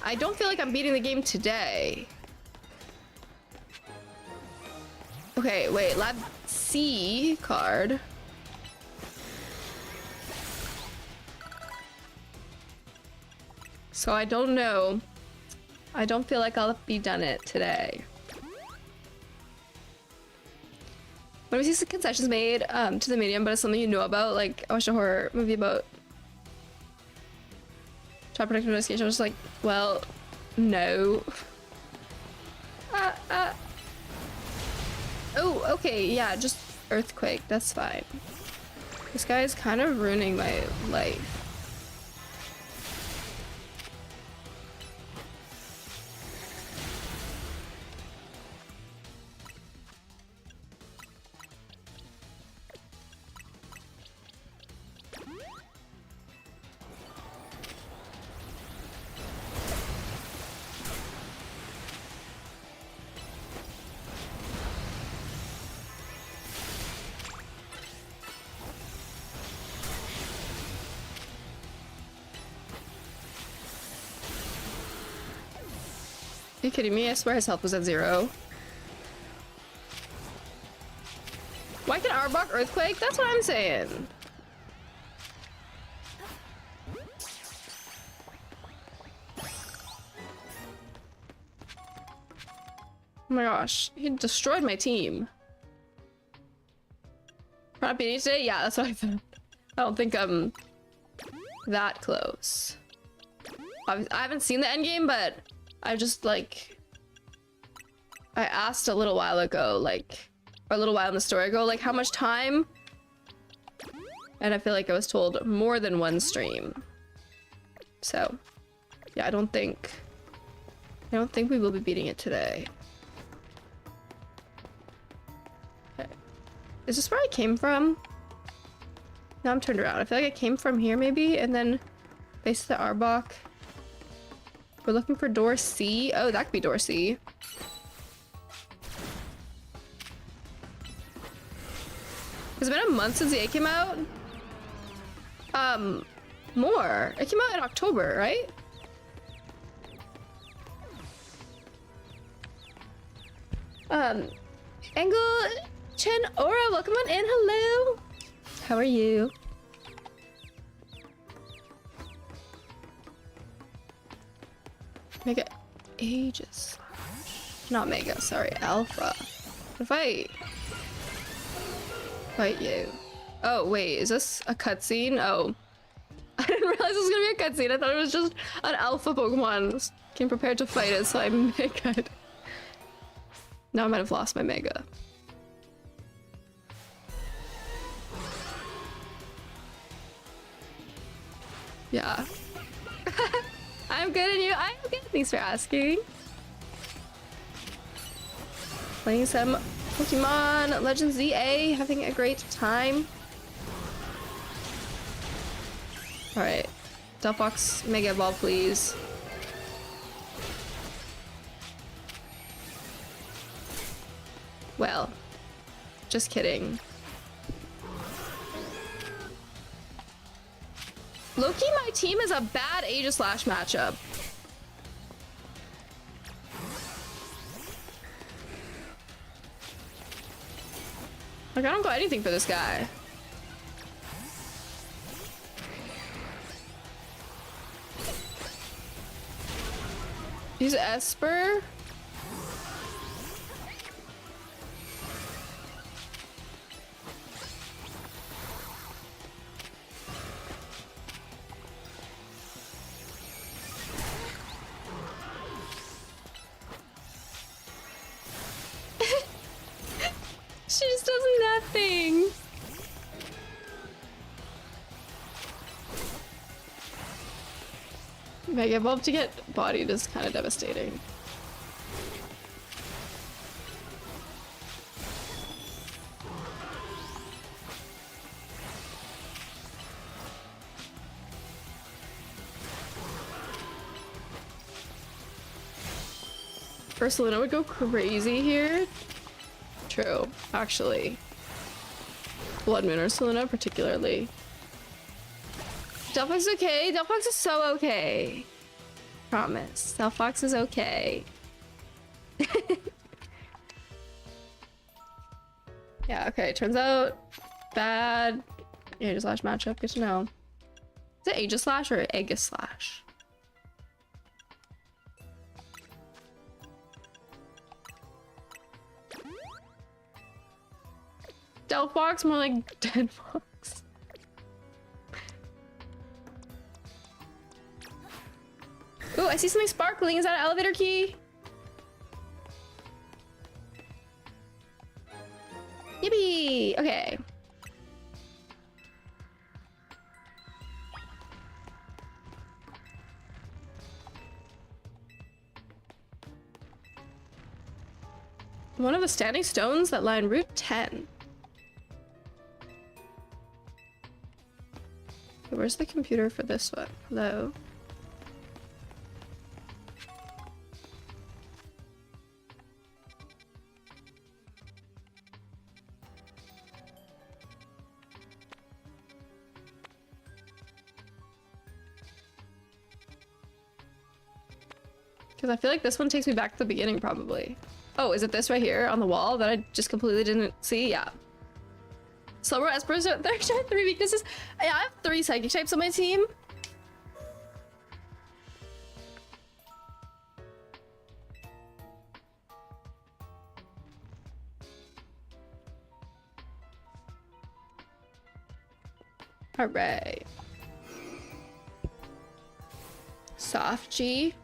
I don't feel like I'm beating the game today. Okay, wait, Lab C card. So I don't know. I don't feel like I'll be done it today. When we see some concessions made to the medium, but it's something you know about, like I watched a horror movie about child protective investigation. I was just like, well, no. Oh, okay, yeah, just earthquake. That's fine. This guy is kind of ruining my life. Are you kidding me? I swear his health was at 0. Why can Arbok earthquake? That's what I'm saying. Oh my gosh, he destroyed my team. We're not beating today? Yeah, that's what I thought. I don't think I'm that close. I haven't seen the endgame, but I just like, I asked a little while ago, like, or a little while in the story ago, like how much time? And I feel like I was told more than one stream. So, yeah, I don't think we will be beating it today. Okay. Is this where I came from? Now I'm turned around. I feel like I came from here maybe, and then base the Arbok. We're looking for door C. Oh, that could be door C. Has it been a month since the A came out? More. It came out in October, right? Angle Chen Aura, welcome on in. Hello. How are you? Mega Aegis. Not Mega, sorry, Alpha. What if I fight you? Oh, wait, is this a cutscene? Oh. I didn't realize this was gonna be a cutscene. I thought it was just an Alpha Pokemon. Came prepared to fight it, so I Mega'd. Now I might have lost my Mega. Yeah. I'm good and you? I'm good. Thanks for asking. Playing some Pokemon Legends ZA, having a great time. Alright. Delphox, Mega Ball, please. Well, just kidding. Loki, my team is a bad Aegislash matchup. Like, I don't got anything for this guy. Use Esper. She just does nothing. Mega Evolve to get bodied is kind of devastating. Ursulina would go crazy here. True, actually. Blood Moon Ursulina particularly. Delphox is okay. Delphox is so okay. Promise. Delphox is okay. Yeah, okay. Turns out bad Aegislash matchup. Good to know. Is it Aegislash or Aegislash? Delphox, more like Dead Fox. Ooh, I see something sparkling. Is that an elevator key? Yippee! Okay. One of the standing stones that line Route 10. Okay, where's the computer for this one? Hello? Because I feel like this one takes me back to the beginning, probably. Oh, is it this right here on the wall that I just completely didn't see? Yeah. Slower Espers are 3 weaknesses. Yeah, I have 3 psychic types on my team. Alright. Soft G.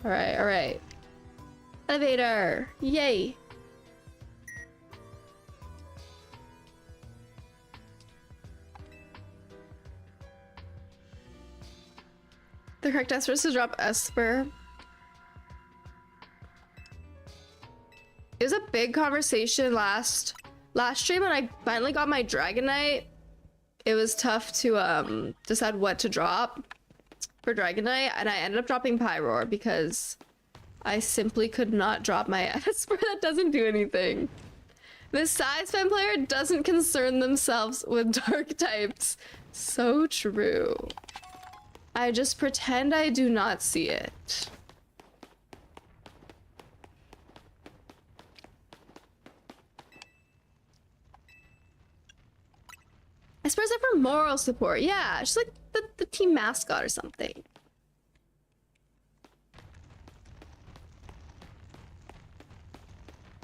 Alright, alright. Elevator! Yay! The correct answer is to drop Esper. It was a big conversation last stream when I finally got my Dragonite. It was tough to decide what to drop for Dragonite, and I ended up dropping Pyroar because I simply could not drop my Esper that doesn't do anything. This side spam player doesn't concern themselves with dark types. So true. I just pretend I do not see it. Espers are for moral support. Yeah, she's like the team mascot or something.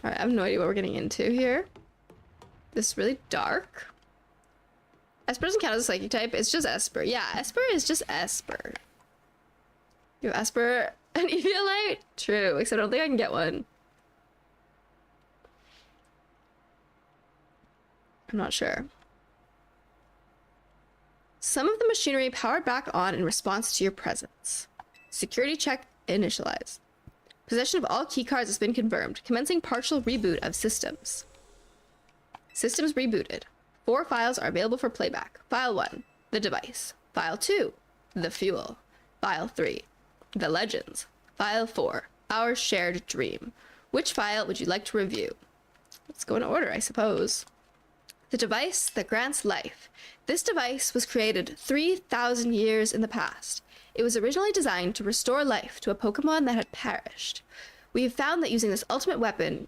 Alright, I have no idea what we're getting into here. This is really dark. Esper doesn't count as a psychic type, it's just Esper. Yeah, Esper is just Esper. You have Esper and Eviolite? True, except I don't think I can get one. I'm not sure. Some of the machinery powered back on in response to your presence. Security check initialized. Possession of all keycards has been confirmed. Commencing partial reboot of systems. Systems rebooted. 4 files are available for playback. File 1, the device. File 2, the fuel. File 3, the legends. File 4, our shared dream. Which file would you like to review? Let's go in order, I suppose. The device that grants life. This device was created 3,000 years in the past. It was originally designed to restore life to a Pokemon that had perished. We have found this ultimate weapon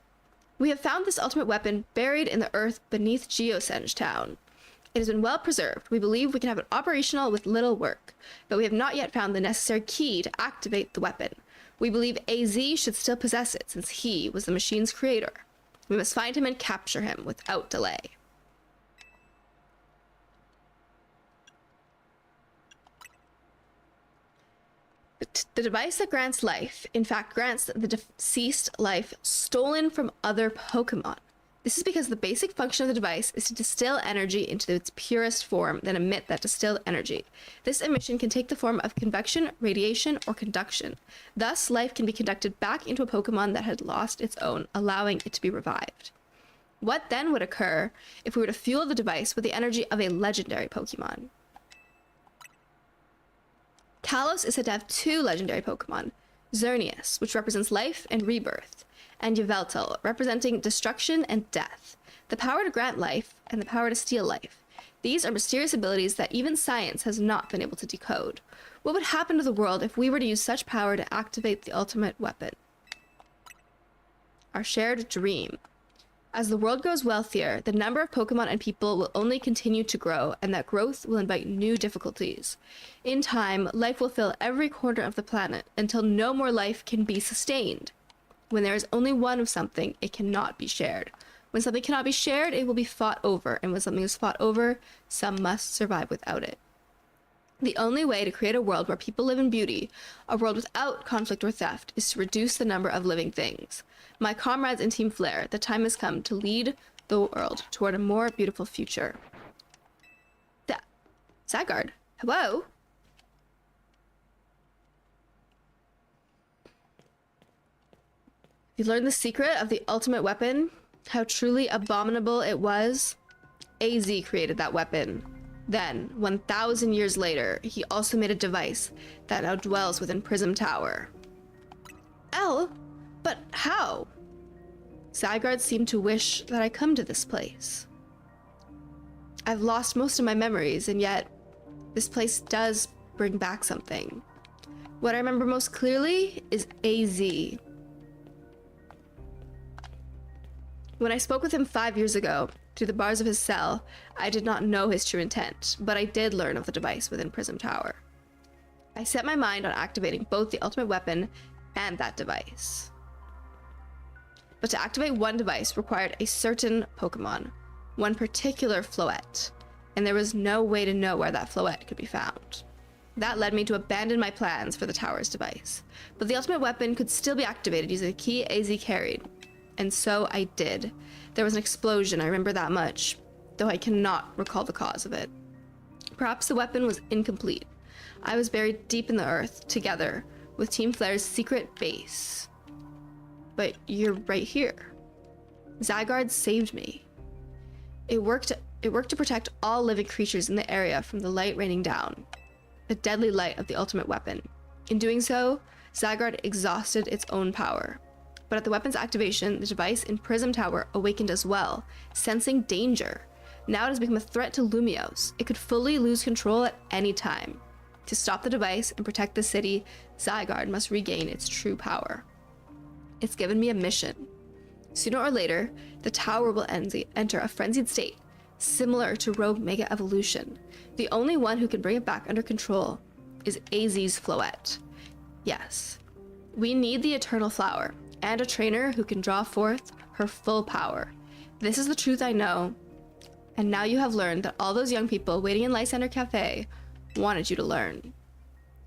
buried in the earth beneath Geosenge Town. It has been well preserved. We believe we can have it operational with little work, but we have not yet found the necessary key to activate the weapon. We believe AZ should still possess it since he was the machine's creator. We must find him and capture him without delay. The device that grants life, in fact, grants the deceased life stolen from other Pokemon. This is because the basic function of the device is to distill energy into its purest form, then emit that distilled energy. This emission can take the form of convection, radiation, or conduction. Thus, life can be conducted back into a Pokemon that had lost its own, allowing it to be revived. What then would occur if we were to fuel the device with the energy of a legendary Pokemon? Kalos is said to have 2 legendary Pokemon, Xerneas, which represents life and rebirth, and Yveltal, representing destruction and death, the power to grant life and the power to steal life. These are mysterious abilities that even science has not been able to decode. What would happen to the world if we were to use such power to activate the ultimate weapon? Our shared dream. As the world grows wealthier, the number of Pokemon and people will only continue to grow, and that growth will invite new difficulties. In time, life will fill every corner of the planet until no more life can be sustained. When there is only one of something, it cannot be shared. When something cannot be shared, it will be fought over, and when something is fought over, some must survive without it. The only way to create a world where people live in beauty, a world without conflict or theft, is to reduce the number of living things. My comrades in Team Flare, the time has come to lead the world toward a more beautiful future. Zygarde, hello? You learned the secret of the ultimate weapon? How truly abominable it was? AZ created that weapon. Then, 1,000 years later, he also made a device that now dwells within Prism Tower. L? But how? Zygarde seemed to wish that I come to this place. I've lost most of my memories, and yet this place does bring back something. What I remember most clearly is AZ. When I spoke with him 5 years ago, through the bars of his cell, I did not know his true intent, but I did learn of the device within Prism Tower. I set my mind on activating both the ultimate weapon and that device. But to activate one device required a certain Pokemon, one particular Floette, and there was no way to know where that Floette could be found. That led me to abandon my plans for the tower's device, but the ultimate weapon could still be activated using the key AZ carried, and so I did. There was an explosion, I remember that much, though I cannot recall the cause of it. Perhaps the weapon was incomplete. I was buried deep in the earth, together, with Team Flare's secret base. But you're right here. Zygarde saved me. It worked to protect all living creatures in the area from the light raining down, the deadly light of the ultimate weapon. In doing so, Zygarde exhausted its own power. But at the weapon's activation, the device in Prism Tower awakened as well, sensing danger. Now it has become a threat to Lumiose. It could fully lose control at any time. To stop the device and protect the city, Zygarde must regain its true power. It's given me a mission. Sooner or later, the tower will enter a frenzied state, similar to Rogue Mega Evolution. The only one who can bring it back under control is AZ's Floette. Yes, we need the Eternal Flower, and a trainer who can draw forth her full power. This is the truth I know, and now you have learned that all those young people waiting in Lysander Cafe wanted you to learn.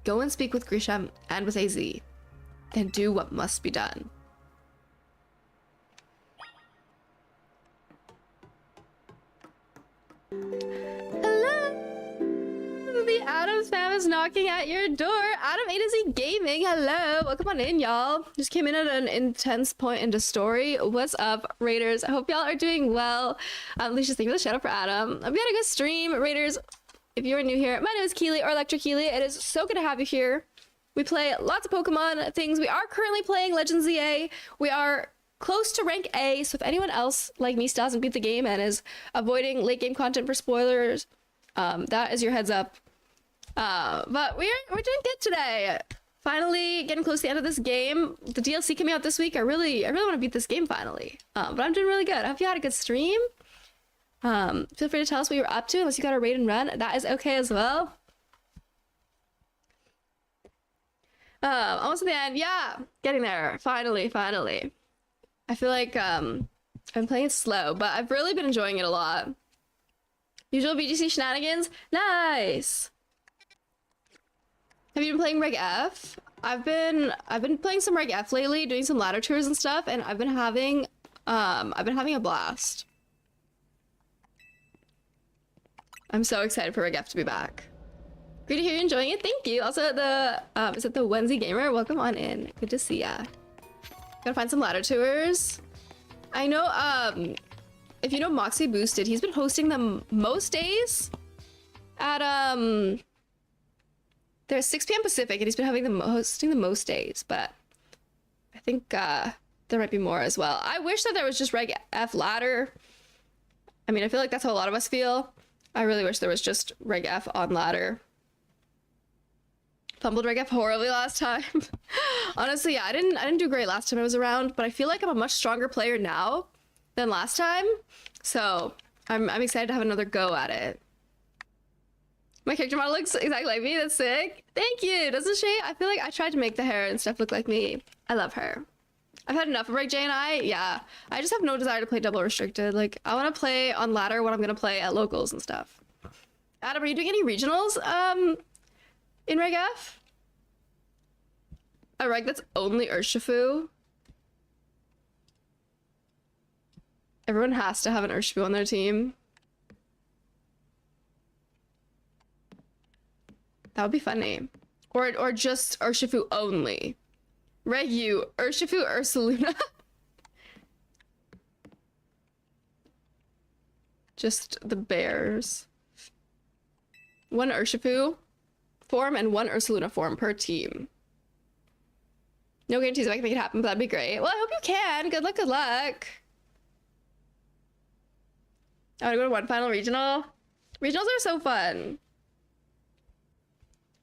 Go and speak with Grisham and with AZ, and do what must be done. Hello! Adam's fam is knocking at your door. Adam A to Z Gaming, hello. Welcome on in, y'all. Just came in at an intense point into story. What's up, Raiders? I hope y'all are doing well. Leisha, thank you for the shout out for Adam. We had a good stream, Raiders. If you are new here, my name is Keely, or Electric Keely. It is so good to have you here. We play lots of Pokemon things. We are currently playing Legends ZA. We are close to rank A, so if anyone else like me still hasn't beat the game and is avoiding late game content for spoilers, that is your heads up. But we're doing good today. Finally getting close to the end of this game. The DLC coming out this week. I really want to beat this game finally. But I'm doing really good. I hope you had a good stream. Feel free to tell us what you're up to, unless you got a raid and run. That is okay as well. Almost at the end. Yeah, getting there. Finally. I feel like I'm playing it slow, but I've really been enjoying it a lot. Usual VGC shenanigans. Nice. Have you been playing Reg F? I've been playing some Reg F lately, doing some ladder tours and stuff, and I've been having a blast. I'm so excited for Reg F to be back. Great to hear you enjoying it. Thank you. Also, is it the Wednesday Gamer? Welcome on in. Good to see ya. Gotta find some ladder tours. I know, if you know Moxie Boosted, he's been hosting them most days at, there's 6 p.m. Pacific, and he's been having them hosting the most days, but I think, there might be more as well. I wish that there was just Reg F ladder. I mean, I feel like that's how a lot of us feel. I really wish there was just Reg F on ladder. Fumbled Reg F horribly last time. Honestly, yeah, I didn't do great last time I was around, but I feel like I'm a much stronger player now than last time. So I'm excited to have another go at it. My character model looks exactly like me. That's sick. Thank you. Doesn't she? I feel like I tried to make the hair and stuff look like me. I love her. I've had enough of Reg J and I. Yeah, I just have no desire to play double restricted. Like, I want to play on ladder what I'm gonna play at locals and stuff. Adam, are you doing any regionals in Reg F? A reg that's only Urshifu? Everyone has to have an Urshifu on their team. That would be funny. Or just Urshifu only. Regu, Urshifu, Ursaluna. Just the bears. 1 Urshifu form and 1 Ursaluna form per team. No guarantees if I can make it happen, but that'd be great. Well, I hope you can. Good luck, good luck. I want to go to one final regional. Regionals are so fun.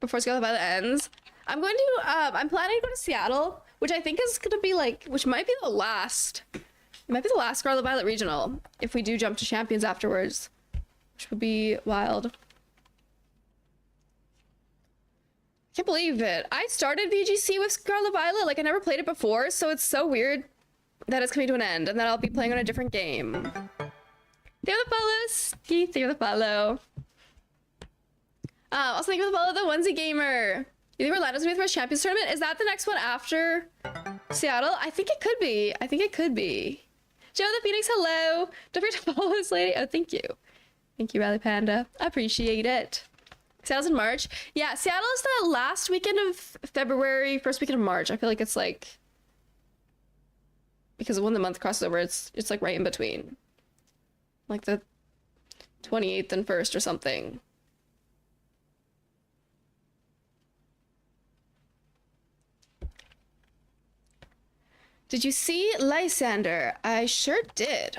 Before Scarlet Violet ends. I'm going to, I'm planning to go to Seattle, which I think is going to be like, which might be the last. It might be the last Scarlet Violet regional if we do jump to Champions afterwards, which would be wild. Can't believe it. I started VGC with Scarlet Violet, like I never played it before, so it's so weird that it's coming to an end and that I'll be playing on a different game. They're the follows. Keith, they're the follow. Also thank you for the follow, the Onesie Gamer. You think Orlando's gonna be the first Champions tournament? Is that the next one after Seattle? I think it could be. I think it could be. Joe the Phoenix, hello. Don't forget to follow this lady. Oh, thank you. Thank you, Rally Panda. I appreciate it. Seattle's in March. Yeah, Seattle is the last weekend of February, first weekend of March. I feel like it's like, because when the month crosses over, it's like right in between. Like the 28th and 1st or something. Did you see Lysander? I sure did.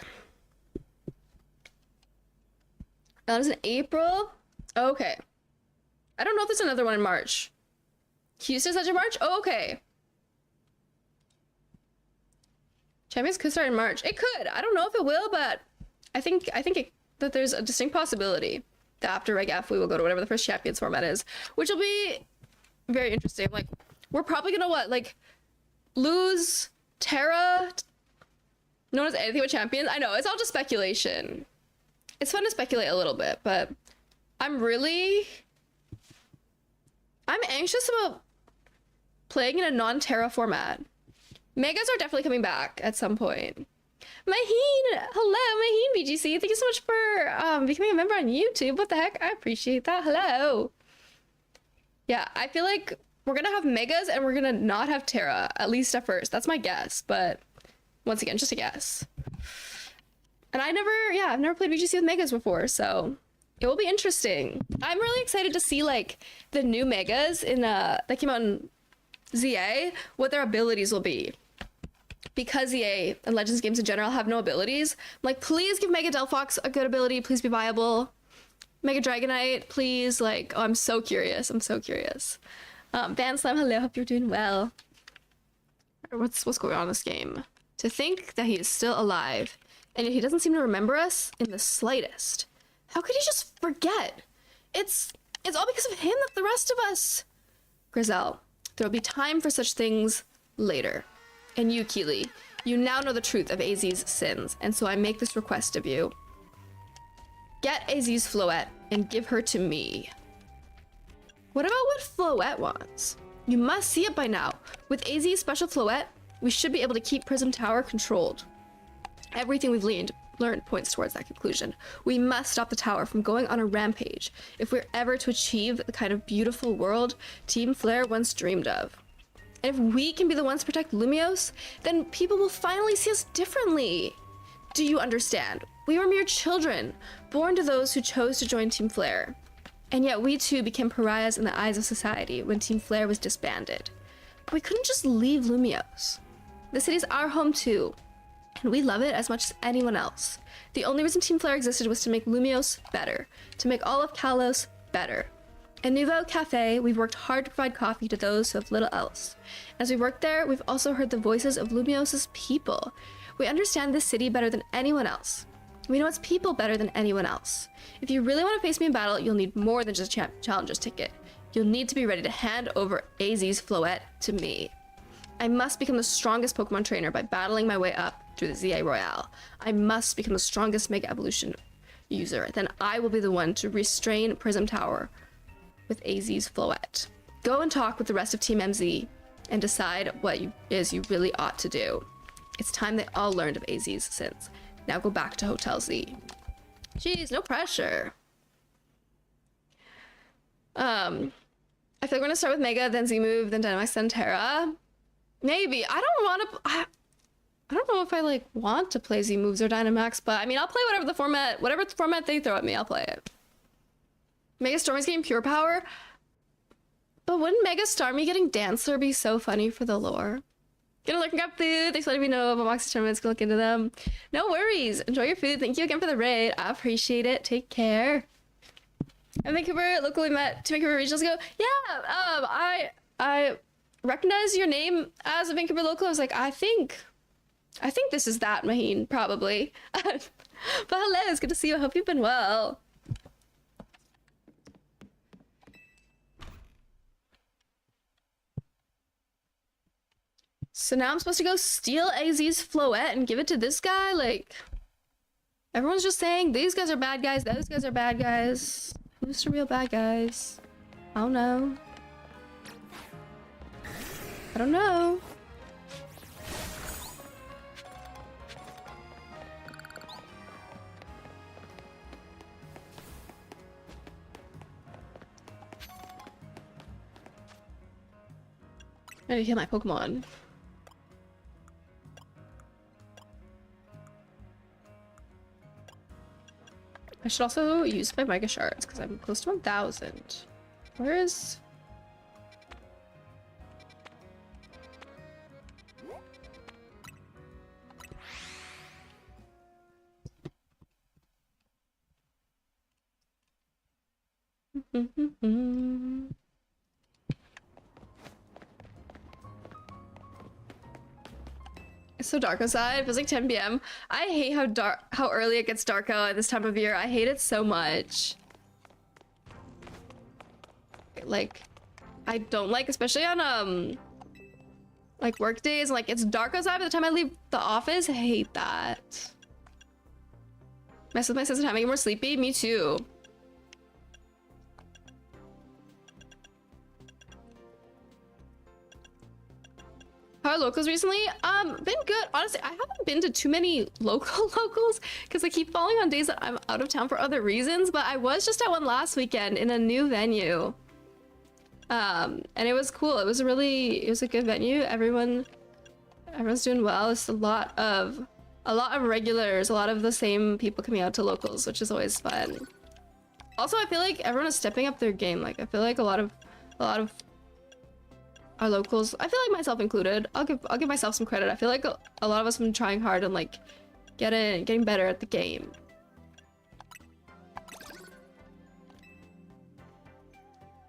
That was in April? Okay. I don't know if there's another one in March. Houston's such a March? Oh, okay. Champions could start in March. It could. I don't know if it will, but I think that there's a distinct possibility that after Reg F we will go to whatever the first Champions format is, which will be very interesting. Like, we're probably gonna lose Terra? No one knows anything about Champions? I know, it's all just speculation. It's fun to speculate a little bit, but I'm anxious about playing in a non-Terra format. Megas are definitely coming back at some point. Maheen! Hello, Maheen BGC. Thank you so much for becoming a member on YouTube. What the heck? I appreciate that. Hello. Yeah, I feel like we're gonna have megas and we're gonna not have Terra, at least at first. That's my guess, but once again, just a guess. And I've never played VGC with megas before, so it will be interesting. I'm really excited to see like the new megas in that came out in ZA, what their abilities will be. Because EA and Legends games in general have no abilities, I'm like, please give Mega Delphox a good ability, please be viable. Mega Dragonite, please. Like, oh, I'm so curious. I'm so curious. Van Slam, hello, hope you're doing well. What's going on in this game? To think that he is still alive, and yet he doesn't seem to remember us in the slightest. How could he just forget? It's all because of him that the rest of us... Grizel, there will be time for such things later. And you, Keely, you now know the truth of AZ's sins, and so I make this request of you. Get AZ's Floette and give her to me. What about what Floette wants? You must see it by now. With AZ's special Floette, we should be able to keep Prism Tower controlled. Everything we've learned points towards that conclusion. We must stop the tower from going on a rampage if we're ever to achieve the kind of beautiful world Team Flare once dreamed of. And if we can be the ones to protect Lumios, then people will finally see us differently. Do you understand? We were mere children, born to those who chose to join Team Flare. And yet we too became pariahs in the eyes of society when Team Flare was disbanded. But we couldn't just leave Lumios. The city's our home too, and we love it as much as anyone else. The only reason Team Flare existed was to make Lumios better, to make all of Kalos better. At Nouveau Cafe, we've worked hard to provide coffee to those who have little else. As we worked there, we've also heard the voices of Lumios' people. We understand this city better than anyone else. We know its people better than anyone else. If you really want to face me in battle, you'll need more than just a challenger's ticket. You'll need to be ready to hand over AZ's Floette to me. I must become the strongest Pokemon trainer by battling my way up through the ZA Royale. I must become the strongest Mega Evolution user. Then I will be the one to restrain Prism Tower with AZ's Floette. Go and talk with the rest of Team MZ and decide what you really ought to do. It's time they all learned of AZ's sins. Now go back to Hotel Z. Jeez, no pressure. I feel like we're gonna start with Mega, then Z move, then Dynamax, then Terra. Maybe. I don't know if I like want to play Z moves or Dynamax, but I mean, I'll play whatever format they throw at me, I'll play it. Mega Stormy's getting pure power, but wouldn't Mega Starmie getting Dancer be so funny for the lore? Gonna lurk and grab food. Thanks for letting me know about Moxie tournaments. Go look into them. No worries. Enjoy your food. Thank you again for the raid. I appreciate it. Take care. And Vancouver, locally met to Vancouver regionals ago. Yeah, I recognize your name as a Vancouver local. I was like, I think this is that Maheen, probably. But hello, it's good to see you. I hope you've been well. So now I'm supposed to go steal AZ's Floette and give it to this guy? Like, everyone's just saying these guys are bad guys, those guys are bad guys. Who's the real bad guys? I don't know. I don't know. I need to heal my Pokemon. I should also use my Mega Shards because I'm close to 1,000. Where is... It's so dark outside. It feels like 10 p.m. I hate how early it gets dark out at this time of year. I hate it so much. Like, I don't like, especially on like work days, like it's dark outside by the time I leave the office. I hate that. Mess with my sense of time, make me more sleepy. Me too. How are locals recently? Been good. Honestly, I haven't been to too many locals because I keep falling on days that I'm out of town for other reasons, but I was just at one last weekend in a new venue. And it was cool. It was a good venue. Everyone's doing well. It's a lot of regulars, a lot of the same people coming out to locals, which is always fun. Also, I feel like everyone is stepping up their game. Like, I feel like a lot of our locals, I feel like myself included, I'll give myself some credit. I feel like a lot of us have been trying hard and like getting better at the game.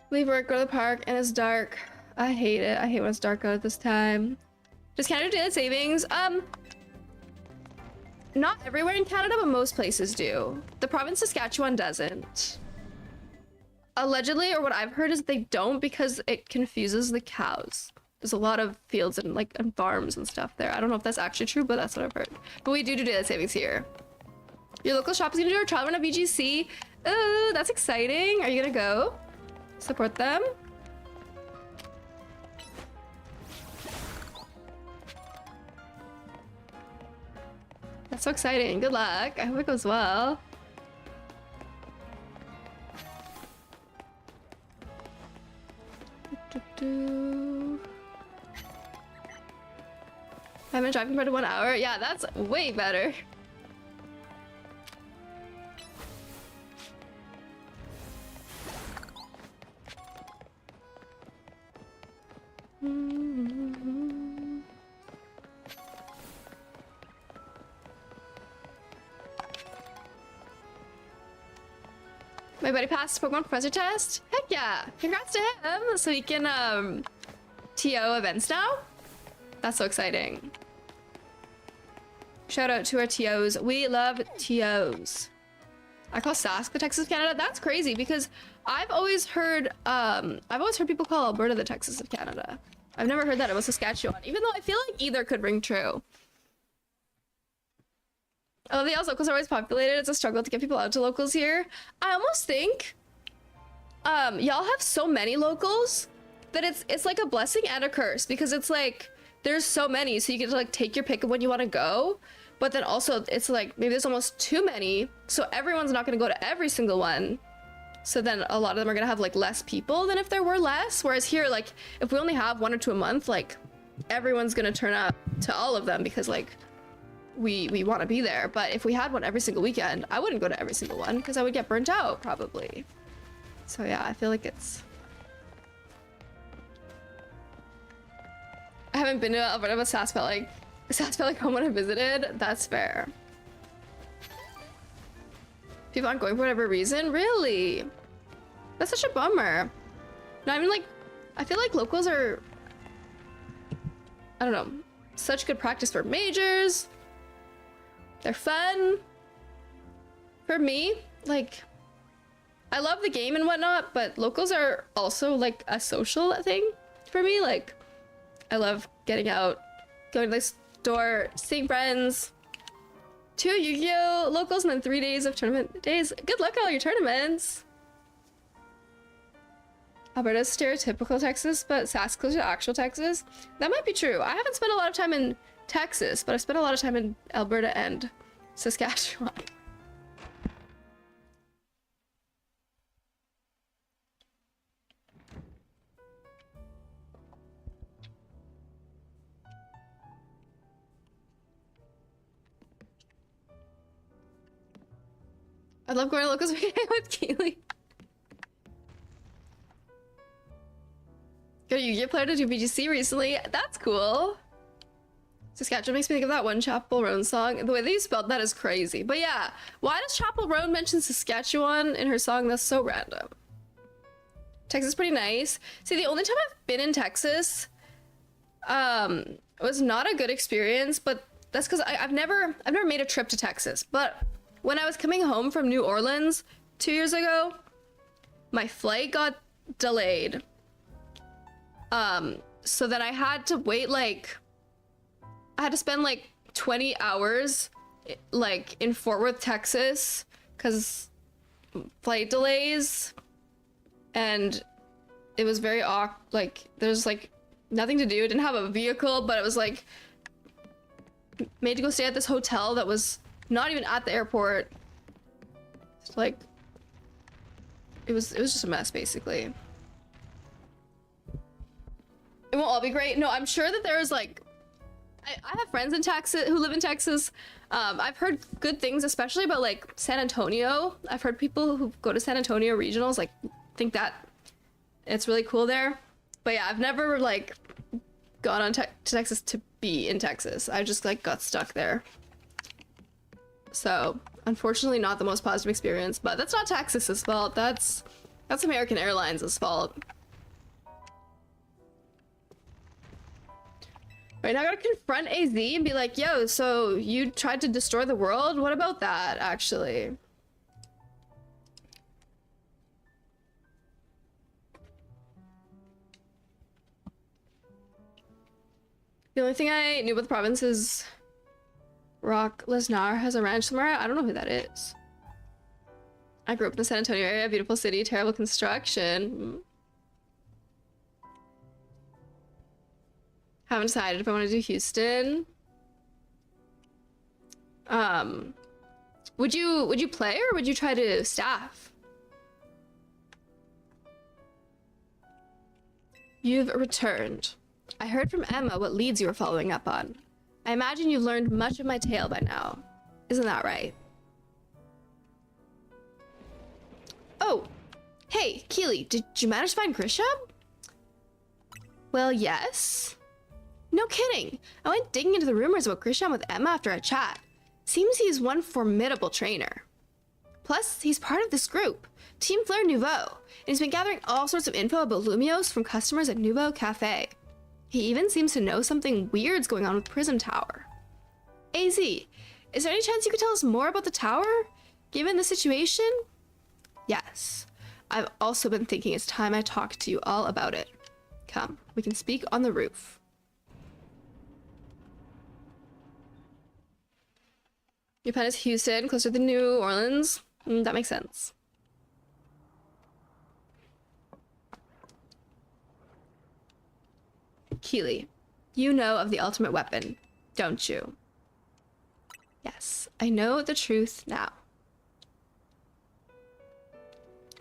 Leave work, go to the park, and it's dark. I hate it. I hate when it's dark out at this time. Does Canada do daylight savings? Not everywhere in Canada, but most places do. The province of Saskatchewan doesn't. Allegedly, or what I've heard is they don't because it confuses the cows. There's a lot of fields and and farms and stuff there. I don't know if that's actually true, but that's what I've heard. But we do daylight savings here. Your local shop is gonna do a trial run at BGC. Ooh, that's exciting. Are you gonna go? Support them? That's so exciting. Good luck. I hope it goes well. I've been driving for 1 hour. Yeah, that's way better. My buddy passed Pokemon Professor test. Heck yeah! Congrats to him! So he can TO events now? That's so exciting. Shout out to our TOs. We love TOs. I call Sask the Texas of Canada. That's crazy because I've always heard people call Alberta the Texas of Canada. I've never heard that about Saskatchewan, even though I feel like either could ring true. Oh, the locals are always populated. It's a struggle to get people out to locals here. I almost think y'all have so many locals that it's like a blessing and a curse because it's like there's so many, so you get to like take your pick of when you want to go, but then also it's like maybe there's almost too many, so everyone's not going to go to every single one. So then a lot of them are going to have like less people than if there were less. Whereas here, like if we only have 1 or 2 a month, like everyone's going to turn up to all of them because like we want to be there. But if we had one every single weekend, I wouldn't go to every single one because I would get burnt out probably. So yeah, I feel like it's... I haven't been to Alberta, but Sask felt like home when I visited. That's fair. People aren't going for whatever reason. Really? That's such a bummer. No, I mean, like, I feel like locals are, I don't know, such good practice for majors. They're fun. For me, like, I love the game and whatnot, but locals are also like a social thing for me. Like, I love getting out, going to the store, seeing friends. 2 Yu-Gi-Oh! Locals and then 3 days of tournament days. Good luck at all your tournaments. Alberta's stereotypical Texas, but Sask closer to actual Texas. That might be true. I haven't spent a lot of time in Texas, but I've spent a lot of time in Alberta and Saskatchewan. I love going to locals with Keely. Got a Yu-Gi-Oh player to do BGC recently. That's cool. Saskatchewan makes me think of that one Chapel Roan song. The way that you spelled that is crazy. But yeah, why does Chapel Roan mention Saskatchewan in her song? That's so random. Texas is pretty nice. See, the only time I've been in Texas was not a good experience, but that's because I've never made a trip to Texas. But when I was coming home from New Orleans 2 years ago, my flight got delayed. So then I had to wait I had to spend like 20 hours like in Fort Worth, Texas, because flight delays, and it was very awkward. Like there's like nothing to do. I didn't have a vehicle, but it was like made to go stay at this hotel that was not even at the airport. It's like it was just a mess basically. It won't all be great. No, I'm sure that there's like, I have friends in Texas who live in Texas. I've heard good things, especially about like San Antonio. I've heard people who go to San Antonio regionals like think that it's really cool there. But yeah, I've never like gone on to Texas to be in Texas. I just like got stuck there. So unfortunately not the most positive experience, but that's not Texas's fault. That's American Airlines' fault. Right now I gotta confront AZ and be like, yo, so you tried to destroy the world? What about that, actually? The only thing I knew about the province is Rock Lesnar has a ranch somewhere. I don't know who that is. I grew up in the San Antonio area, beautiful city, terrible construction. Haven't decided if I want to do Houston. Would you play or would you try to staff? You've returned. I heard from Emma what leads you were following up on. I imagine you've learned much of my tale by now. Isn't that right? Oh, hey, Keely, did you manage to find Grisham? Well, yes. No kidding. I went digging into the rumors about Grisham with Emma after our chat. Seems he's one formidable trainer. Plus, he's part of this group, Team Fleur Nouveau, and he's been gathering all sorts of info about Lumios from customers at Nouveau Cafe. He even seems to know something weird's going on with Prism Tower. AZ, is there any chance you could tell us more about the tower, given the situation? Yes. I've also been thinking it's time I talk to you all about it. Come, we can speak on the roof. Your pen is Houston, closer to New Orleans. That makes sense. Keely, you know of the ultimate weapon, don't you? Yes, I know the truth now.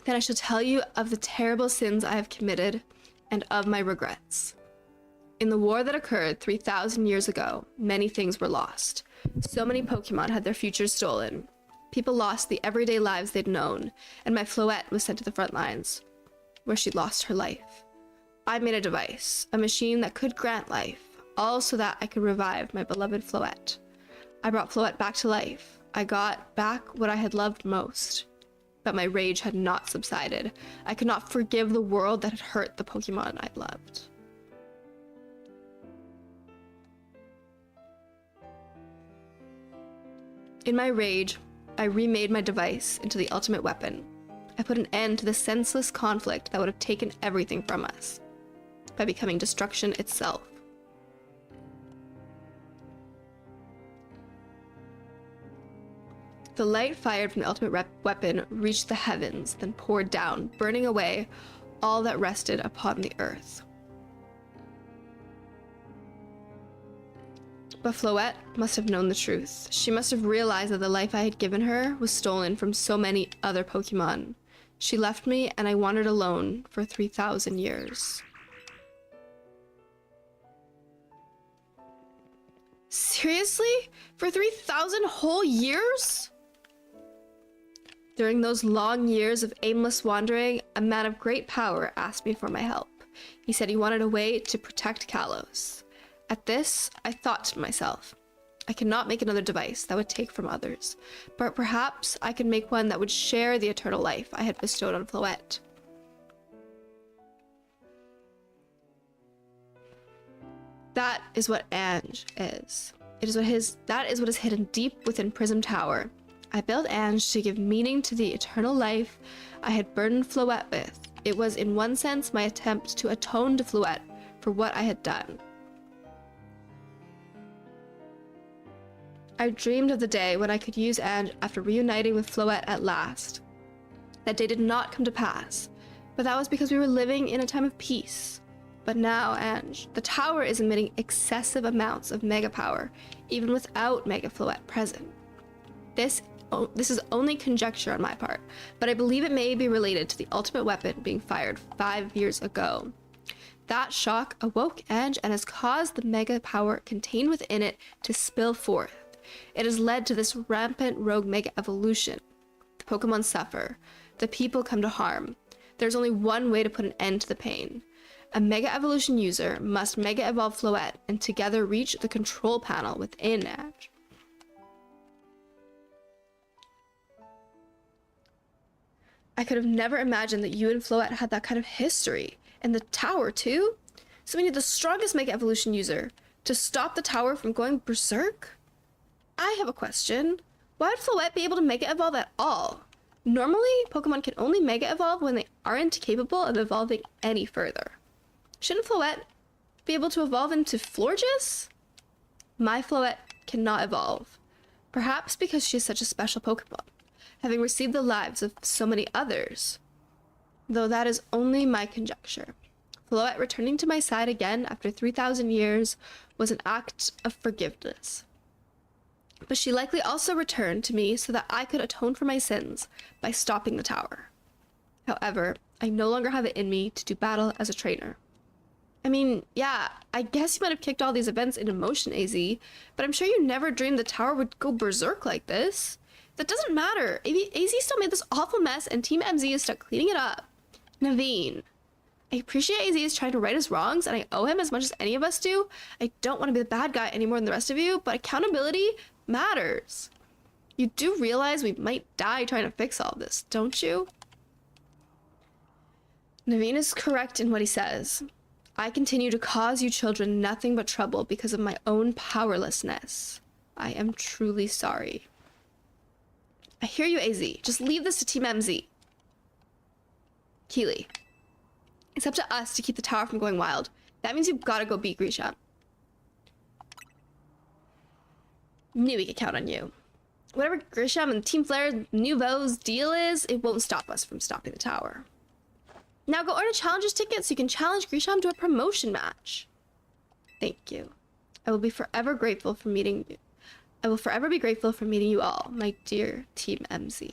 Then I shall tell you of the terrible sins I have committed and of my regrets. In the war that occurred 3,000 years ago, many things were lost. So many Pokemon had their futures stolen. People lost the everyday lives they'd known, and my Floette was sent to the front lines, where she lost her life. I made a device, a machine that could grant life, all so that I could revive my beloved Floette. I brought Floette back to life. I got back what I had loved most. But my rage had not subsided. I could not forgive the world that had hurt the Pokemon I'd loved. In my rage, I remade my device into the ultimate weapon. I put an end to the senseless conflict that would have taken everything from us, by becoming destruction itself. The light fired from the ultimate weapon reached the heavens, then poured down, burning away all that rested upon the earth. But Floette must have known the truth. She must have realized that the life I had given her was stolen from so many other Pokemon. She left me, and I wandered alone for 3,000 years. Seriously? For 3,000 whole years? During those long years of aimless wandering, a man of great power asked me for my help. He said he wanted a way to protect Kalos. At this, I thought to myself, I cannot make another device that would take from others, but perhaps I could make one that would share the eternal life I had bestowed on Floette. That is what Ange is. That is what is hidden deep within Prism Tower. I built Ange to give meaning to the eternal life I had burdened Floette with. It was in one sense my attempt to atone to Floette for what I had done. I dreamed of the day when I could use Ange after reuniting with Floette at last. That day did not come to pass, but that was because we were living in a time of peace. But now, Ange, the tower is emitting excessive amounts of mega power, even without Mega Floette present. This is only conjecture on my part, but I believe it may be related to the ultimate weapon being fired 5 years ago. That shock awoke Ange and has caused the mega power contained within it to spill forth. It has led to this rampant rogue mega evolution. The Pokemon suffer. The people come to harm. There's only one way to put an end to the pain. A Mega Evolution user must Mega Evolve Floette and together reach the control panel within Ange. I could have never imagined that you and Floette had that kind of history. And the tower, too? So we need the strongest Mega Evolution user to stop the tower from going berserk? I have a question. Why would Floette be able to Mega Evolve at all? Normally, Pokemon can only Mega Evolve when they aren't capable of evolving any further. Shouldn't Floette be able to evolve into Florges? My Floette cannot evolve. Perhaps because she is such a special Pokemon, having received the lives of so many others. Though that is only my conjecture. Floette returning to my side again after 3,000 years was an act of forgiveness. But she likely also returned to me so that I could atone for my sins by stopping the tower. However, I no longer have it in me to do battle as a trainer. I mean, yeah, I guess you might have kicked all these events into motion, AZ, but I'm sure you never dreamed the tower would go berserk like this. That doesn't matter. AZ still made this awful mess and Team MZ is stuck cleaning it up. Naveen. I appreciate AZ is trying to right his wrongs and I owe him as much as any of us do. I don't want to be the bad guy any more than the rest of you, but accountability matters. You do realize we might die trying to fix all this, don't you? Naveen is correct in what he says. I continue to cause you children nothing but trouble because of my own powerlessness. I am truly sorry. I hear you, AZ. Just leave this to Team MZ. Keely. It's up to us to keep the tower from going wild. That means you've got to go beat Grisham. Knew we could count on you. Whatever Grisham and Team Flare Nouveau's deal is, it won't stop us from stopping the tower. Now go earn a challenger's ticket so you can challenge Grisham to a promotion match. Thank you. I will be forever grateful for meeting you. I will forever be grateful for meeting you all, my dear Team MZ.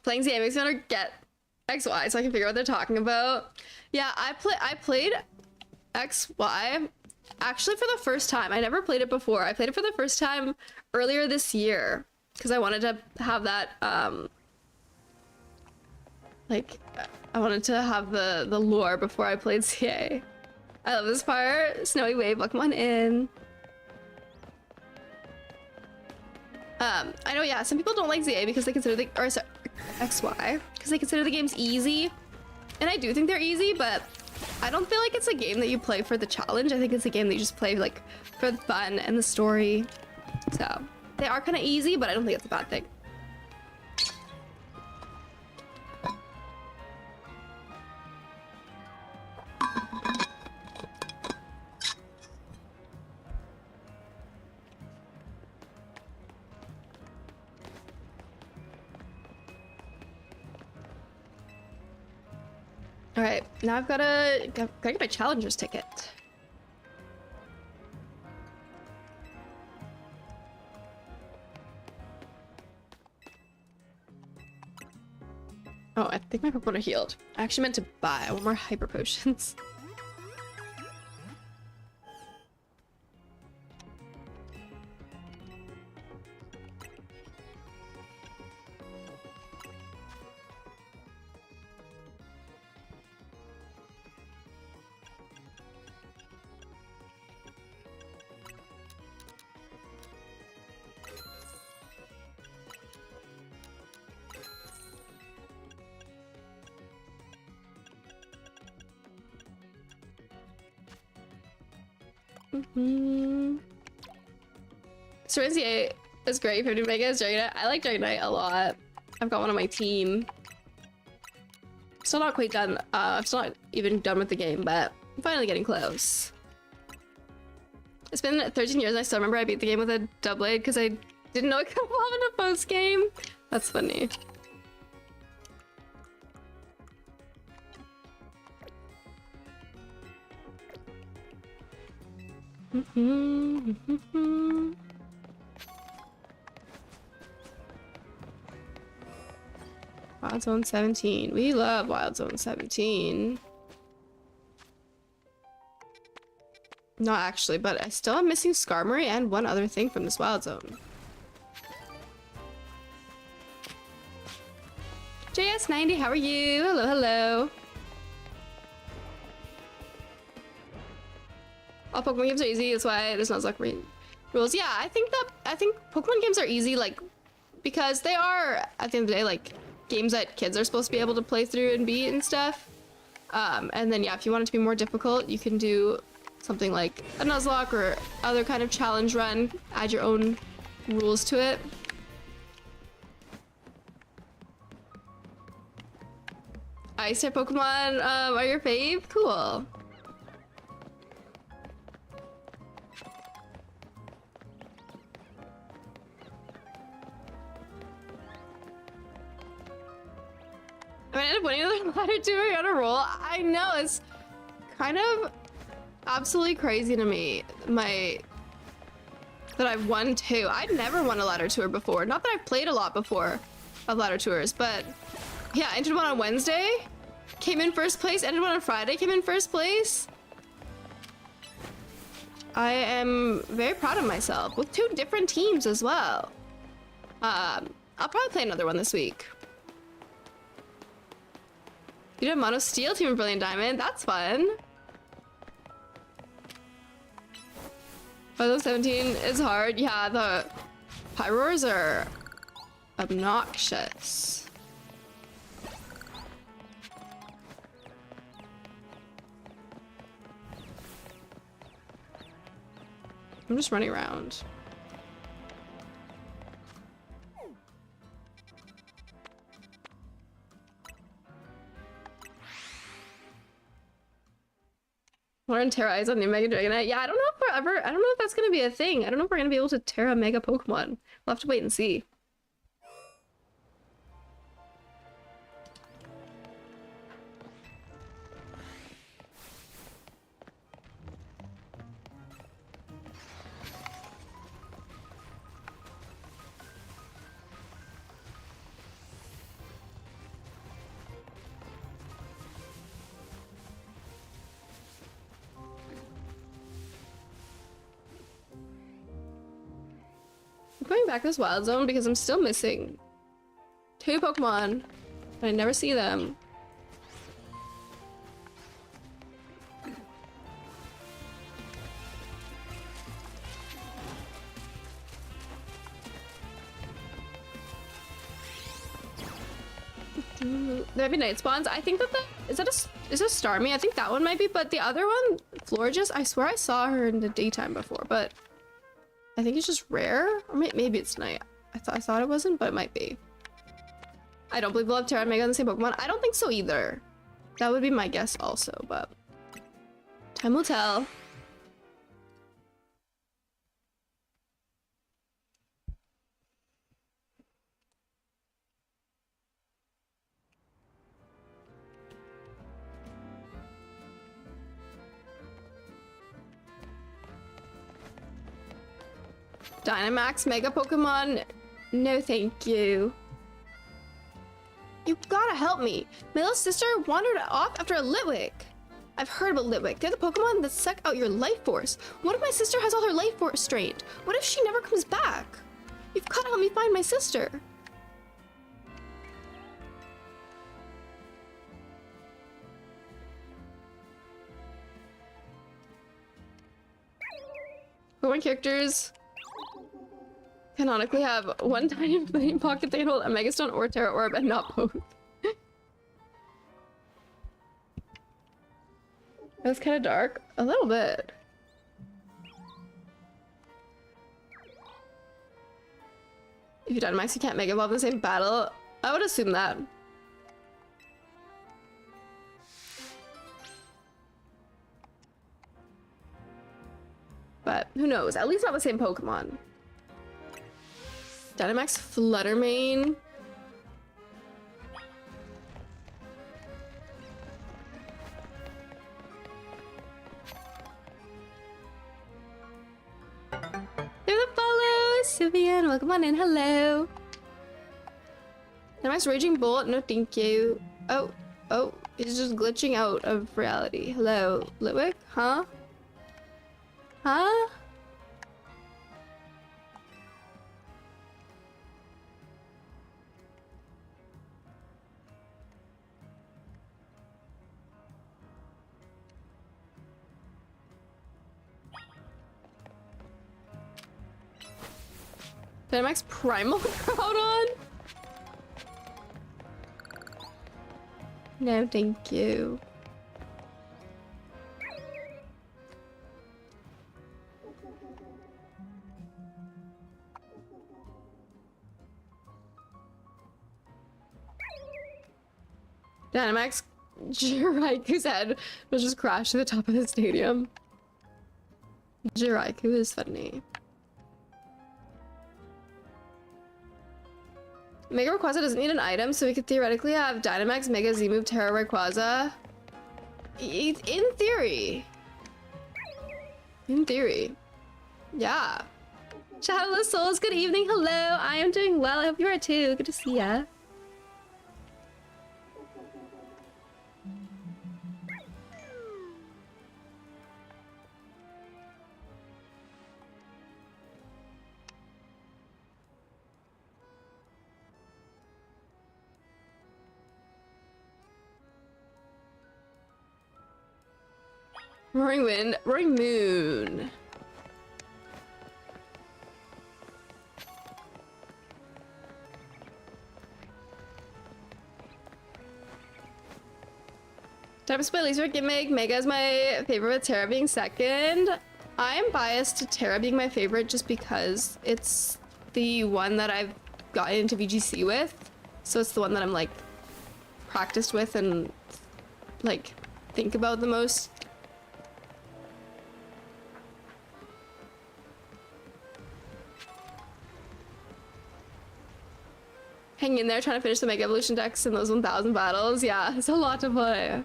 Playing ZA makes me want to get XY so I can figure out what they're talking about. Yeah, I played XY actually for the first time. I never played it before. I played it for the first time earlier this year because I wanted to have that I wanted to have the lore before I played CA. I love this part. Snowy Wave, welcome on in. I know, yeah, some people don't like ZA because they consider XY, because they consider the games easy. And I do think they're easy, but I don't feel like it's a game that you play for the challenge. I think it's a game that you just play like for the fun and the story. So they are kind of easy, but I don't think it's a bad thing. All right, now I've gotta get my challenger's ticket. Oh, I think my Pokemon are healed. I actually meant to buy. I want more hyper potions. Serenity is great. 50 Mega is Dragonite. I like Dragonite a lot. I've got one on my team. Still not quite done. I'm still not even done with the game, but I'm finally getting close. It's been 13 years and I still remember I beat the game with a Doublade because I didn't know it could evolve in a post game. That's funny. Wow, Wild Zone 17. We love Wild Zone 17. Not actually, but I still am missing Skarmory and one other thing from this Wild Zone. JS90, how are you? Hello, hello. All Pokemon games are easy, that's why there's no Zuckerine rules. Yeah, I think Pokemon games are easy, like, because they are, at the end of the day, like, games that kids are supposed to be able to play through and beat and stuff. And then, yeah, if you want it to be more difficult, you can do something like a Nuzlocke or other kind of challenge run, add your own rules to it. Ice type Pokemon are your fave? Cool. I ended up winning another ladder tour on a roll. I know, it's kind of absolutely crazy to me that I've won two. I'd never won a ladder tour before. Not that I've played a lot before of ladder tours, but yeah, I entered one on Wednesday, came in first place, entered one on Friday, came in first place. I am very proud of myself with two different teams as well. I'll probably play another one this week. You did a Mono Steel team in Brilliant Diamond. That's fun. 17 is hard. Yeah, the Pyroars are obnoxious. I'm just running around. Learn Terra Eyes on the Mega Dragonite. Yeah, I don't know if we're ever, I don't know if that's gonna be a thing. I don't know if we're gonna be able to Terra Mega Pokemon. We'll have to wait and see. I'm going back to this Wild Zone because I'm still missing two Pokemon, and I never see them. There might be night spawns. I think that is that a Starmie? I think that one might be, but the other one, Florges, I swear I saw her in the daytime before, but I think it's just rare, or maybe it's night. I thought it wasn't, but it might be. I don't believe we'll have Terra and Mega on the same Pokemon. I don't think so either. That would be my guess also, but time will tell. Dynamax Mega Pokemon? No thank you. You gotta help me. My little sister wandered off after a Litwick. I've heard about Litwick. They're the Pokemon that suck out your life force. What if my sister has all her life force drained? What if she never comes back? You've gotta help me find my sister. Pokemon characters canonically have one tiny flame pocket they can hold a Megastone or Terra Orb and not both. That's kind of dark. A little bit. If you Dynamax, you can't Mega Evolve in the same battle. I would assume that. But who knows? At least not the same Pokemon. Dynamax Fluttermane. There the follows! Sylvian, welcome on in, hello! Nice raging bolt. No, thank you. Oh, oh, he's just glitching out of reality. Hello, Litwick? Huh? Huh? Dynamax Primal Crowd on? No, thank you. Dynamax Jiraiku's head was just crashed to the top of the stadium. Jiraiku is funny. Mega Rayquaza doesn't need an item, so we could theoretically have Dynamax, Mega Z-move, Terra Rayquaza. In theory. In theory. Yeah. Shadowless Souls, good evening, hello! I am doing well, I hope you are too. Good to see ya. Roaring Wind, Roaring Moon. Time to play Laser Gimmick. Mega is my favorite with Terra being second. I am biased to Terra being my favorite just because it's the one that I've gotten into VGC with. So it's the one that I'm like practiced with and like think about the most. Hang in there trying to finish the Mega Evolution decks in those 1000 battles. Yeah, it's a lot to play.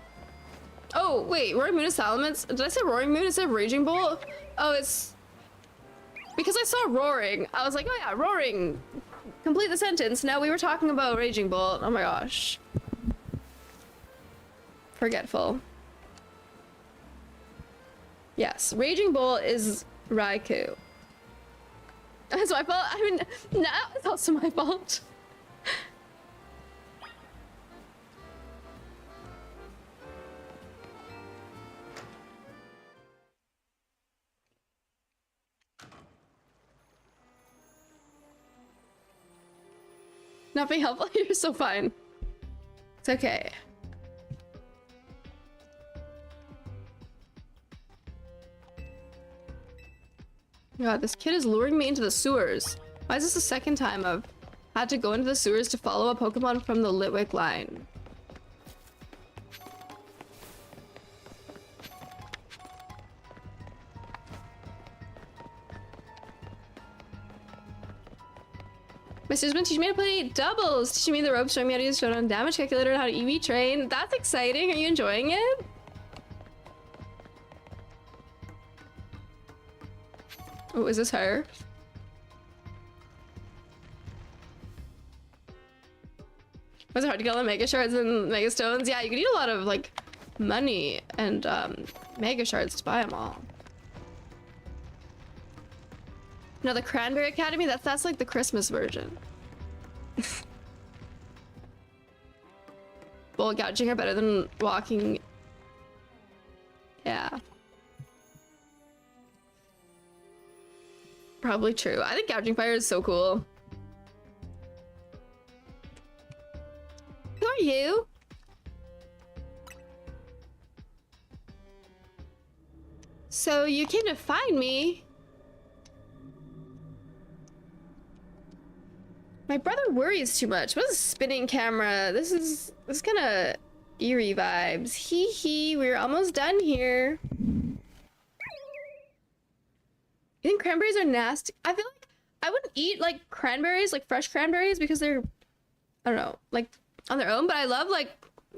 Oh, wait, Roaring Moon is Salamence? Did I say Roaring Moon instead of Raging Bolt? Oh, it's... Because I saw Roaring, I was like, oh yeah, Roaring. Complete the sentence. Now we were talking about Raging Bolt. Oh my gosh. Forgetful. Yes, Raging Bolt is Raikou. That's my fault. I mean, no, it's also my fault. Not being helpful. You're so fine. It's okay. God, this kid is luring me into the sewers. Why is this the second time I've had to go into the sewers to follow a Pokemon from the Litwick line? My sister's been teaching me how to play doubles, teaching me the ropes, showing me how to use Showdown damage calculator and how to EV train. That's exciting. Are you enjoying it? Oh, is this her? Was it hard to get all the Mega Shards and Mega Stones? Yeah, you could need a lot of like money and Mega Shards to buy them all. No, the Cranberry Academy, that's like the Christmas version. Bolt gouging are better than walking. Yeah. Probably true. I think gouging fire is so cool. Who are you? So you came to find me? My brother worries too much. What is a spinning camera? This is kind of eerie vibes. Hee hee, we're almost done here. You think cranberries are nasty? I feel like I wouldn't eat like cranberries, like fresh cranberries, because they're, I don't know, like on their own, but I love like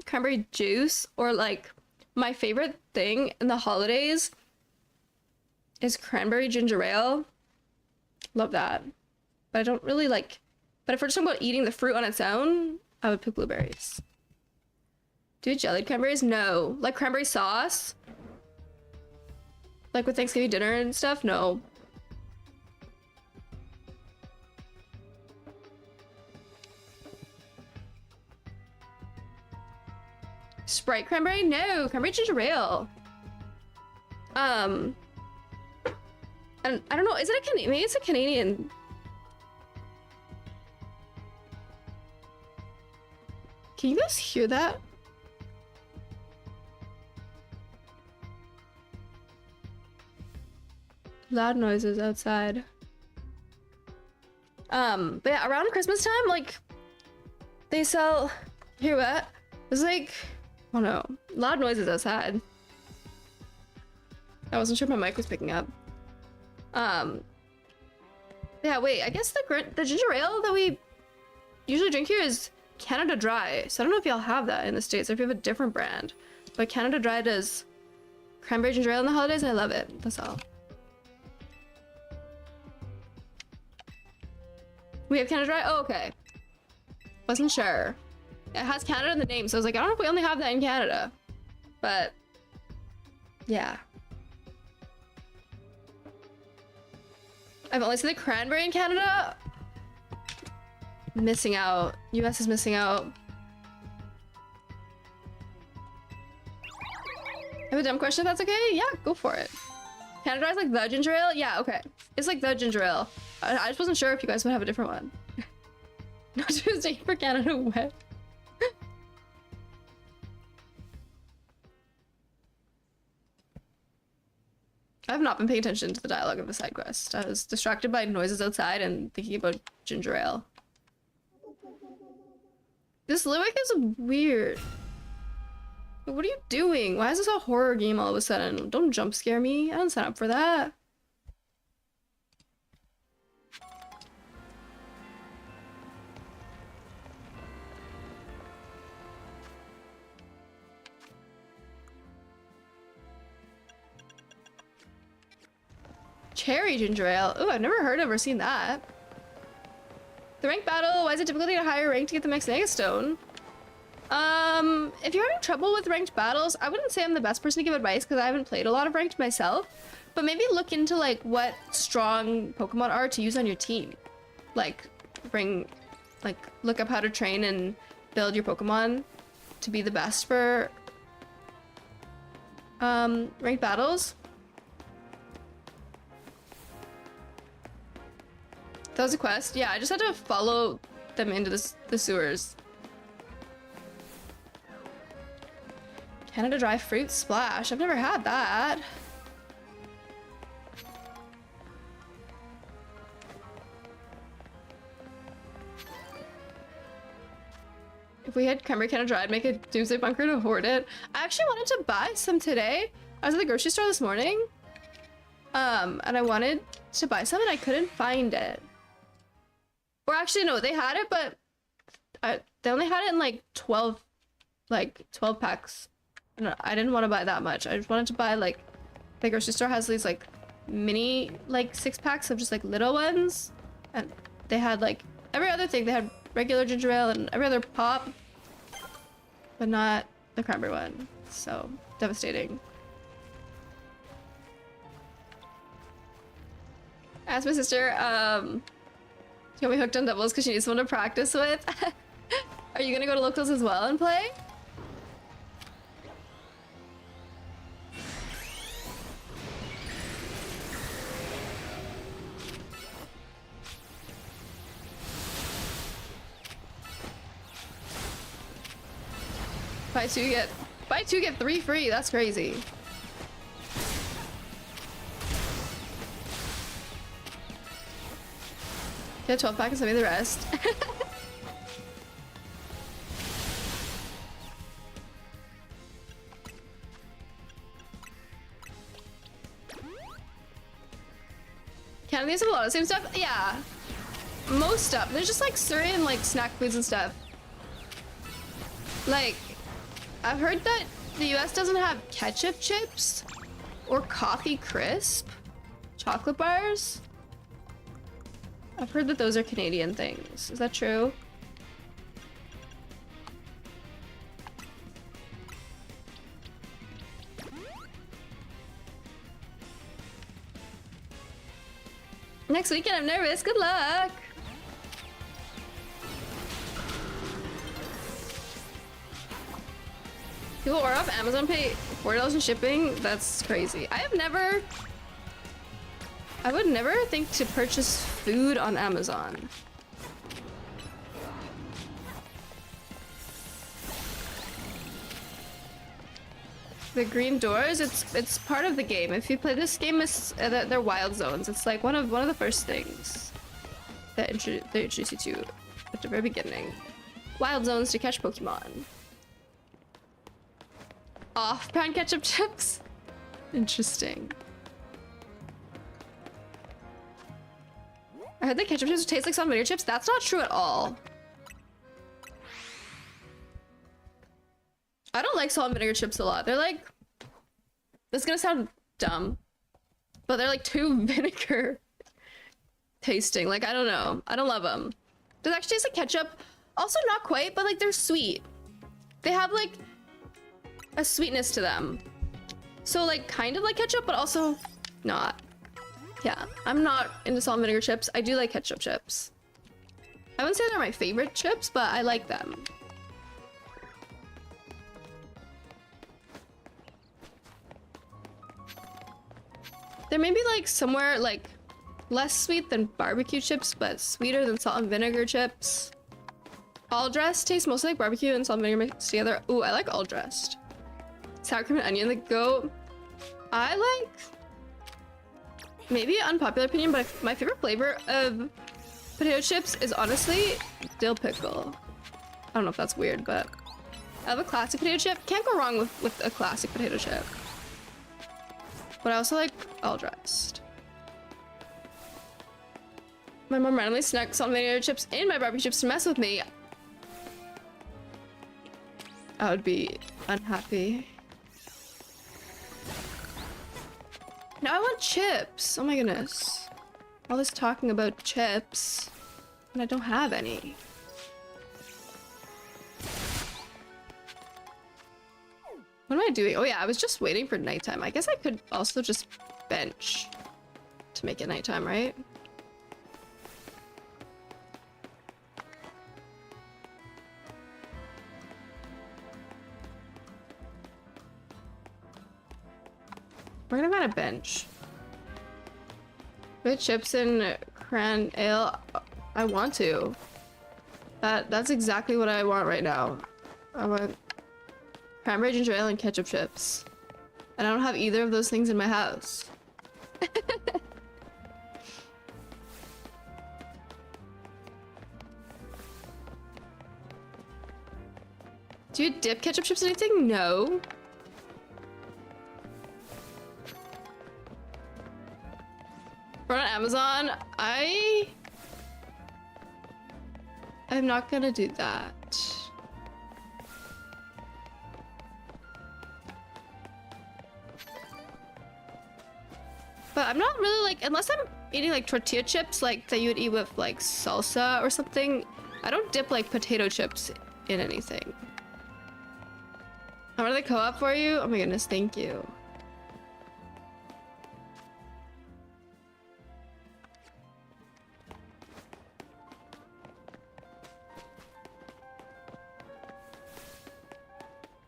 cranberry juice, or like my favorite thing in the holidays is cranberry ginger ale. Love that. But I don't really like, but if we're just talking about eating the fruit on its own, I would pick blueberries. Do jellied cranberries? No. Like cranberry sauce? Like with Thanksgiving dinner and stuff? No. Sprite cranberry? No. Cranberry ginger ale. And I don't know. Is it a Canadian? Maybe it's a Canadian. Can you guys hear that? Loud noises outside. But yeah, around Christmas time, like, they sell, hear what? It's like, oh no, loud noises outside. I wasn't sure if my mic was picking up. Yeah, wait, I guess the ginger ale that we usually drink here is Canada Dry. So I don't know if y'all have that in the States or if you have a different brand. But Canada Dry does cranberry ginger ale in the holidays and I love it. That's all. We have Canada Dry? Oh, okay. Wasn't sure. It has Canada in the name, so I was like, I don't know if we only have that in Canada. But, yeah. I've only seen the cranberry in Canada. Missing out. US is missing out. I have a dumb question if that's okay? Yeah, go for it. Canada Dry is like the ginger ale? Yeah, okay. It's like the ginger ale. I just wasn't sure if you guys would have a different one. No Tuesday for Canada Wet. I have not been paying attention to the dialogue of the side quest. I was distracted by noises outside and thinking about ginger ale. This lyric is weird. What are you doing? Why is this a horror game all of a sudden? Don't jump scare me. I didn't sign up for that. Cherry ginger ale. Ooh, I've never heard of or seen that. The rank battle. Why is it difficult to get a higher rank to get the max Megastone? If you're having trouble with ranked battles, I wouldn't say I'm the best person to give advice because I haven't played a lot of ranked myself. But maybe look into like what strong Pokemon are to use on your team. Like look up how to train and build your Pokemon to be the best for ranked battles. That was a quest. Yeah, I just had to follow them into the sewers. Canada Dry Fruit Splash. I've never had that. If we had Cranberry Canada Dry, I'd make a Doomsday Bunker to hoard it. I actually wanted to buy some today. I was at the grocery store this morning. And I wanted to buy some and I couldn't find it. Or actually, no, they had it, but they only had it in like 12 packs. And I didn't want to buy that much. I just wanted to buy like, the grocery store has these like mini like 6 packs of just like little ones. And they had like every other thing. They had regular ginger ale and every other pop, but not the cranberry one. So devastating. Ask my sister, you got me hooked on doubles because she needs someone to practice with. Are you gonna go to locals as well and play? Buy two get 3 free. That's crazy. Get 12 pack and send me the rest. Canada has a lot of the same stuff? Yeah. Most stuff. There's just like certain like snack foods and stuff. Like, I've heard that the US doesn't have ketchup chips or coffee crisp chocolate bars. I've heard that those are Canadian things. Is that true? Next weekend, I'm nervous. Good luck. People order off Amazon, pay $40 in shipping. That's crazy. I would never think to purchase food on Amazon. The green doors, it's part of the game. If you play this game, they're wild zones. It's like one of the first things that they introduce you to at the very beginning. Wild zones to catch Pokemon. Off-brand ketchup chips? Interesting. I heard that ketchup chips taste like salt and vinegar chips. That's not true at all. I don't like salt and vinegar chips a lot. They're like, this is gonna sound dumb, but they're like too vinegar tasting. Like, I don't know. I don't love them. Does it actually taste like ketchup? Also not quite, but like they're sweet. They have like a sweetness to them. So like kind of like ketchup, but also not. Yeah, I'm not into salt and vinegar chips. I do like ketchup chips. I wouldn't say they're my favorite chips, but I like them. They're maybe like somewhere like less sweet than barbecue chips, but sweeter than salt and vinegar chips. All dressed tastes mostly like barbecue and salt and vinegar mixed together. Ooh, I like all dressed. Sour cream and onion, the goat. I like, maybe an unpopular opinion, but my favorite flavor of potato chips is honestly dill pickle. I don't know if that's weird, but I have a classic potato chip. Can't go wrong with a classic potato chip. But I also like all dressed. My mom randomly snuck salt and vinegar chips in my barbecue chips to mess with me. I would be unhappy. Now I want chips. Oh my goodness. All this talking about chips, and I don't have any. What am I doing? Oh yeah, I was just waiting for nighttime. I guess I could also just bench to make it nighttime, right? We're gonna find a bench. With chips and cran ale. I want to. That's exactly what I want right now. I want cranberry ginger ale and ketchup chips. And I don't have either of those things in my house. Do you dip ketchup chips in anything? No. On Amazon, I'm not gonna do that. But I'm not really like, unless I'm eating like tortilla chips like that you would eat with like salsa or something, I don't dip like potato chips in anything. How are they co-op for you? Oh my goodness, thank you.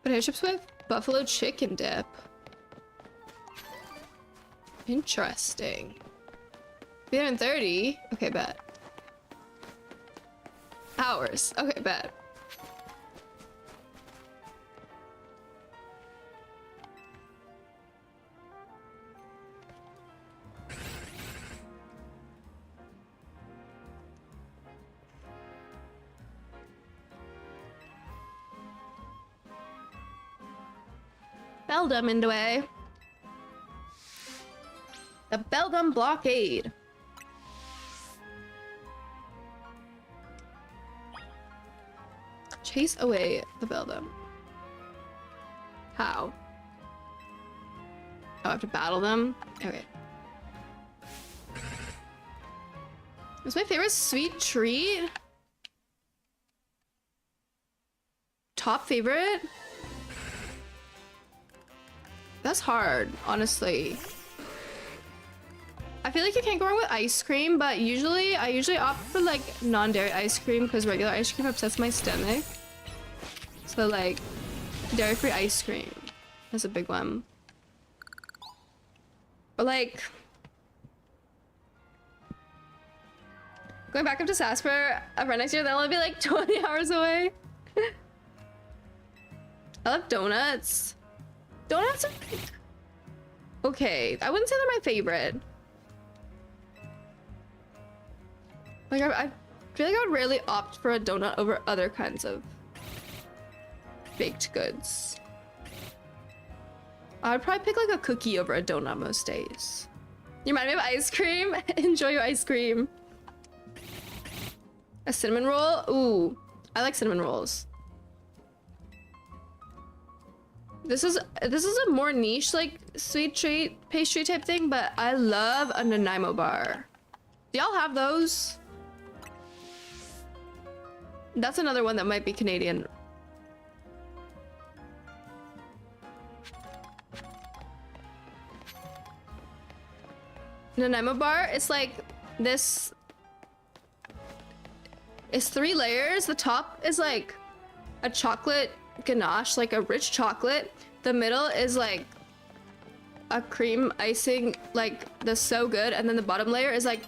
Potato chips with buffalo chicken dip. Interesting. 330? Okay, bet. Hours. Okay, bet. Beldum in the way. The Beldum blockade. Chase away the Beldum. How? Oh, I have to battle them? Okay. What's my favorite sweet treat? Top favorite? That's hard, honestly. I feel like you can't go wrong with ice cream, but I usually opt for like non-dairy ice cream because regular ice cream upsets my stomach. So like dairy-free ice cream is a big one. But like going back up to SAS for a friend next year, that'll be like 20 hours away. I love donuts. Donuts are like okay. I wouldn't say they're my favorite. Like I feel like I would rarely opt for a donut over other kinds of baked goods. I would probably pick like a cookie over a donut most days. You remind me of ice cream. Enjoy your ice cream. A cinnamon roll? Ooh, I like cinnamon rolls. This is a more niche like sweet treat pastry type thing, but I love a Nanaimo bar. Do y'all have those? That's another one that might be Canadian. Nanaimo bar, it's like this. It's 3 layers. The top is like a chocolate ganache, like a rich chocolate. The middle is like a cream icing, like the so good, and then the bottom layer is like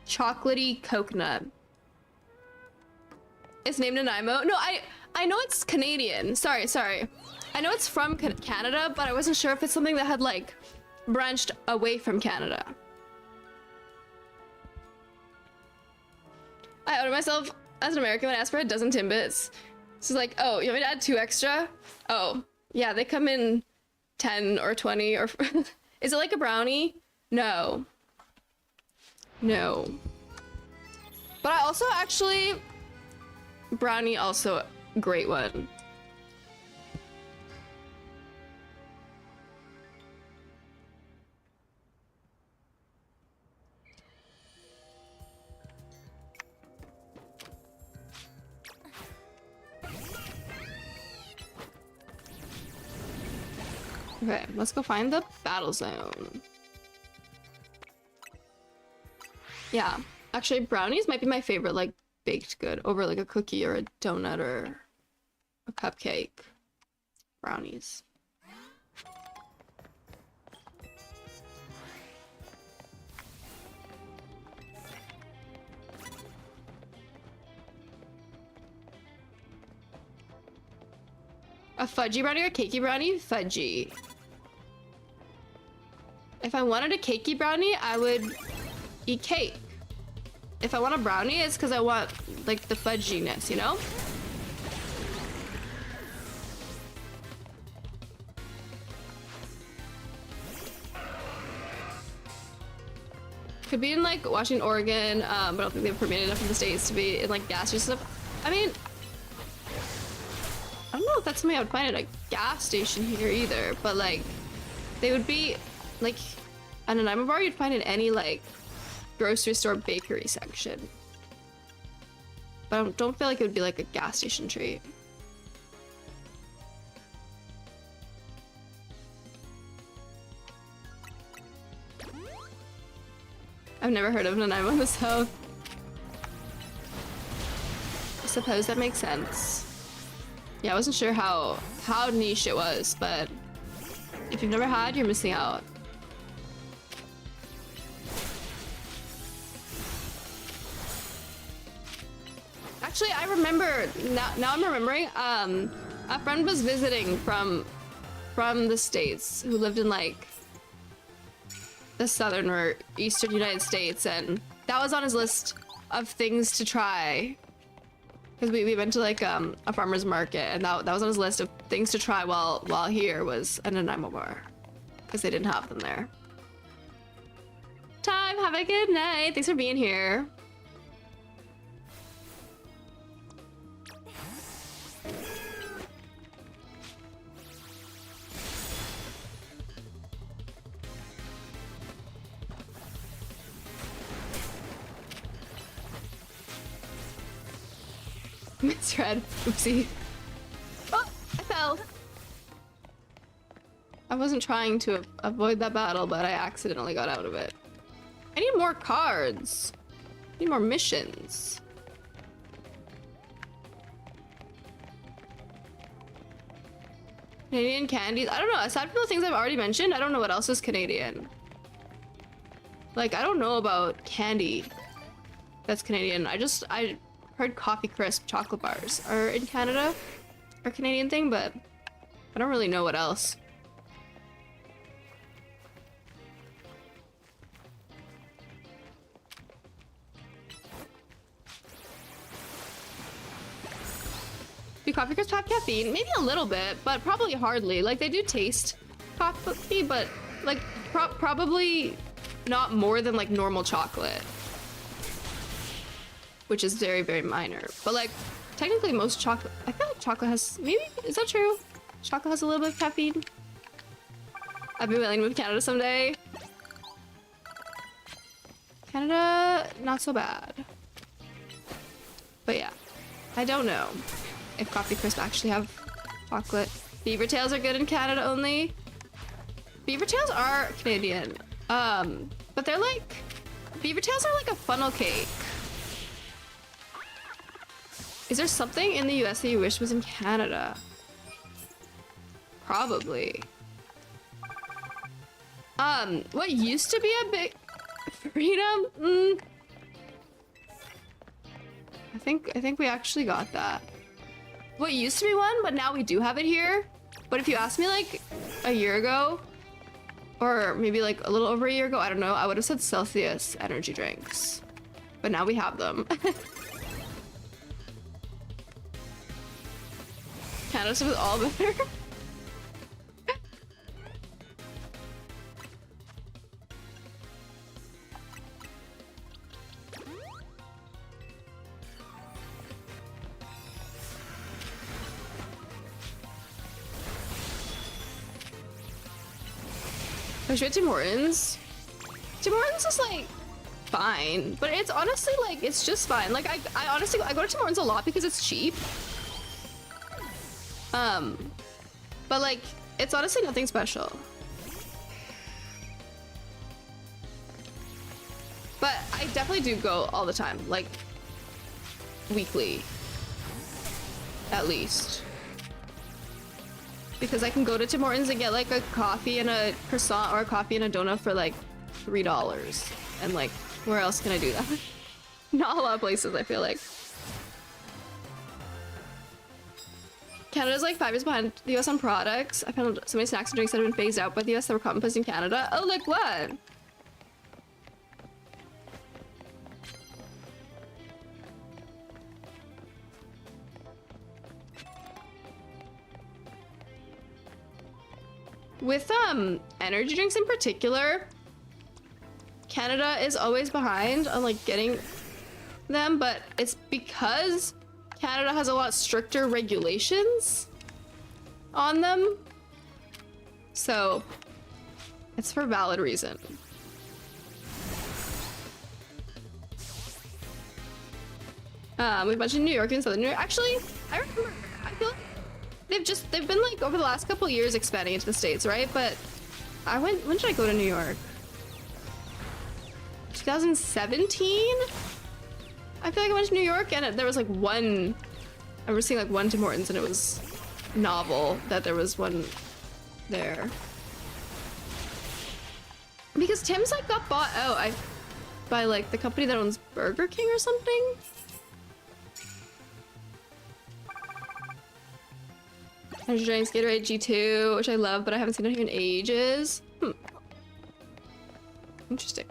chocolatey coconut. It's named Nanaimo. No, I know it's Canadian. Sorry. I know it's from Canada, but I wasn't sure if it's something that had like branched away from Canada. I outed myself as an American when I asked for a dozen Timbits. This is like, oh, you want me to add 2 extra? Oh, yeah, they come in 10 or 20 or... Is it like a brownie? No. No. But I also actually... Brownie also a great one. Okay, let's go find the battle zone. Yeah, actually brownies might be my favorite like baked good over like a cookie or a donut or a cupcake. Brownies. A fudgy brownie or cakey brownie? Fudgy. If I wanted a cakey brownie, I would eat cake. If I want a brownie, it's because I want like the fudginess, you know? Could be in like Washington, Oregon, but I don't think they've permitted enough in the States to be in like gas station stuff. I mean, I don't know if that's something I would find at a gas station here either, but like they would be like at a Nanaimo bar you'd find in any like grocery store bakery section. But I don't feel like it would be like a gas station treat. I've never heard of Nanaimo in the South. I suppose that makes sense. Yeah, I wasn't sure how niche it was, but if you've never had, you're missing out. Actually, I remember now I'm remembering. A friend was visiting from the States who lived in like the southern or eastern United States, and that was on his list of things to try. Because we went to like a farmer's market, and that was on his list of things to try while here was a Nanaimo bar, because they didn't have them there. Time, have a good night. Thanks for being here. Misread. Oopsie. Oh, I fell. I wasn't trying to avoid that battle, but I accidentally got out of it. I need more cards. I need more missions. Canadian candies. I don't know. Aside from the things I've already mentioned, I don't know what else is Canadian. Like, I don't know about candy that's Canadian. I heard Coffee Crisp chocolate bars are in Canada, are a Canadian thing, but I don't really know what else. Do Coffee Crisp have caffeine? Maybe a little bit, but probably hardly. Like, they do taste coffee, but like probably not more than like normal chocolate, which is very, very minor. But like, technically most chocolate, I feel like chocolate has, maybe, is that true? Chocolate has a little bit of caffeine. I've been willing to move to Canada someday. Canada, not so bad. But yeah, I don't know if Coffee Crisp actually have chocolate. Beaver tails are good in Canada only. Beaver tails are Canadian. But they're like, beaver tails are like a funnel cake. Is there something in the US that you wish was in Canada? Probably. What used to be a big freedom? I think we actually got that. What used to be one, but now we do have it here. But if you asked me like a year ago, or maybe like a little over a year ago, I don't know, I would have said Celsius energy drinks. But now we have them. Canada was all better. I should Tim Hortons. Tim Hortons is like fine, but it's honestly like it's just fine. Like I honestly I go to Tim Hortons a lot because it's cheap. But like it's honestly nothing special. But I definitely do go all the time, like weekly, at least. Because I can go to Tim Hortons and get like a coffee and a croissant or a coffee and a donut for like $3. And like, where else can I do that? Not a lot of places, I feel like. Canada's like 5 years behind the US on products. I found so many snacks and drinks that have been phased out by the US that were commonplace in Canada. Oh, like what? With energy drinks in particular, Canada is always behind on like getting them, but it's because Canada has a lot stricter regulations on them. So it's for valid reason. We've mentioned New York and Southern New York. Actually, I remember, I feel like they've been like over the last couple years expanding into the States, right? But when did I go to New York? 2017? I feel like I went to New York and there was like one, I remember seeing like one Tim Hortons and it was novel that there was one there. Because Tim's like got bought out by like the company that owns Burger King or something. Energy drinks, Gatorade G2, which I love, but I haven't seen it here in ages. Interesting.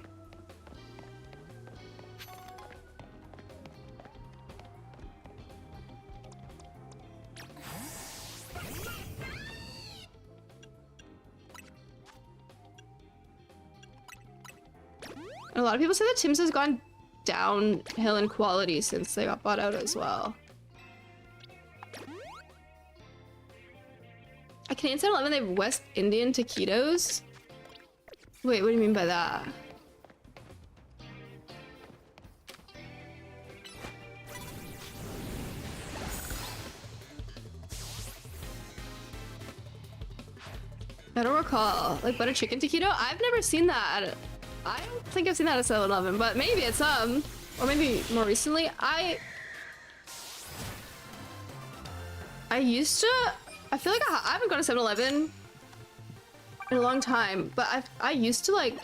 And a lot of people say that Tim's has gone downhill in quality since they got bought out as well. At Canadian 7-Eleven, they have West Indian taquitos. Wait, what do you mean by that? I don't recall. Like butter chicken taquito? I've never seen that I don't think I've seen that at 7-Eleven, but maybe it's or maybe more recently. I used to. I feel like I haven't gone to 7-Eleven in a long time, but I used to like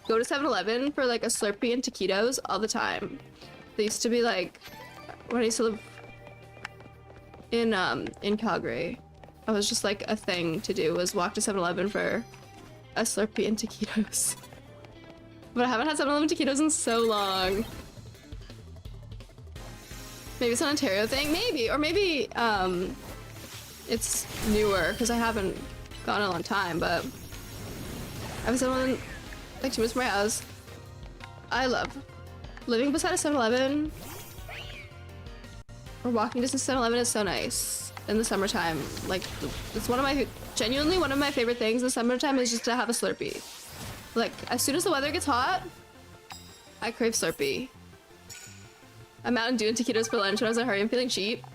go to 7-Eleven for like a Slurpee and taquitos all the time. They used to be like when I used to live in Calgary. I was just like a thing to do was walk to 7-Eleven for a Slurpee and taquitos. But I haven't had 7-Eleven taquitos in so long. Maybe it's an Ontario thing, maybe, or maybe it's newer because I haven't gone in a long time. But I have 7-Eleven like 2 minutes from my house. I love living beside a 7-Eleven or walking distance to 7-Eleven is so nice in the summertime. Like it's genuinely one of my favorite things in the summertime is just to have a Slurpee. Like as soon as the weather gets hot, I crave Slurpee. I'm out and doing taquitos for lunch when I was in a hurry. I'm feeling cheap.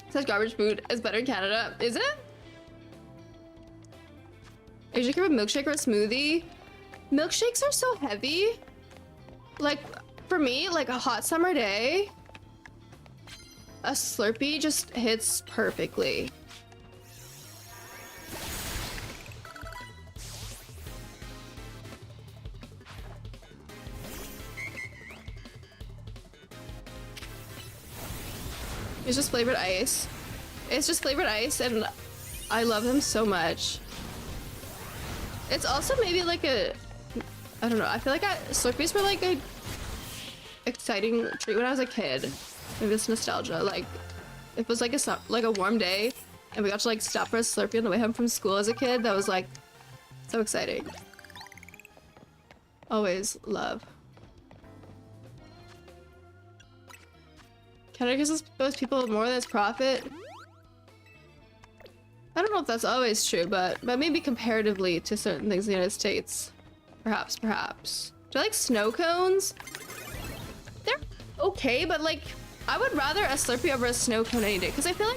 Such garbage food is better in Canada. Is it? Are you drinking a milkshake or a smoothie? Milkshakes are so heavy. Like, for me, like a hot summer day, a Slurpee just hits perfectly. It's just flavored ice. It's just flavored ice and I love them so much. It's also maybe like I don't know, I feel like Slurpees were like a exciting treat when I was a kid. Maybe it's nostalgia. Like, if it was like a warm day and we got to like stop for a Slurpee on the way home from school as a kid, that was like so exciting. Always love. Canada gives both people more than its profit. I don't know if that's always true, but maybe comparatively to certain things in the United States. Perhaps. Do I like snow cones? They're okay, but like, I would rather a Slurpee over a snow cone any day. Because I feel like,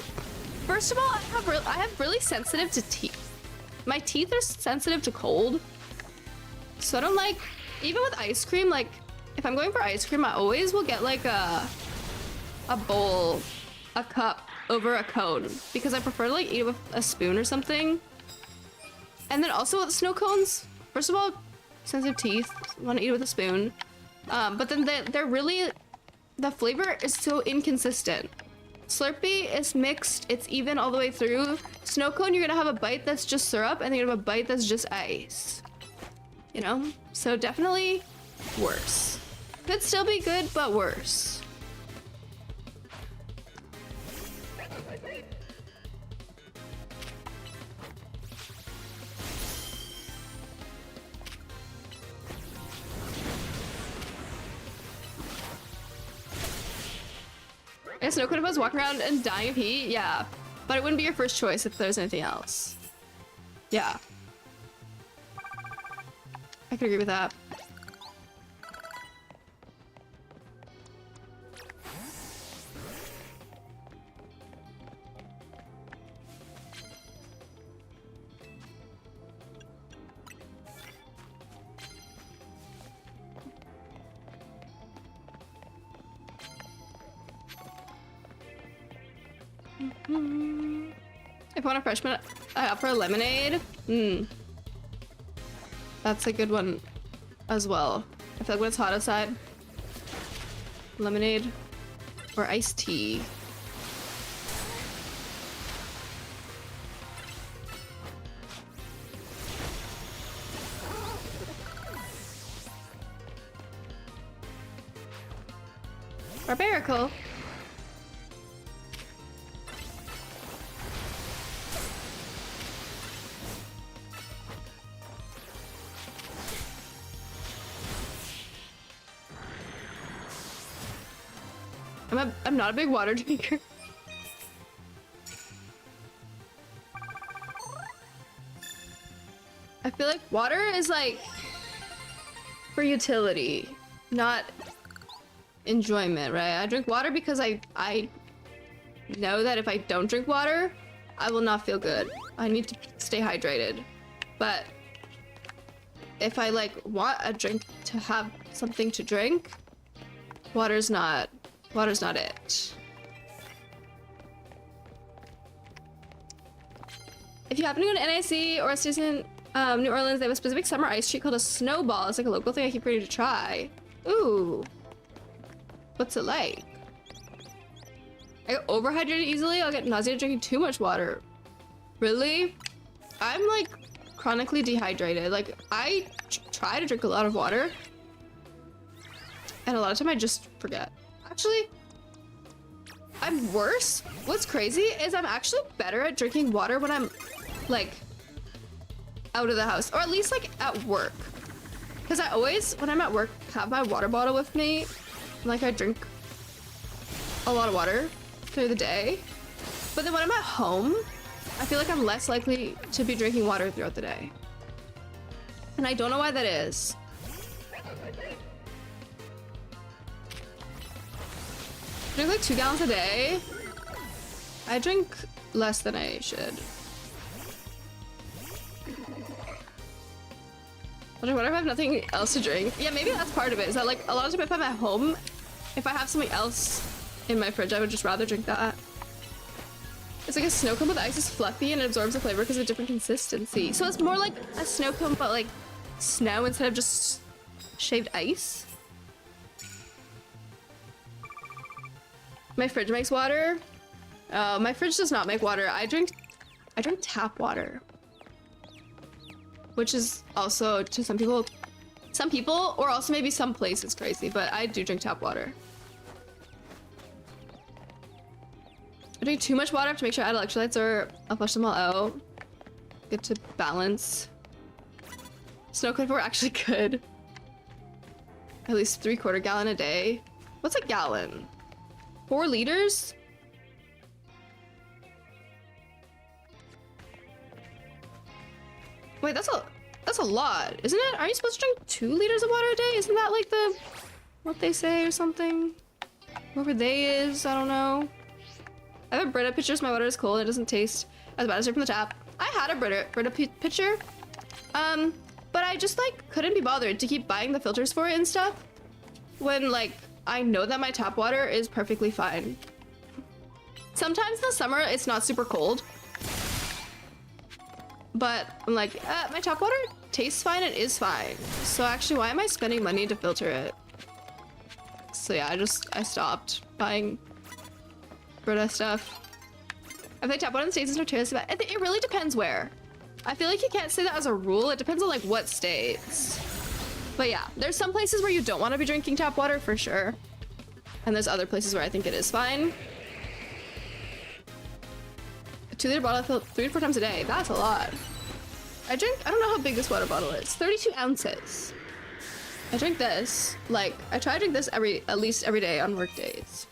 first of all, I have really sensitive to teeth. My teeth are sensitive to cold. So I don't like, even with ice cream, like, if I'm going for ice cream, I always will get like a bowl, a cup over a cone because I prefer to like eat it with a spoon or something. And then also with snow cones, first of all, sensitive teeth, want to eat it with a spoon. But then they're really, the flavor is so inconsistent. Slurpee is mixed, it's even all the way through. Snow cone, you're gonna have a bite that's just syrup and then you're gonna have a bite that's just ice. You know? So definitely worse. Could still be good, but worse. Yeah, snow cone if I was walking around and dying of heat, yeah. But it wouldn't be your first choice if there's anything else. Yeah. I could agree with that. If I want a freshman, I opt for a lemonade. That's a good one as well. I feel like when it's hot outside, lemonade or iced tea. Barbarical. I'm not a big water drinker. I feel like water is like for utility, not enjoyment, right? I drink water because I know that if I don't drink water, I will not feel good. I need to stay hydrated. But if I like want a drink to have something to drink, water's not it. If you happen to go to NIC or a station in New Orleans, they have a specific summer ice treat called a snowball. It's like a local thing I keep ready to try. Ooh. What's it like? I get overhydrated easily. I'll get nauseated drinking too much water. Really? I'm like chronically dehydrated. Like I try to drink a lot of water, and a lot of time I just forget. Actually, I'm worse. What's crazy is I'm actually better at drinking water when I'm like out of the house, or at least like at work. Because I always, when I'm at work, have my water bottle with me. Like I drink a lot of water through the day. But then when I'm at home, I feel like I'm less likely to be drinking water throughout the day. And I don't know why that is. I drink like 2 gallons a day. I drink less than I should. What if I have nothing else to drink? Yeah, maybe that's part of it. Is that like a lot of time if I'm at home, if I have something else in my fridge, I would just rather drink that. It's like a snow cone, but the ice is fluffy and it absorbs the flavor because of a different consistency. So it's more like a snow cone, but like snow instead of just shaved ice. My fridge makes water. My fridge does not make water. I drink tap water. Which is also to some people, or also maybe some places crazy, but I do drink tap water. I drink too much water. I have to make sure I add electrolytes or I'll flush them all out. Good to balance. Snow cone were actually good. At least 3/4 gallon a day. What's a gallon? 4 liters? Wait, that's a lot, isn't it? Aren't you supposed to drink 2 liters of water a day? Isn't that like what they say or something? Whoever they is, I don't know. I have a Brita pitcher, so my water is cold and it doesn't taste as bad as straight from the tap. I had a Brita pitcher, but I just like couldn't be bothered to keep buying the filters for it and stuff when like I know that my tap water is perfectly fine. Sometimes in the summer it's not super cold, but I'm like, my tap water tastes fine, it is fine. So actually, why am I spending money to filter it? So yeah, I stopped buying Brita stuff. I think tap water in the States is notorious about it. It really depends where. I feel like you can't say that as a rule. It depends on like what states. But yeah, there's some places where you don't want to be drinking tap water for sure. And there's other places where I think it is fine. A 2-liter bottle I fill 3 to 4 times a day. That's a lot. I don't know how big this water bottle is. 32 ounces. I drink this. Like, I try to drink this at least every day on work days.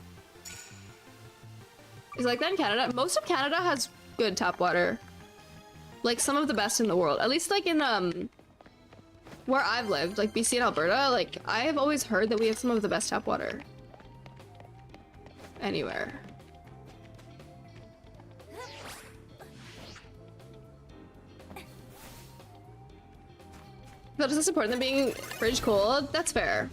Is like that in Canada? Most of Canada has good tap water. Like some of the best in the world. At least like in where I've lived, like BC and Alberta, like I have always heard that we have some of the best tap water anywhere. That doesn't support them being fridge cold. That's fair.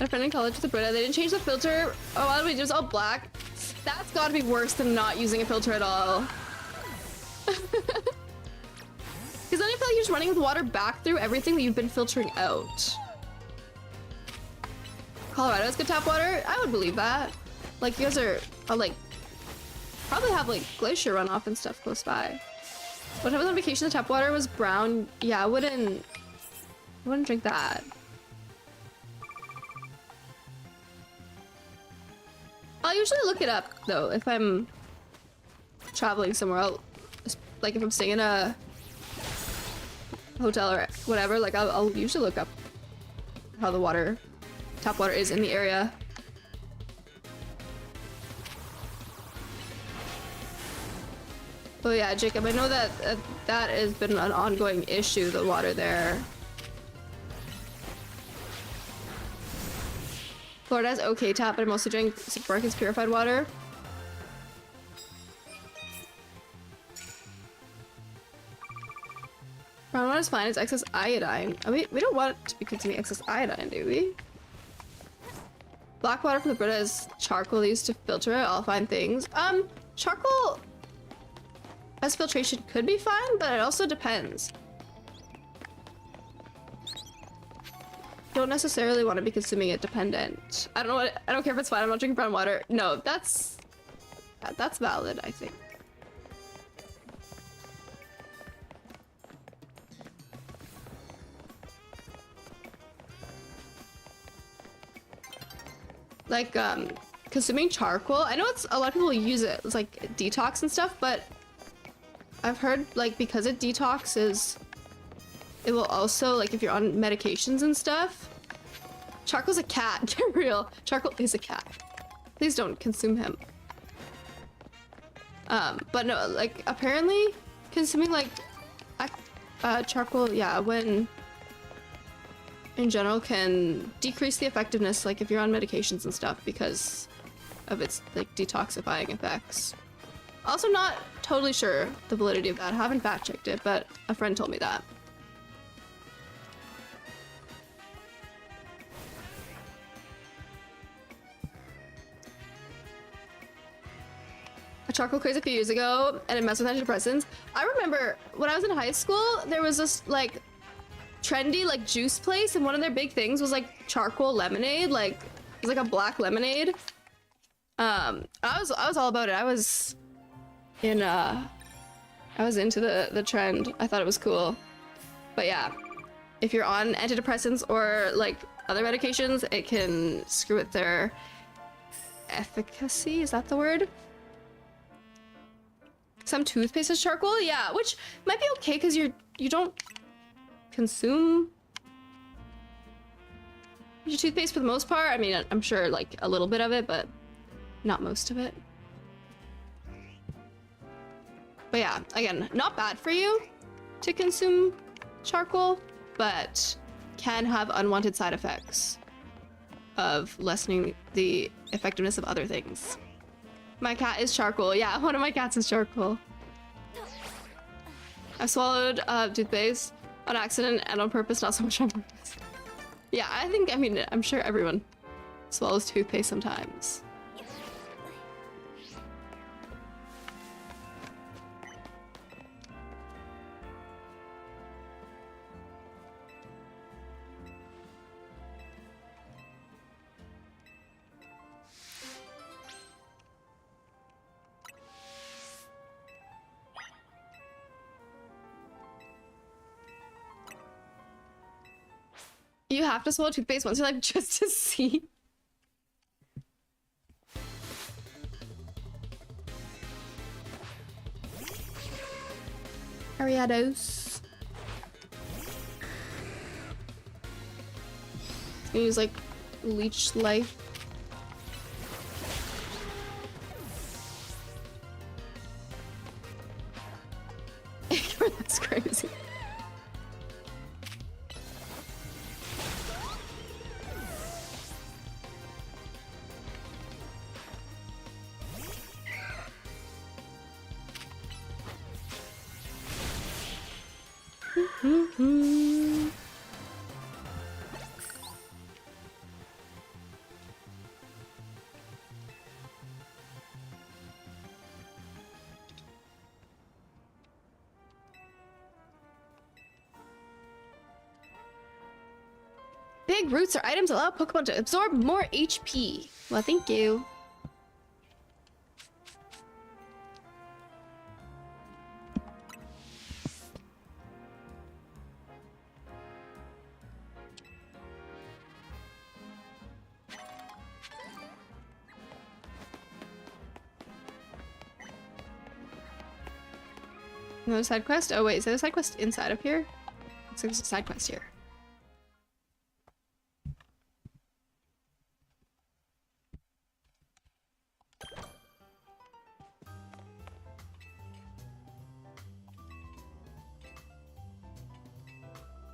My friend in college with a Brita, they didn't change the filter. Oh, why did we do? It was all black. That's gotta be worse than not using a filter at all. Because then I feel like you're just running with water back through everything that you've been filtering out. Colorado has good tap water? I would believe that. Like, you guys are like, probably have like glacier runoff and stuff close by. When I was on vacation, the tap water was brown. Yeah, I wouldn't drink that. I'll usually look it up though if I'm traveling somewhere. Like if I'm staying in a hotel or whatever, like I'll usually look up how the tap water is in the area. Oh yeah, Jacob, I know that that has been an ongoing issue, the water there. Florida has okay tap, but I mostly drink Sparkins purified water. Brown water is fine. It's excess iodine. I mean, we don't want it to be consuming excess iodine, do we? Black water from the Brita is charcoal used to filter it. All fine things. Charcoal as filtration could be fine, but it also depends. Don't necessarily want to be consuming it dependent. I don't care if it's fine. I'm not drinking brown water. No, that's valid, I think. Like, consuming charcoal. I know it's a lot of people use it. It's like detox and stuff, but I've heard like because it detoxes, it will also, like if you're on medications and stuff. Charcoal's a cat. Get real. Charcoal is a cat. Please don't consume him. But no, like apparently consuming like charcoal, yeah, when in general can decrease the effectiveness, like if you're on medications and stuff, because of its like detoxifying effects. Also not totally sure the validity of that. I haven't fact checked it, but a friend told me that. A charcoal craze a few years ago, and it messed with antidepressants. I remember when I was in high school, there was this like trendy like juice place, and one of their big things was like charcoal lemonade. Like it was like a black lemonade. I was all about it. I was into the trend. I thought it was cool. But yeah, if you're on antidepressants or like other medications, it can screw with their efficacy. Is that the word? Some toothpaste is charcoal, yeah, which might be okay because you don't consume your toothpaste for the most part. I mean, I'm sure like a little bit of it, but not most of it. But yeah, again, not bad for you to consume charcoal, but can have unwanted side effects of lessening the effectiveness of other things. My cat is charcoal. Yeah, one of my cats is charcoal. I swallowed toothpaste on accident and on purpose, not so much on purpose. Yeah, I mean, I'm sure everyone swallows toothpaste sometimes. You have to swallow toothpaste once in your life just to see. Ariados. Gonna use like leech life. That's crazy. Big roots or items allow Pokemon to absorb more HP. Well, thank you. Another side quest? Oh wait, is there a side quest inside of here? Looks like there's a side quest here.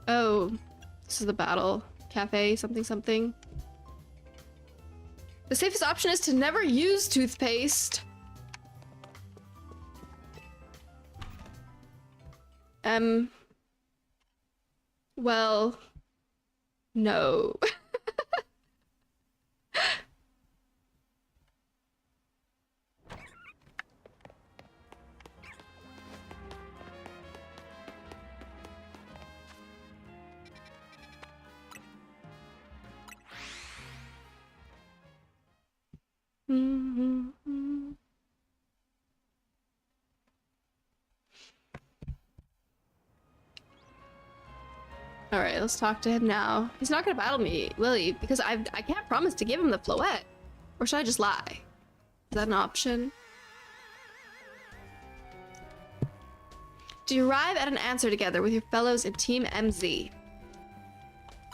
Oh, this is the battle cafe, something something. The safest option is to never use toothpaste. Well, no. All right, let's talk to him now. He's not gonna battle me, will he? Because I can't promise to give him the floette. Or should I just lie? Is that an option? Do you arrive at an answer together with your fellows in Team MZ?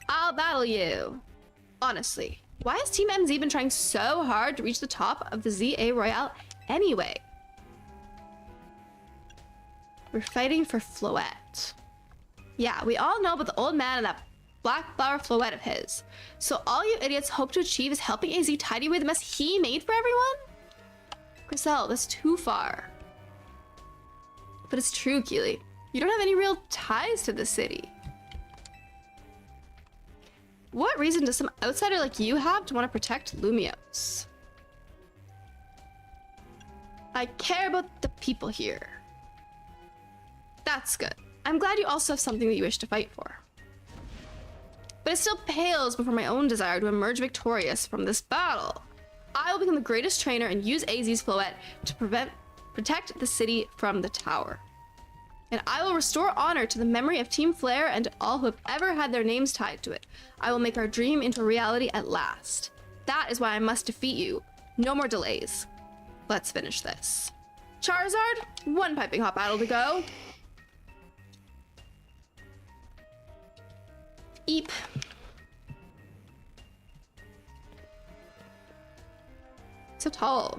I'll battle you. Honestly, why has Team MZ been trying so hard to reach the top of the ZA Royale anyway? We're fighting for floette. Yeah, we all know about the old man and that black flower floette of his. So all you idiots hope to achieve is helping AZ tidy away the mess he made for everyone? Griselle, that's too far. But it's true, Keely. You don't have any real ties to the city. What reason does some outsider like you have to want to protect Lumios? I care about the people here. That's good. I'm glad you also have something that you wish to fight for. But it still pales before my own desire to emerge victorious from this battle. I will become the greatest trainer and use AZ's floette to protect the city from the tower. And I will restore honor to the memory of Team Flare and to all who have ever had their names tied to it. I will make our dream into a reality at last. That is why I must defeat you. No more delays. Let's finish this. Charizard, one piping hot battle to go. Eep. So tall.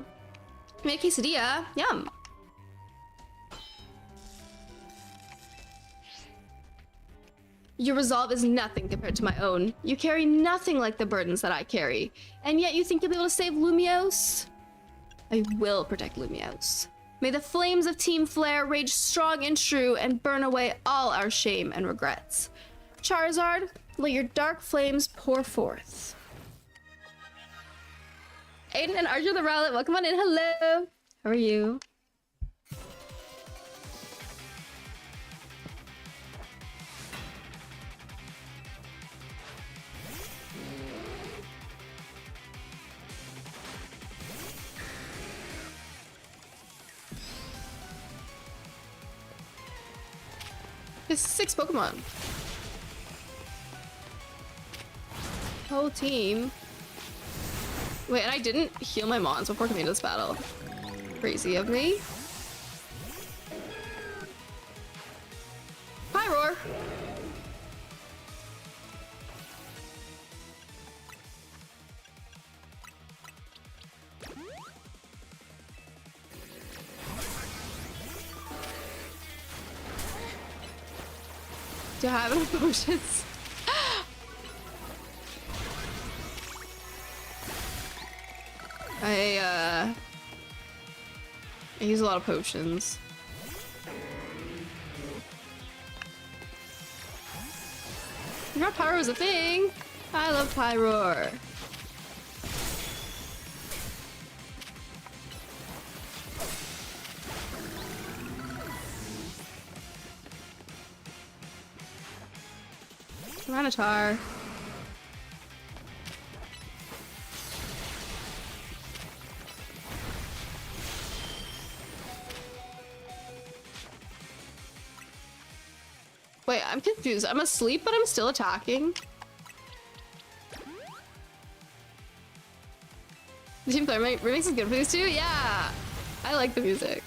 Made a quesadilla. Yum. Your resolve is nothing compared to my own. You carry nothing like the burdens that I carry. And yet you think you'll be able to save Lumios? I will protect Lumios. May the flames of Team Flare rage strong and true and burn away all our shame and regrets. Charizard, let your dark flames pour forth. Aiden and Arjun the Rowlet, welcome on in. Hello. How are you? There's 6 Pokemon. Whole team. Wait, and I didn't heal my mons before coming to this battle. Crazy of me. Hi, Roar. Do I have enough potions? I use a lot of potions. I forgot Pyro is a thing. I love Pyro. Tyranitar. Wait, I'm confused. I'm asleep, but I'm still attacking. The Team Flare remix is good for these two? Yeah! I like the music.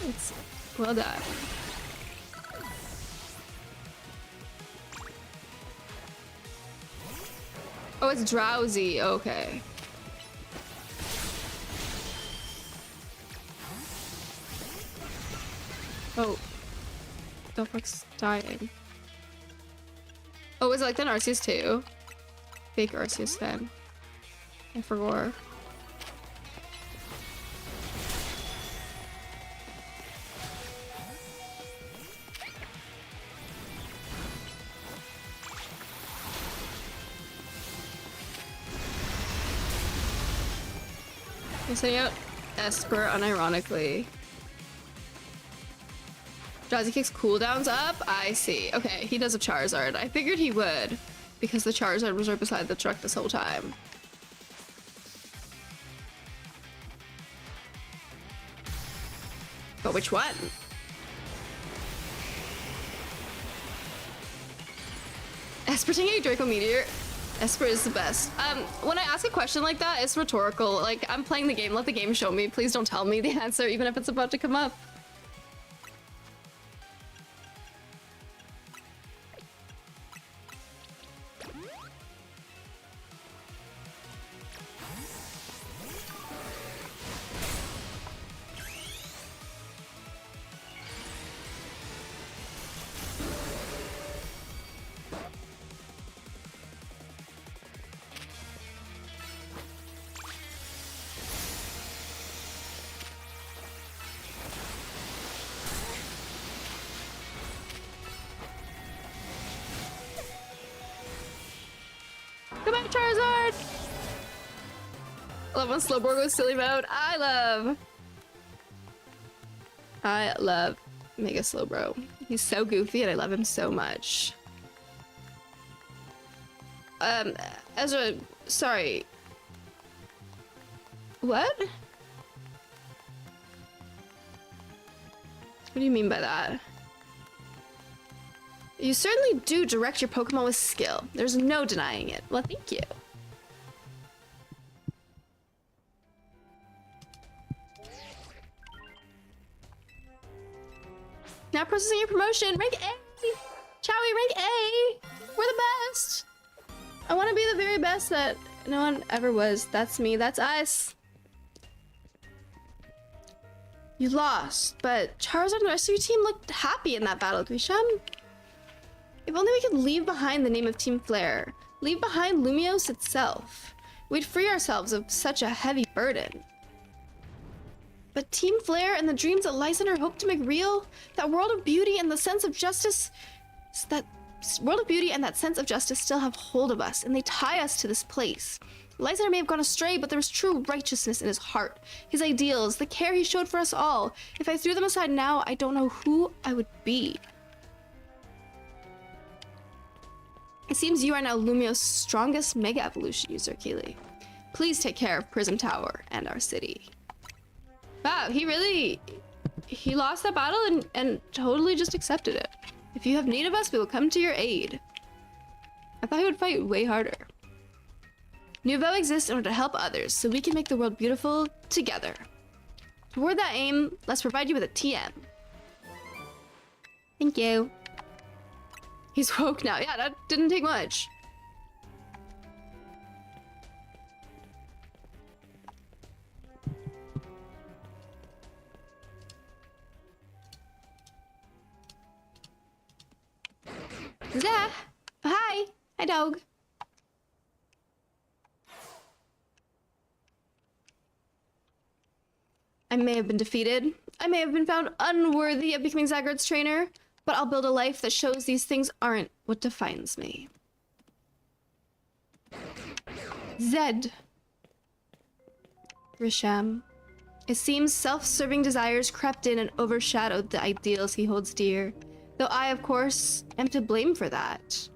It's well done. Oh, it's drowsy. Okay. Oh. The fuck's dying? Oh, is it like that in Arceus too? Fake Arceus then. I forgot. I'm sending out Esper unironically. Drowsy kicks cooldowns up? I see. Okay, he does a Charizard. I figured he would, because the Charizard was right beside the truck this whole time. But which one? Esper taking a Draco Meteor. Esper is the best. When I ask a question like that, it's rhetorical. Like, I'm playing the game, let the game show me. Please don't tell me the answer, even if it's about to come up. Come on, Charizard! I love when Slowbro goes silly mode. I love Mega Slowbro. He's so goofy and I love him so much. Ezra, sorry. What? What do you mean by that? You certainly do direct your Pokemon with skill. There's no denying it. Well, thank you. Now processing your promotion. Rank A! Chowie, rank A! We're the best! I want to be the very best that no one ever was. That's me. That's us. You lost, but Charizard and the rest of your team looked happy in that battle, Grisham. If only we could leave behind the name of Team Flare. Leave behind Lumiose itself. We'd free ourselves of such a heavy burden. But Team Flare and the dreams that Lysander hoped to make real, that world of beauty and the sense of justice, that world of beauty and that sense of justice still have hold of us, and they tie us to this place. Lysander may have gone astray, but there was true righteousness in his heart, his ideals, the care he showed for us all. If I threw them aside now, I don't know who I would be. It seems you are now Lumio's strongest Mega Evolution user, Keely. Please take care of Prism Tower and our city. Wow, he lost that battle and totally just accepted it. If you have need of us, we will come to your aid. I thought he would fight way harder. Nouveau exists in order to help others, so we can make the world beautiful together. Toward that aim, let's provide you with a TM. Thank you. He's woke now. Yeah, that didn't take much. Zah! Hi! Hi, dog. I may have been defeated. I may have been found unworthy of becoming Zygarde's trainer, but I'll build a life that shows these things aren't what defines me. Zed. Risham. It seems self-serving desires crept in and overshadowed the ideals he holds dear, though I, of course, am to blame for that.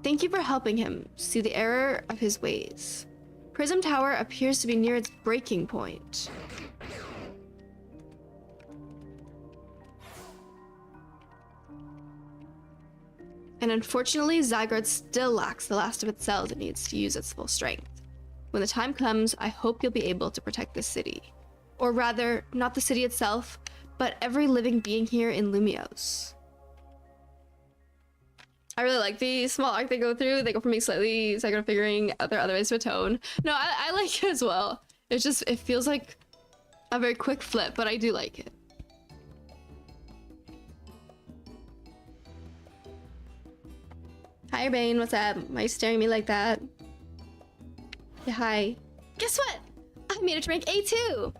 Thank you for helping him see the error of his ways. Prism Tower appears to be near its breaking point. And unfortunately, Zygarde still lacks the last of its cells it needs to use its full strength. When the time comes, I hope you'll be able to protect this city. Or rather, not the city itself, but every living being here in Lumiose. I really like the small arc they go through. They go from being slightly Zygarde figuring out their other ways to atone. No, I like it as well. It's just, it feels like a very quick flip, but I do like it. Hi, Bane, what's up? Why are you staring at me like that? Yeah, hi. Guess what? I made it to rank A2!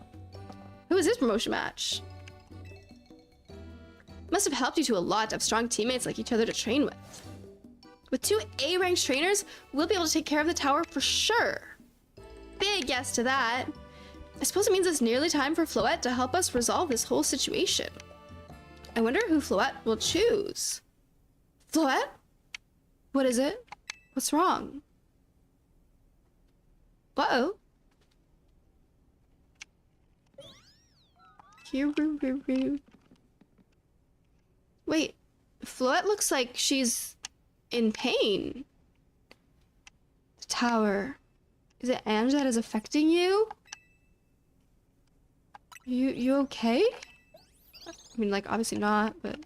Who is this promotion match? Must have helped you to a lot to have strong teammates like each other to train with. With 2 A-ranked trainers, we'll be able to take care of the tower for sure. Big yes to that. I suppose it means it's nearly time for Floette to help us resolve this whole situation. I wonder who Floette will choose. Floette? What is it? What's wrong? Uh-oh. Wait, Floette looks like she's in pain. The tower. Is it Ange that is affecting you? You okay? I mean, like, obviously not, but...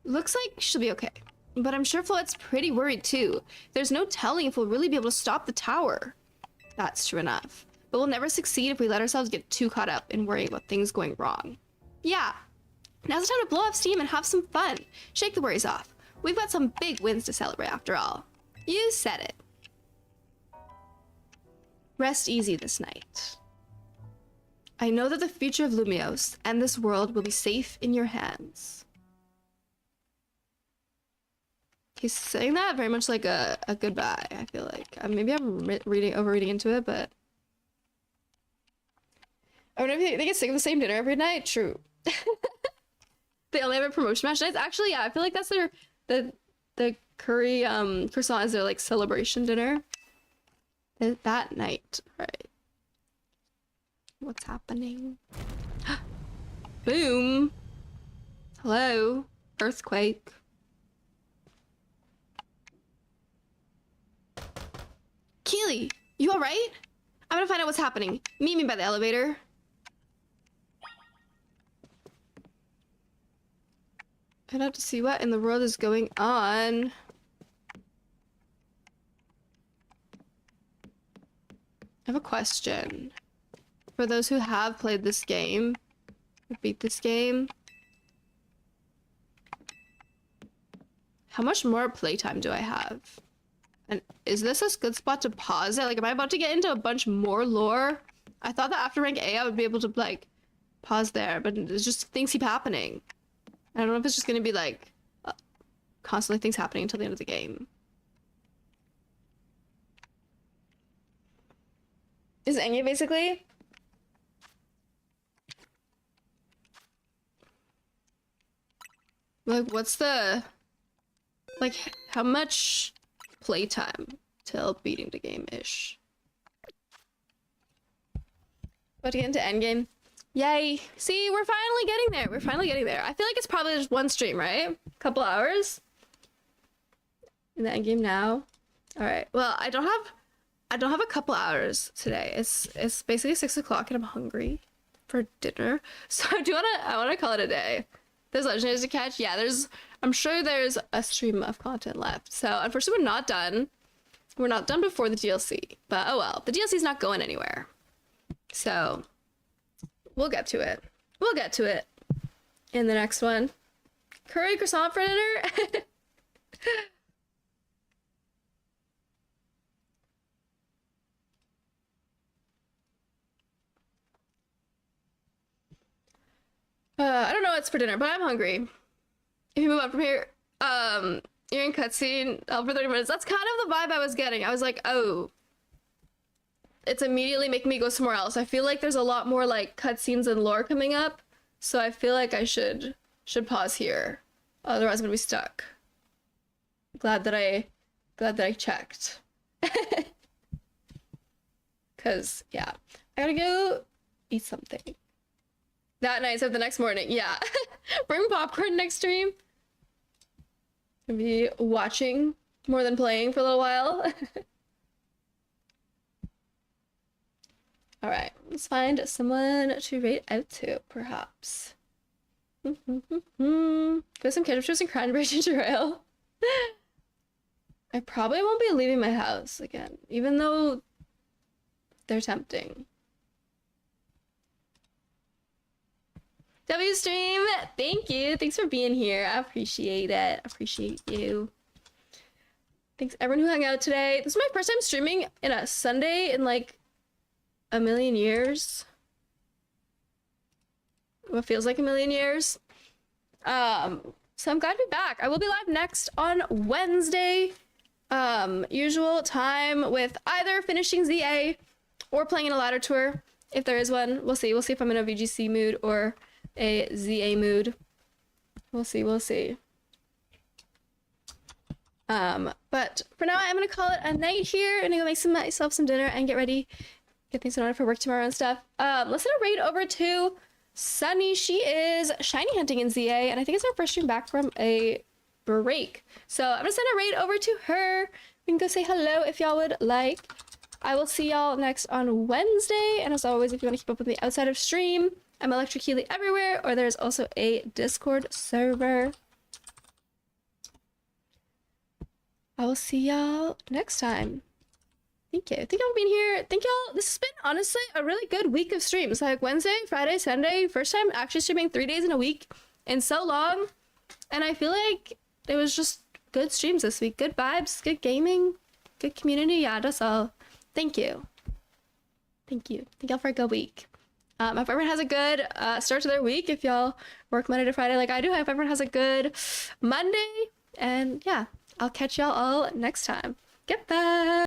Looks like she'll be okay. But I'm sure Floette's pretty worried, too. There's no telling if we'll really be able to stop the tower. That's true enough. But we'll never succeed if we let ourselves get too caught up in worrying about things going wrong. Yeah. Now's the time to blow off steam and have some fun. Shake the worries off. We've got some big wins to celebrate after all. You said it. Rest easy this night. I know that the future of Lumios and this world will be safe in your hands. He's saying that very much like a goodbye, I feel like. Maybe I'm overreading into it, but... I wonder if they get sick of the same dinner every night? True. They only have a promotion match nights? Actually, yeah, I feel like that's the curry croissant is their like celebration dinner. That night, right? What's happening? Boom! Hello? Earthquake. Keely, you alright? I'm gonna find out what's happening. Meet me by the elevator. I'd have to see what in the world is going on. I have a question. For those who have played this game, or beat this game, how much more playtime do I have? And is this a good spot to pause it? Like, am I about to get into a bunch more lore? I thought that after rank A, I would be able to, like, pause there, but there's just things keep happening. I don't know if it's just gonna be, like, constantly things happening until the end of the game. Is it Endgame, basically? Like, what's the... Like, how much playtime till beating the game-ish? About to get into Endgame. Yay! See, we're finally getting there. We're finally getting there. I feel like it's probably just one stream, right? Couple hours. In the Endgame now. All right. Well, I don't have a couple hours today. It's basically 6 o'clock and I'm hungry for dinner. So I wanna call it a day. There's legendaries to catch. Yeah, I'm sure there's a stream of content left. So unfortunately we're not done. We're not done before the DLC. But oh well, the DLC's not going anywhere. So we'll get to it. We'll get to it in the next one. Curry croissant for dinner? I don't know what's for dinner, but I'm hungry. If you move on from here, you're in cutscene for 30 minutes. That's kind of the vibe I was getting. I was like, oh, it's immediately making me go somewhere else. I feel like there's a lot more like cutscenes and lore coming up, so I feel like I should pause here. Otherwise, I'm gonna be stuck. Glad that I checked. Cause yeah, I gotta go eat something. That night, so the next morning, yeah. Bring popcorn next stream. Gonna be watching more than playing for a little while. All right, let's find someone to rate out to, perhaps. Go some ketchup chips and cranberry ginger ale. I probably won't be leaving my house again, even though they're tempting. W stream, thank you. Thanks for being here. I appreciate it. Appreciate you. Thanks everyone who hung out today. This is my first time streaming in a Sunday in like a million years. What feels like a million years. So I'm glad to be back. I will be live next on Wednesday. Usual time with either finishing ZA or playing in a ladder tour. If there is one, we'll see. We'll see if I'm in a VGC mood or a ZA mood. We'll see. We'll see. But for now, I'm gonna call it a night here. I'm gonna go make myself some dinner and get ready, get things in order for work tomorrow and stuff. Let's send a raid over to Sunny. She is shiny hunting in ZA, and I think it's her first stream back from a break. So I'm gonna send a raid over to her. We can go say hello if y'all would like. I will see y'all next on Wednesday. And as always, if you want to keep up with me outside of stream, I'm Electric Keely everywhere, or there's also a Discord server. I will see y'all next time. Thank you. Thank y'all for being here. Thank y'all. This has been honestly a really good week of streams. Like Wednesday, Friday, Sunday. First time actually streaming 3 days in a week in so long. And I feel like it was just good streams this week. Good vibes, good gaming, good community. Yeah, that's all. Thank you. Thank you. Thank y'all for a good week. If everyone has a good start to their week, if y'all work Monday to Friday like I do, I hope everyone has a good Monday. And yeah, I'll catch y'all all next time. Goodbye.